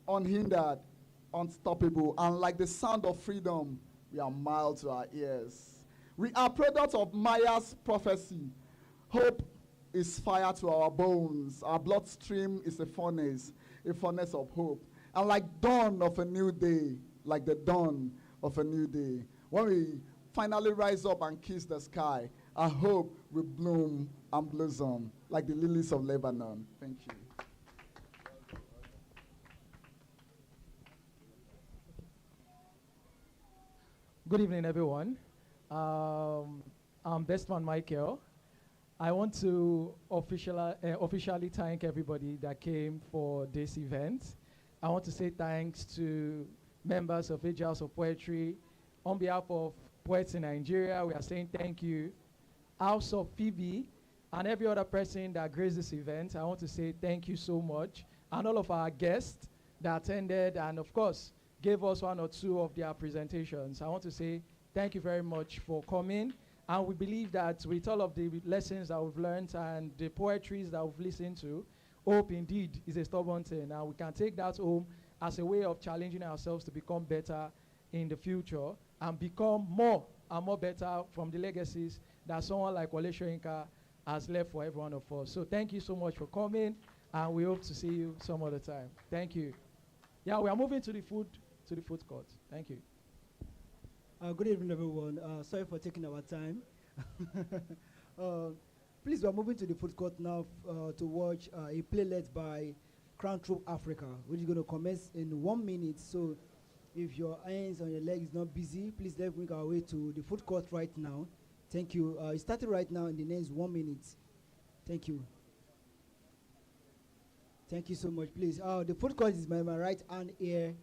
unhindered, unstoppable, and like the sound of freedom, we are mild to our ears. We are products of Maya's prophecy. Hope is fire to our bones. Our bloodstream is a furnace of hope. And like dawn of a new day, like the dawn of a new day, when we finally rise up and kiss the sky, our hope will bloom and blossom like the lilies of Lebanon. Thank you. Good evening, everyone. I'm Best Man Michael. I want to officially thank everybody that came for this event. I want to say thanks to members of Age House of Poetry. On behalf of Poets in Nigeria, we are saying thank you. House of Phoebe and every other person that graced this event, I want to say thank you so much. And all of our guests that attended and, of course, gave us one or two of their presentations. I want to say thank you very much for coming. And we believe that with all of the lessons that we've learned and the poetries that we've listened to, hope indeed is a stubborn thing. And we can take that home as a way of challenging ourselves to become better in the future and become more and more better from the legacies that someone like Wole Soyinka has left for every one of us. So thank you so much for coming, and we hope to see you some other time. Thank you. Yeah, we are moving to the food court. Thank you. Good evening, everyone. Sorry for taking our time. Please, we are moving to the food court now to watch a playlet by Crown Troop Africa, which is going to commence in 1 minute. So if your hands on your legs is not busy, please let's make our way to the food court right now. Thank you. It's starting right now in the next 1 minute. Thank you. Thank you so much, please. The food court is my right hand here.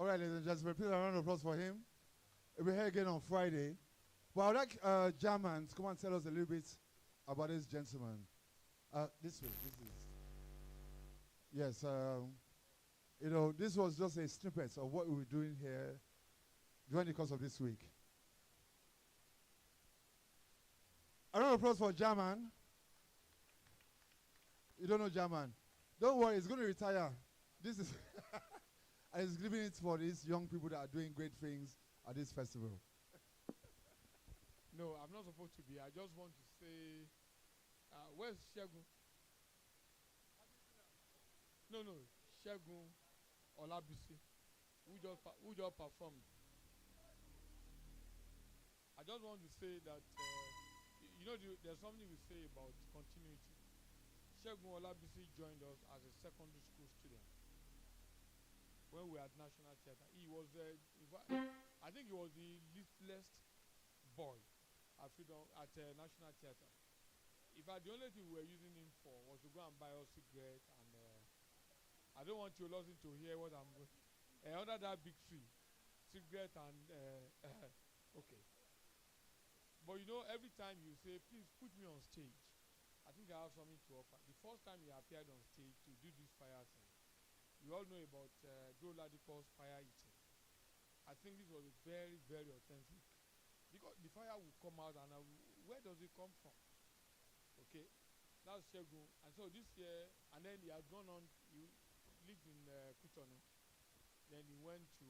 All right, ladies and gentlemen, please a round of applause for him. We'll be here again on Friday. But I'd like German to come and tell us a little bit about this gentleman. This way, this is. Yes, you know, this was just a snippet of what we were doing here during the course of this week. A round of applause for German. You don't know German. Don't worry, he's going to retire. This is, and he's giving it for these young people that are doing great things at this festival. No, I'm not supposed to be. I just want to say, where's Shegun? No, Shegun Olabisi, who just performed. I just want to say that, you know, there's something we say about continuity. Shegun Olabisi joined us as a secondary school student when we were at National Theatre. He was, I think he was the littlest boy at National Theatre. In fact, the only thing we were using him for was to go and buy us cigarettes, and I don't want you listening to hear what I'm going. Under that big tree, cigarette and okay. But you know, every time you say, "Please put me on stage," I think I have something to offer. The first time he appeared on stage to do this fire thing, we all know about Joe Ladipo's fire eating. I think this was very, very authentic, because the fire will come out, and where does it come from? Okay, that's Shegun. And so this year, and then he has gone on. He lived in Cotonou. Then he went to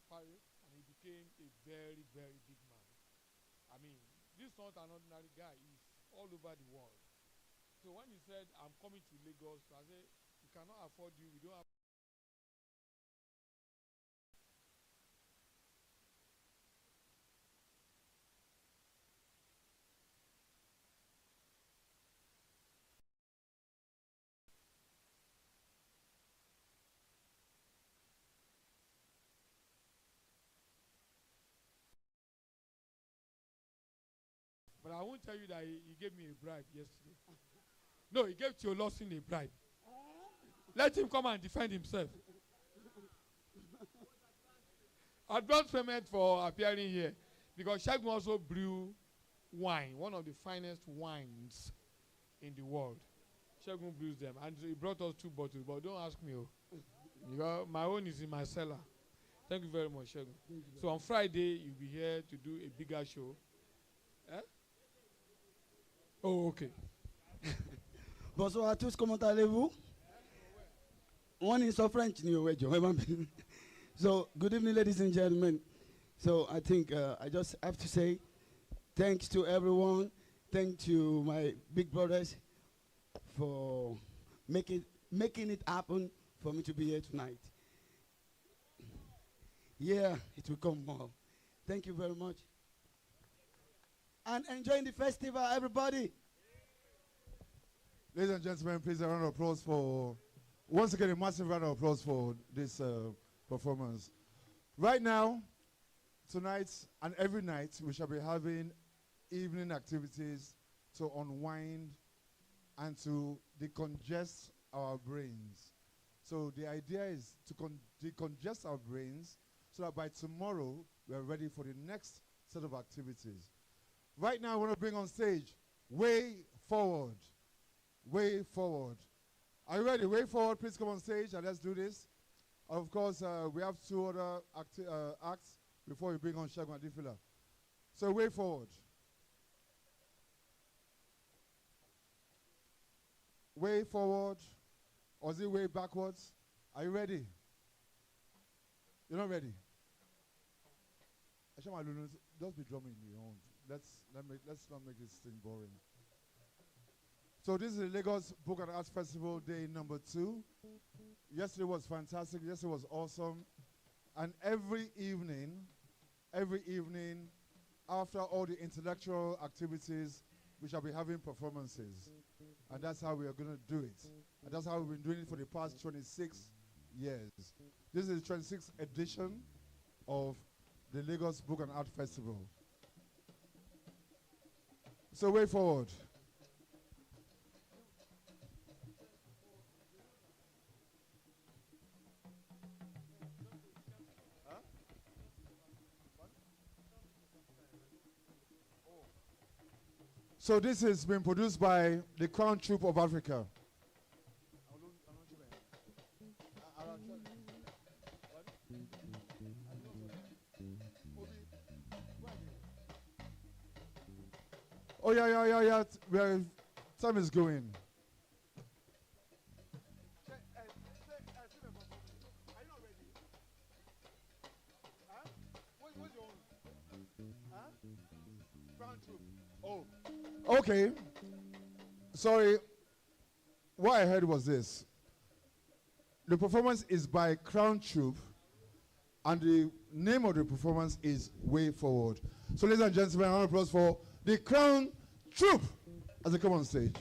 Paris, and he became a very, very big man. I mean, this is not an ordinary guy. He's all over the world. So when he said, "I'm coming to Lagos," I said, "We cannot afford you. We don't have." But I won't tell you that he gave me a bribe yesterday. No, he gave Theolosin a bribe. Let him come and defend himself. Advance payment for appearing here, because Shegun also brew wine, one of the finest wines in the world. Shegun brews them, and he brought us 2 bottles. But don't ask me, because my own is in my cellar. Thank you very much, Shegun. So on Friday you'll be here to do a bigger show. Eh? Oh, okay. Bonsoir à tous, comment allez-vous? One is so French, so good evening, ladies and gentlemen. So I think I just have to say thanks to everyone. Thanks to my big brothers for making it happen for me to be here tonight. Yeah, it will come more. Thank you very much. And enjoying the festival, everybody. Ladies and gentlemen, please a round of applause for, once again, a massive round of applause for this performance. Right now, tonight and every night, we shall be having evening activities to unwind and to decongest our brains. So the idea is to decongest our brains so that by tomorrow, we are ready for the next set of activities. Right now, I want to bring on stage Way Forward. Way Forward. Are you ready? Way Forward, please come on stage and let's do this. Of course, we have 2 other acts before we bring on Shegun Adifila. So Way Forward. Way forward, or is it way backwards? Are you ready? You're not ready? Just be drumming your own. Let's not make this thing boring. So this is the Lagos Book and Arts Festival day number 2. Yesterday was fantastic. Yesterday was awesome. And every evening, after all the intellectual activities, we shall be having performances. And that's how we are going to do it. And that's how we've been doing it for the past 26 years. This is the 26th edition of the Lagos Book and Art Festival. So Way Forward. So this has been produced by the Crown Troop of Africa. Oh yeah. Well, time is going. Oh, okay. Sorry. What I heard was this. The performance is by Crown Troop, and the name of the performance is Way Forward. So, ladies and gentlemen, a round of applause for the Crown Troop as they come on stage.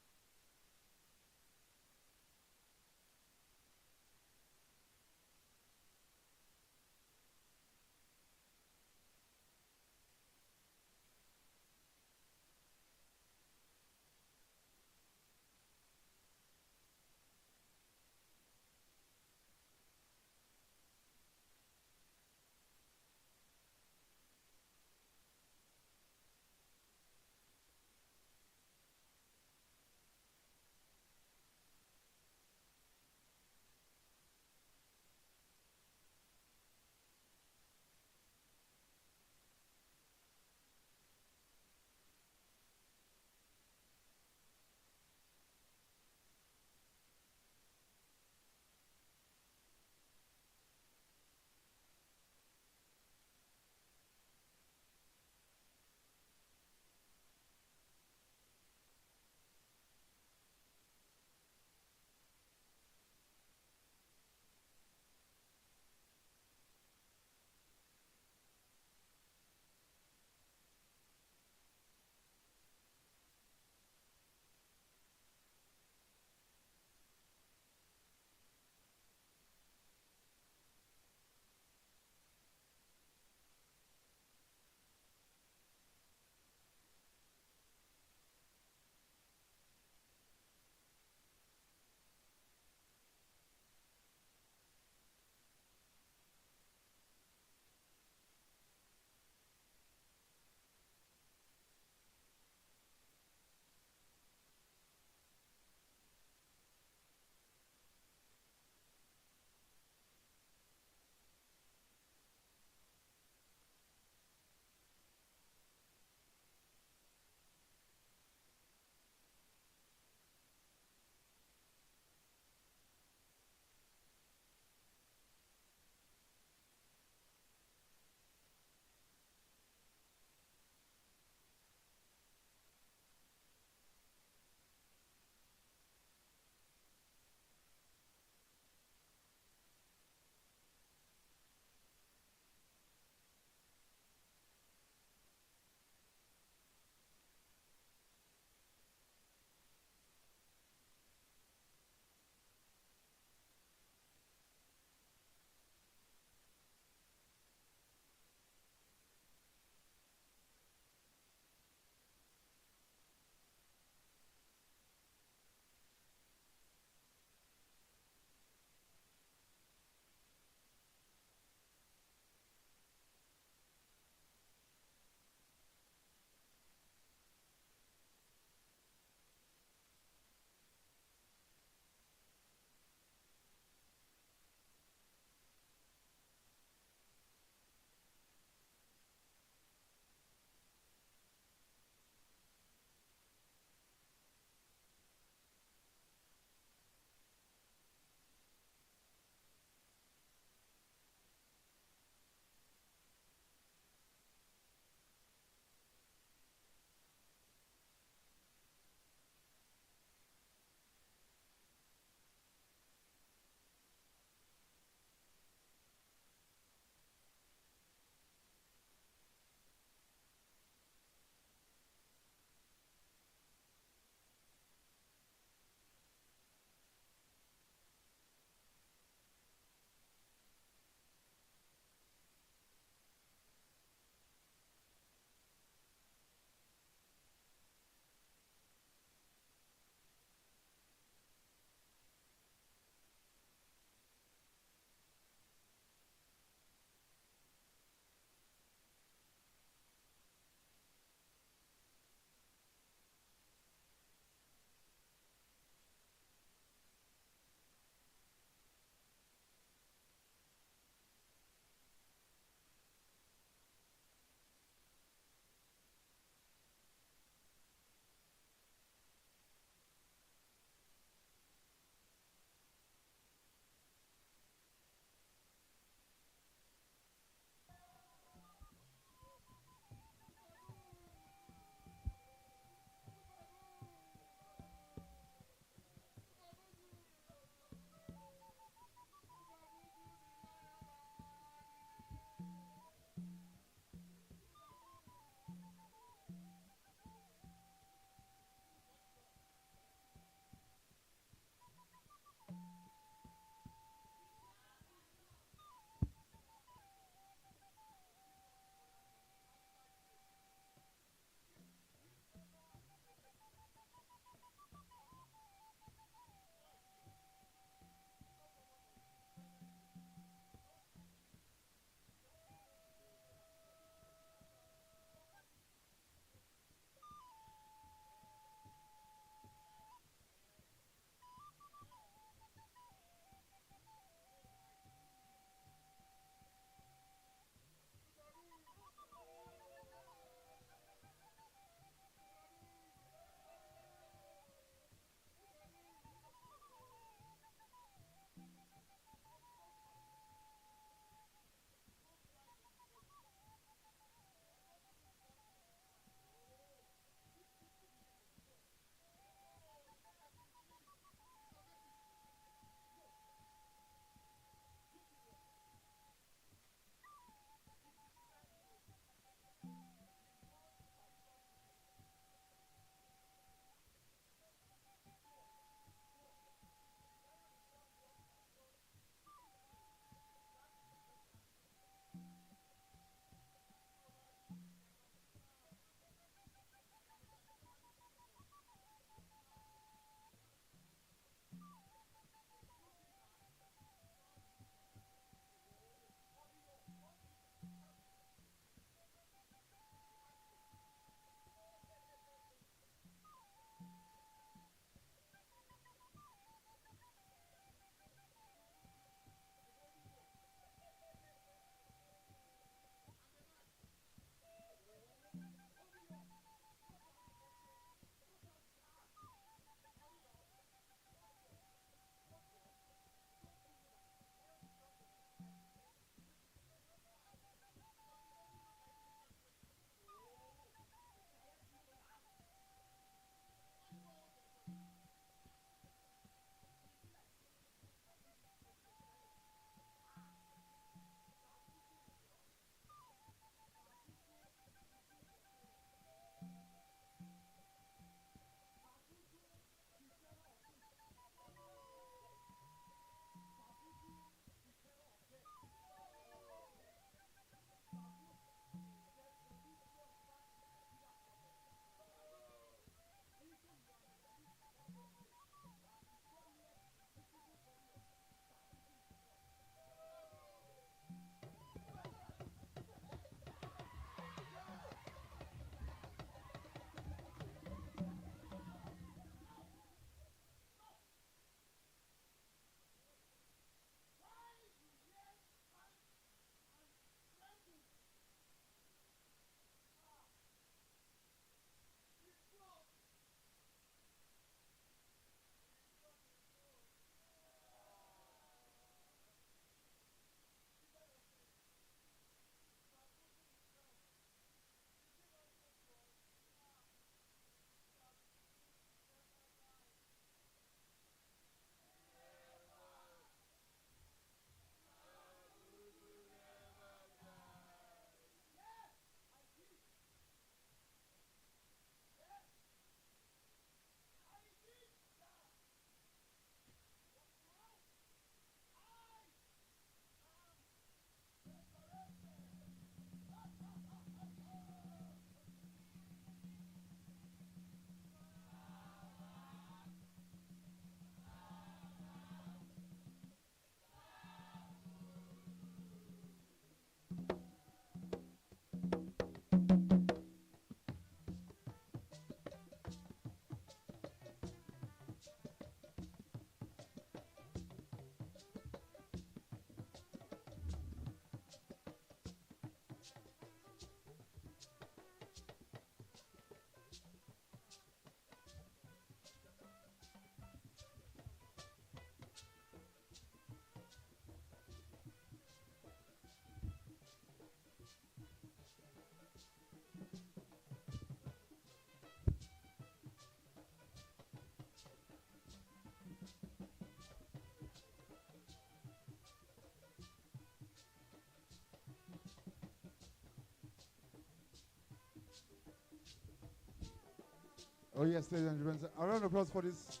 Oh yes, ladies and gentlemen. A round of applause for this.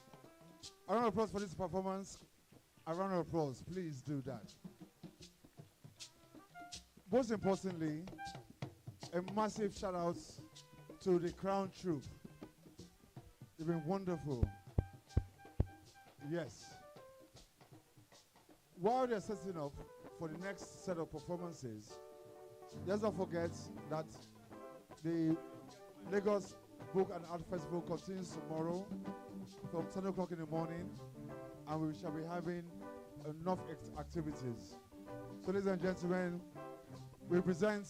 A round of applause for this performance. A round of applause. Please do that. Most importantly, a massive shout out to the Crown Troop. They've been wonderful. Yes. While they're setting up for the next set of performances, let's not forget that the Lagos Book and Art Festival continues tomorrow from 10 o'clock in the morning, and we shall be having enough activities. So, ladies and gentlemen, we present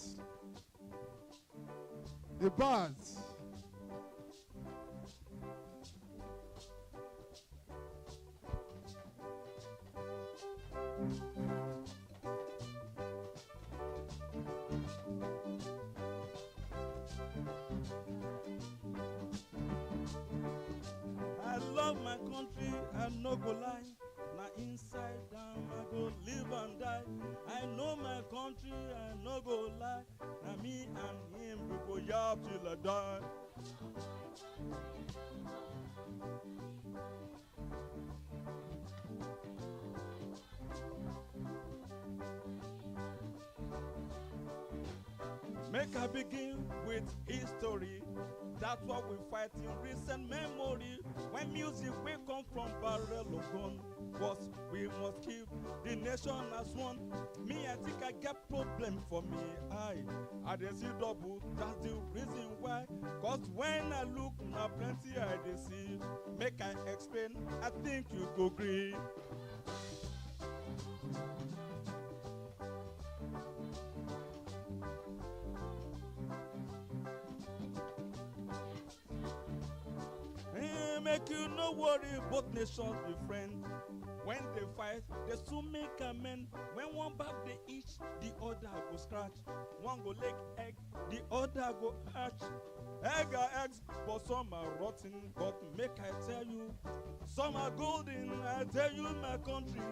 the bands. I love my country, I no go lie. Now inside down, I go live and die. I know my country, I no go lie. Now me and him, we go yap till I die. Make I begin with history. That's what we fight in recent memory. When music will come from barrel of gun, was we must keep the nation as one. Me, I think I get problem for me. I dey see double. That's the reason why. Cause when I look, now plenty I dey see. Make I explain. I think you go agree. Make you no worry, both nations be friends. When they fight, they soon make amend. When one back they each, the other go scratch. One go lay egg, the other go hatch. Egg are eggs, but some are rotten. But make I tell you, some are golden. I tell you, my country,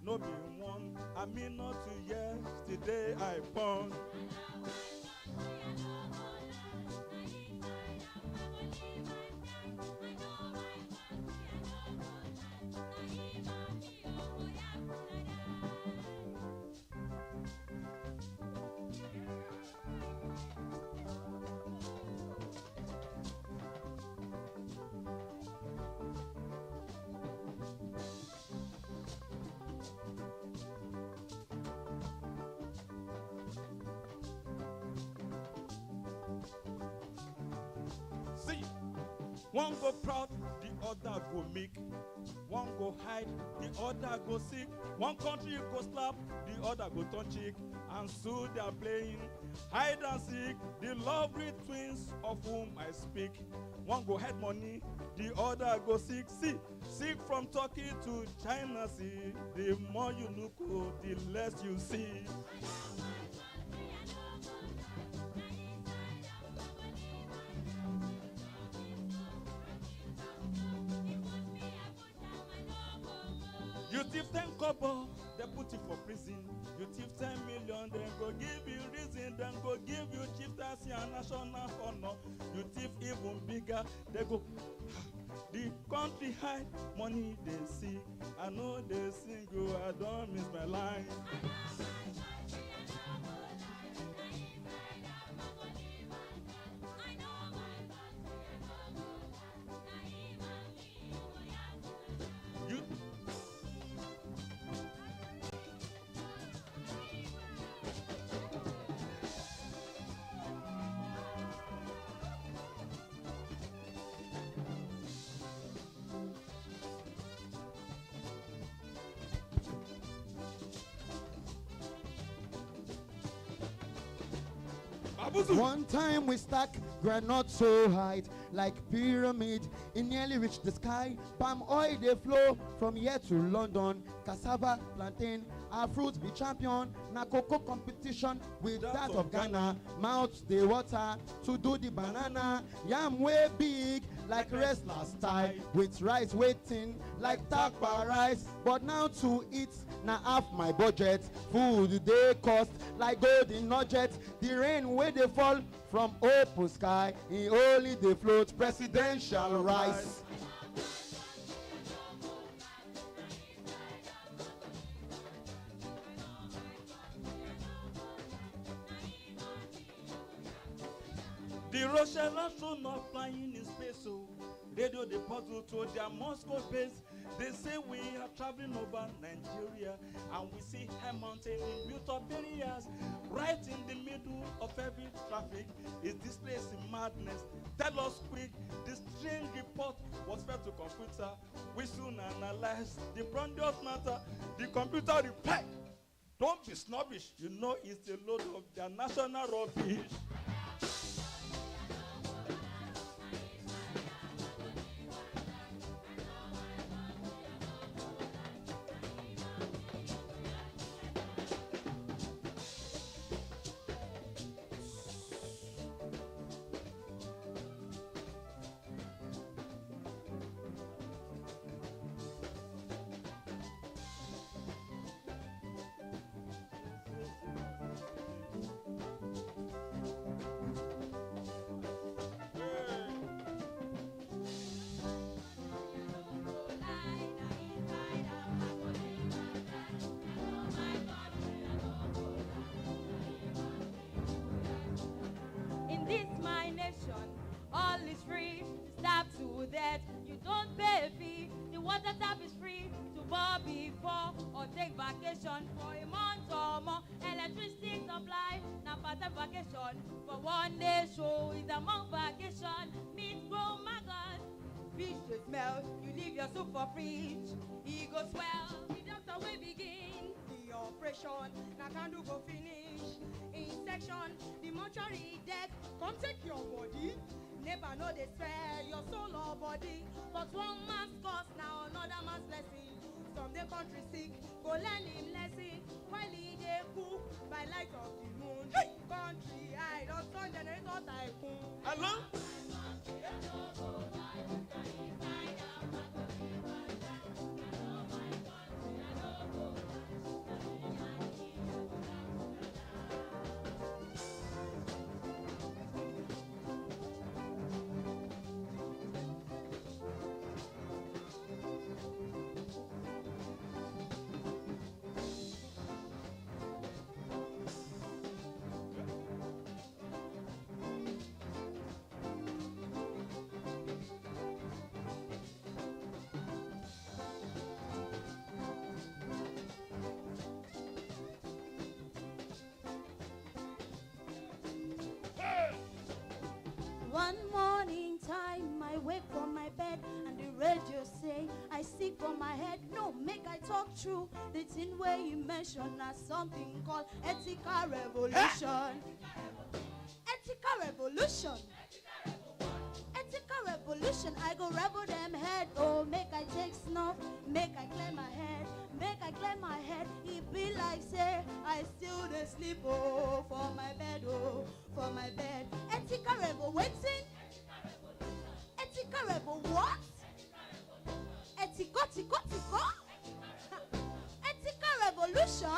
no be one. I mean not to yesterday I born. See, one go proud, the other go meek. One go hide, the other go sick. One country go slap, the other go turn cheek. And so they are playing hide and seek, the lovely twins of whom I speak. One go hide money, the other go seek. See, seek from Turkey to China, see. The more you look, oh, the less you see. You thief 10 kobo, they put you for prison. You thief 10 million, then go give you reason, then go give you chieftaincy and national honor. You thief even bigger, they go. The country high, money they see. I know they sing, oh, I don't miss my line. You One time we stack granite so high, like pyramid, it nearly reached the sky. Palm oil they flow from here to London. Cassava, plantain, our fruits be champion. Na cocoa competition with that of Ghana. Mouth the water to do the banana. Yam way big like wrestler style, with rice waiting like takpa rice. But now to eat na half my budget. Food they cost like golden nugget. The rain where they fall From open sky, in holy they float, presidential rise. The Russian astronaut flying in space, so radio the puzzle to their Moscow base. They say we are traveling over Nigeria, and we see a mountain in built-up areas. Right in the middle of every traffic is this place in madness. Tell us quick, this strange report was fed to computer. We soon analyze the grandiose matter. The computer replied, don't be snobbish, you know it's a load of their national rubbish. In this my nation, all is free. Stop to that, you don't pay a fee. The water tap is free to buy before or take vacation for a month or more. Electricity supply, now part of vacation. For one day show is among vacation. Meat grow, my God. Fish to smell, you leave your soup for fridge. He goes well, the doctor will begin the operation. Now can do go finish. In section, the mortuary deck, come take your body. Never know they spare your soul or body. But one man's cause, now another man's blessing. Some the country sick, go learn him lesson. While he dey cook by light of the moon. Hey! Country, I don't turn generator tycoon. Hello? One morning time, I wake from my bed and the radio say I sick from my head. No, make I talk true. The thing where you mention as something called ethical revolution. Ethical revolution. Ethical revolution. I go rebel them head. Oh, make I take snuff. Make I clear my head. Make I clear my head. It be like say I still dey sleep. Oh, for my bed. Oh, for my bed. Ethical rebel waiting. Ethical rebel what? Ethical. Ethical revolution.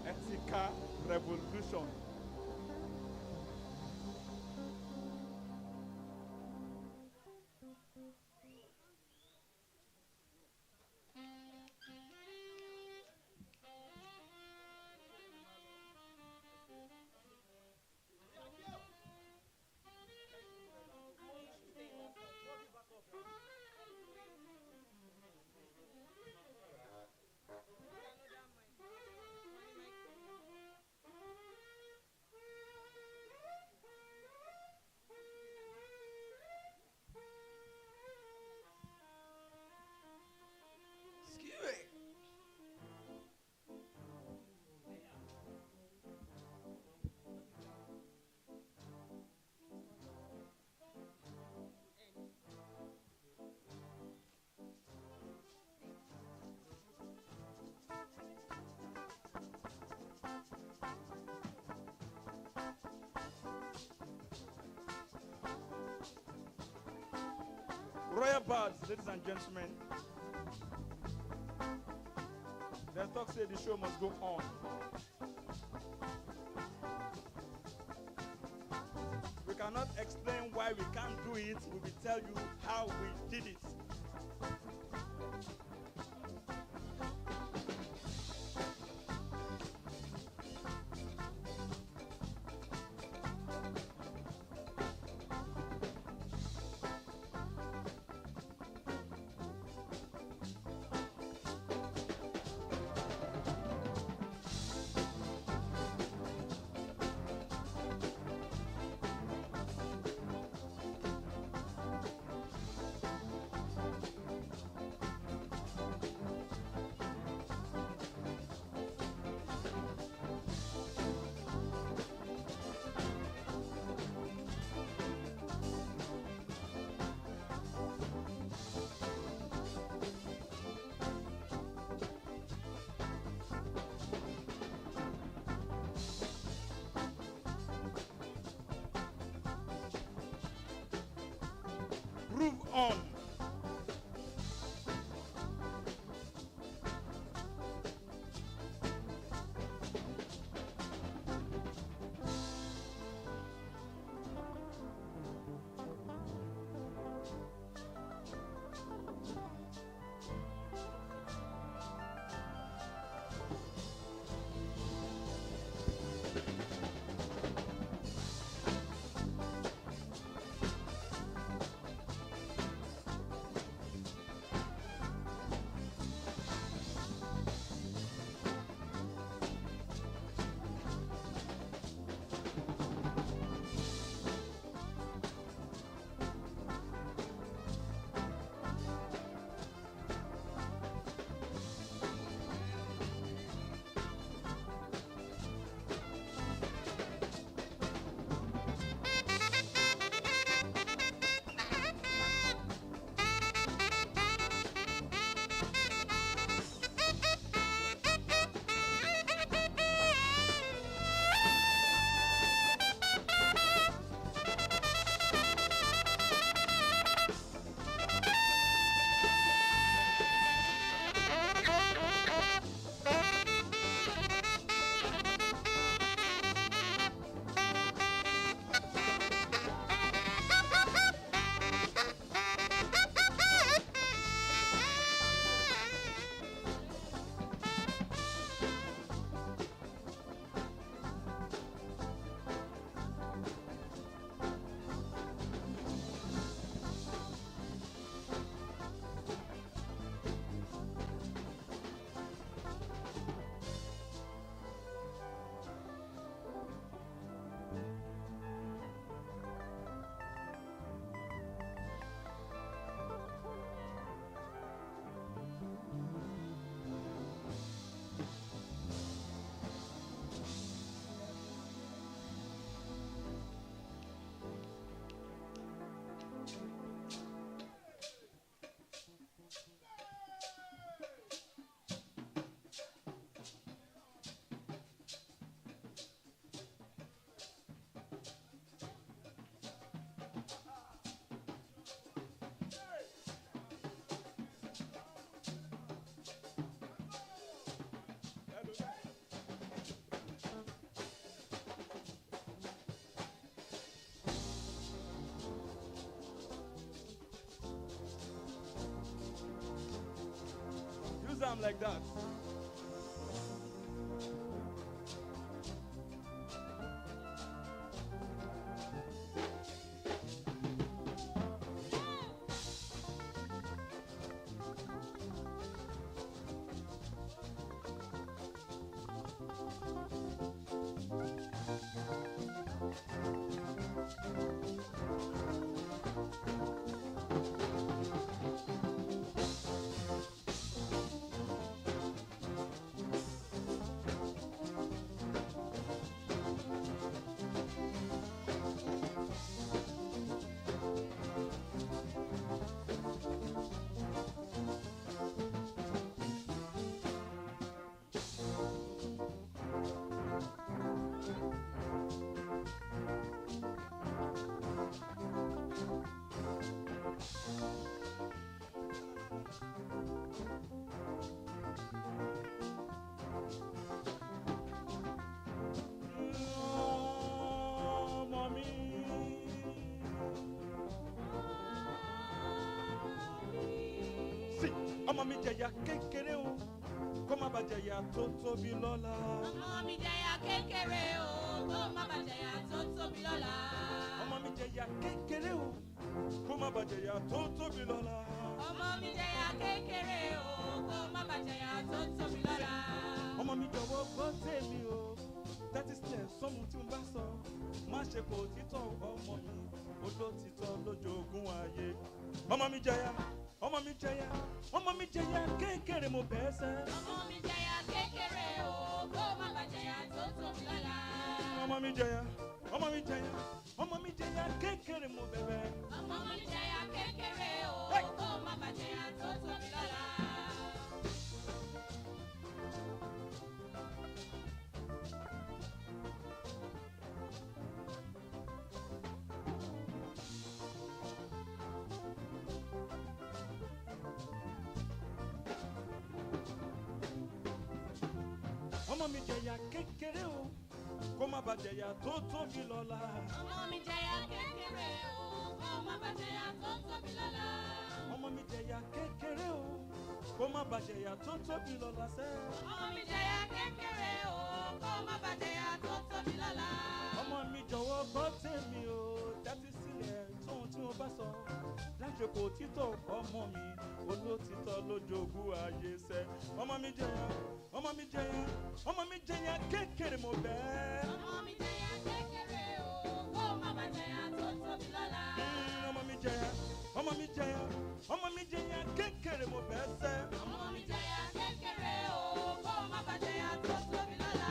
Ethical revolution. Royal Bards, ladies and gentlemen. The talk say the show must go on. We cannot explain why we can't do it. We will tell you how we did it. Groove on. Use them like that. ọmọ mi jẹ̀yà kékeré o kó má bàa jẹ̀yà tó tóbi lọ́la. ọmọ mi jẹ̀yà kékeré o kó má bàa jẹ̀yà tó tóbi lọ́la. ọmọ mi jẹ̀yà kékeré o kó má bàa jẹ̀yà tó tóbi lọ́la. ọmọ mi jẹ̀yà kékeré o kó má bàa jẹ̀yà tó tóbi lọ́la. ọmọ mi jọ̀wọ́ gbọ́ tèmi o tẹ́tí sílẹ̀ sọ́mu tí n bá sọ má ṣe kò títọ́ ọmọ mi olótìtọ́ lójoogun ayé. ọmọ mi jẹ̀yà ọmọ mi jẹ̀yà ọmọ mi jẹ̀yà kékeré mo bẹ́ẹ̀ sẹ́. ọmọ mi jẹ̀yà kékeré o kó má bàa jẹ̀yà tó tóbi lọ́la. ọmọ mi jẹ̀yà ọmọ mi jẹ̀yà ọmọ mi jẹ̀yà kékeré mo bẹ̀bẹ̀. ọmọ mi jẹ̀yà kékeré o kó má bàa jẹ̀yà tó tóbi lọ́la. ọmọ mi jẹ̀yà kékeré o kó má bàa jẹ̀yà tó tóbi lọ́la. ọmọ mi jẹ̀yà kékeré o kó má bàa jẹ̀yà tó tóbi lọ́la. ọmọ mi jẹ̀yà kékeré o kó má bàa jẹ̀yà tó tóbi lọ́la sẹ́. ọmọ mi jẹ̀yà kékeré o kó má bàa jẹ̀yà tó tóbi lọ́la. ọmọ mi jọ̀wọ́ gbọ́ tèmi o tẹ́tí sílẹ̀ tóun tí mo bá sọ láṣepọ̀ títọ́ ọmọ mi olótìtọ́ lójoogun ayé sẹ́. ọmọ mi jẹ̀yà ọmọ mi jẹ̀yà ọmọ mi jẹ̀yà kékeré mo bẹ́ẹ̀. ọmọ mi jẹ̀yà kékeré o kó má bàa jẹ̀yà tó tóbi lọ́la. ọmọ mi jẹ̀yà ọmọ mi jẹ̀yà ọmọ mi jẹ̀yà kékeré mo bẹ́ẹ̀ sẹ́. ọmọ mi jẹ̀yà kékeré o kó má bàa jẹ̀yà tó tóbi lọ́la.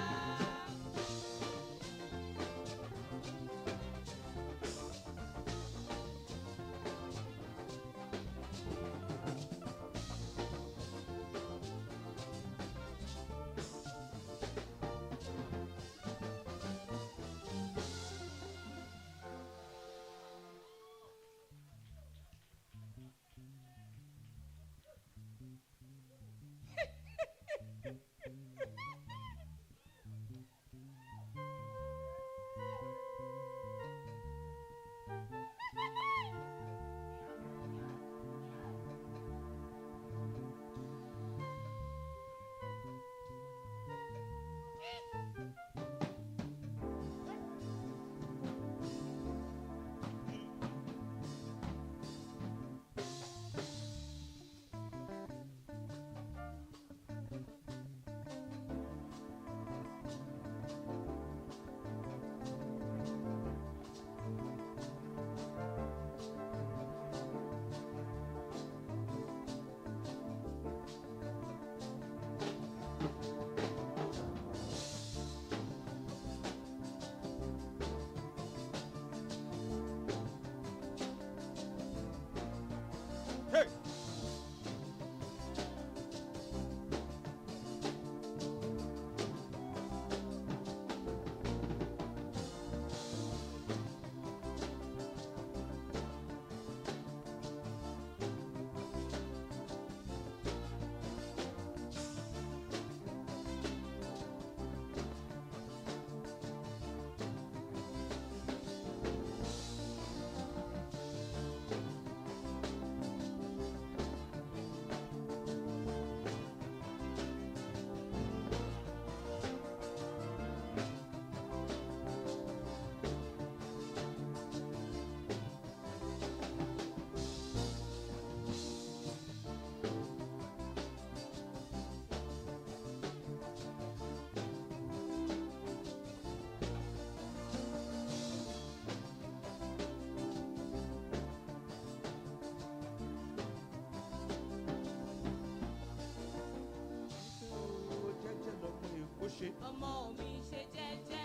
ṣe. ọmọ mi ṣe jẹ́jẹ́.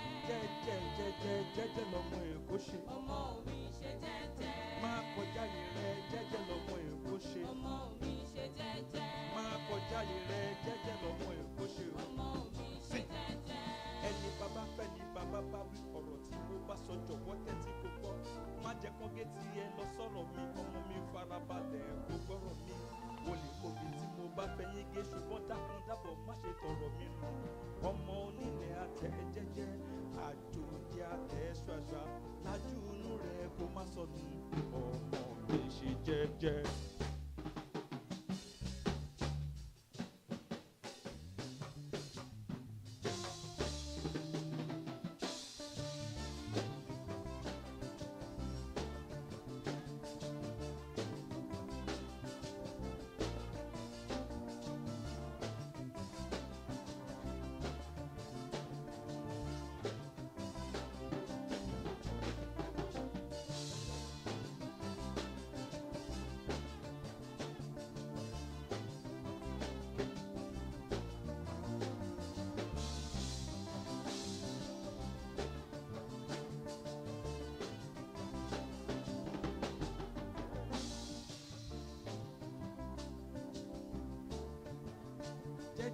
jẹ́jẹ́ lọmọ èkó ṣe. ọmọ mi ṣe jẹ́jẹ́. máa kọjá yìí rẹ jẹ́jẹ́ lọmọ èkó ṣe. ọmọ mi ṣe jẹ́jẹ́. máa kọjá yìí rẹ jẹ́jẹ́ lọmọ èkó ṣe. ọmọ mi ṣe jẹ́jẹ́. ẹni bàbá fẹ́ ni bàbá bá wí ọ̀rọ̀ tí mo bá sọ jọ̀wọ́ tẹ́tí kò gbọ́. má jẹ́ kán gé tí ẹ lọ sọ̀rọ̀ mi ọmọ mi farabalẹ̀ kó gbọ́rọ̀ mi. mo lè kóbi tí mo bá fẹ́ yín gé ṣùgbọ́n dákun dábọ̀ má ṣe tọrọ mi nù. ọmọ onílẹ̀ àtẹ jẹ́jẹ́ àjòjì àtẹ ṣàṣà lájú inú rẹ̀ kó má sọnù ọmọ mi ṣe jẹ́jẹ́.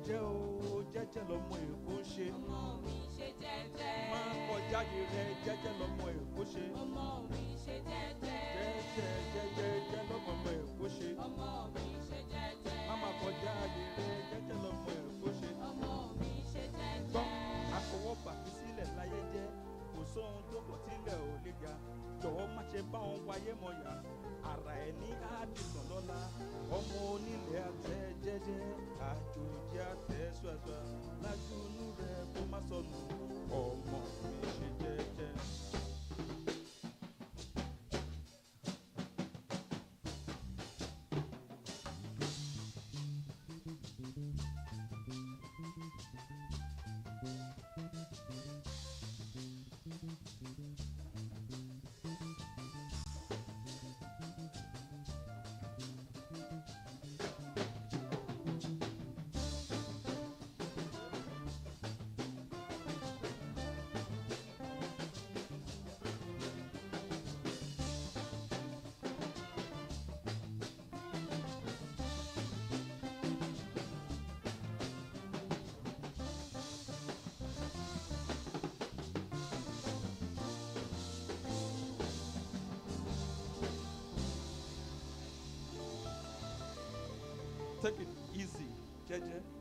jẹ́jẹ́ o jẹ́jẹ́ lọ́mọ èkó ṣe. ọmọ mi ṣe jẹ́jẹ́. máa kọjá yìí rẹ jẹ́jẹ́ lọ́mọ èkó ṣe. ọmọ mi ṣe jẹ́jẹ́. jẹ́jẹ́ lọ́mọ èkó ṣe. ọmọ mi ṣe jẹ́jẹ́. máma kọjá yìí rẹ jẹ́jẹ́ lọ́mọ èkó ṣe. ọmọ mi ṣe jẹ́jẹ́. gbọ́ àfọwọ́bà fi sílẹ̀ láyé jẹ́ kò sóhun tó pọ̀ tílẹ̀ ò lè ga jọ̀wọ́ má ṣe bá wọn wáyé mọ̀yà ara ẹ̀ ní àdìsàn lọ́la ọmọ onílẹ̀ àtẹ jẹ́jẹ́ àjòjì àtẹ ṣọ́ṣọ́ lájú inú rẹ̀ kó má sọnù ọmọ mi ṣe jẹ́jẹ́. Take it easy, Jeje.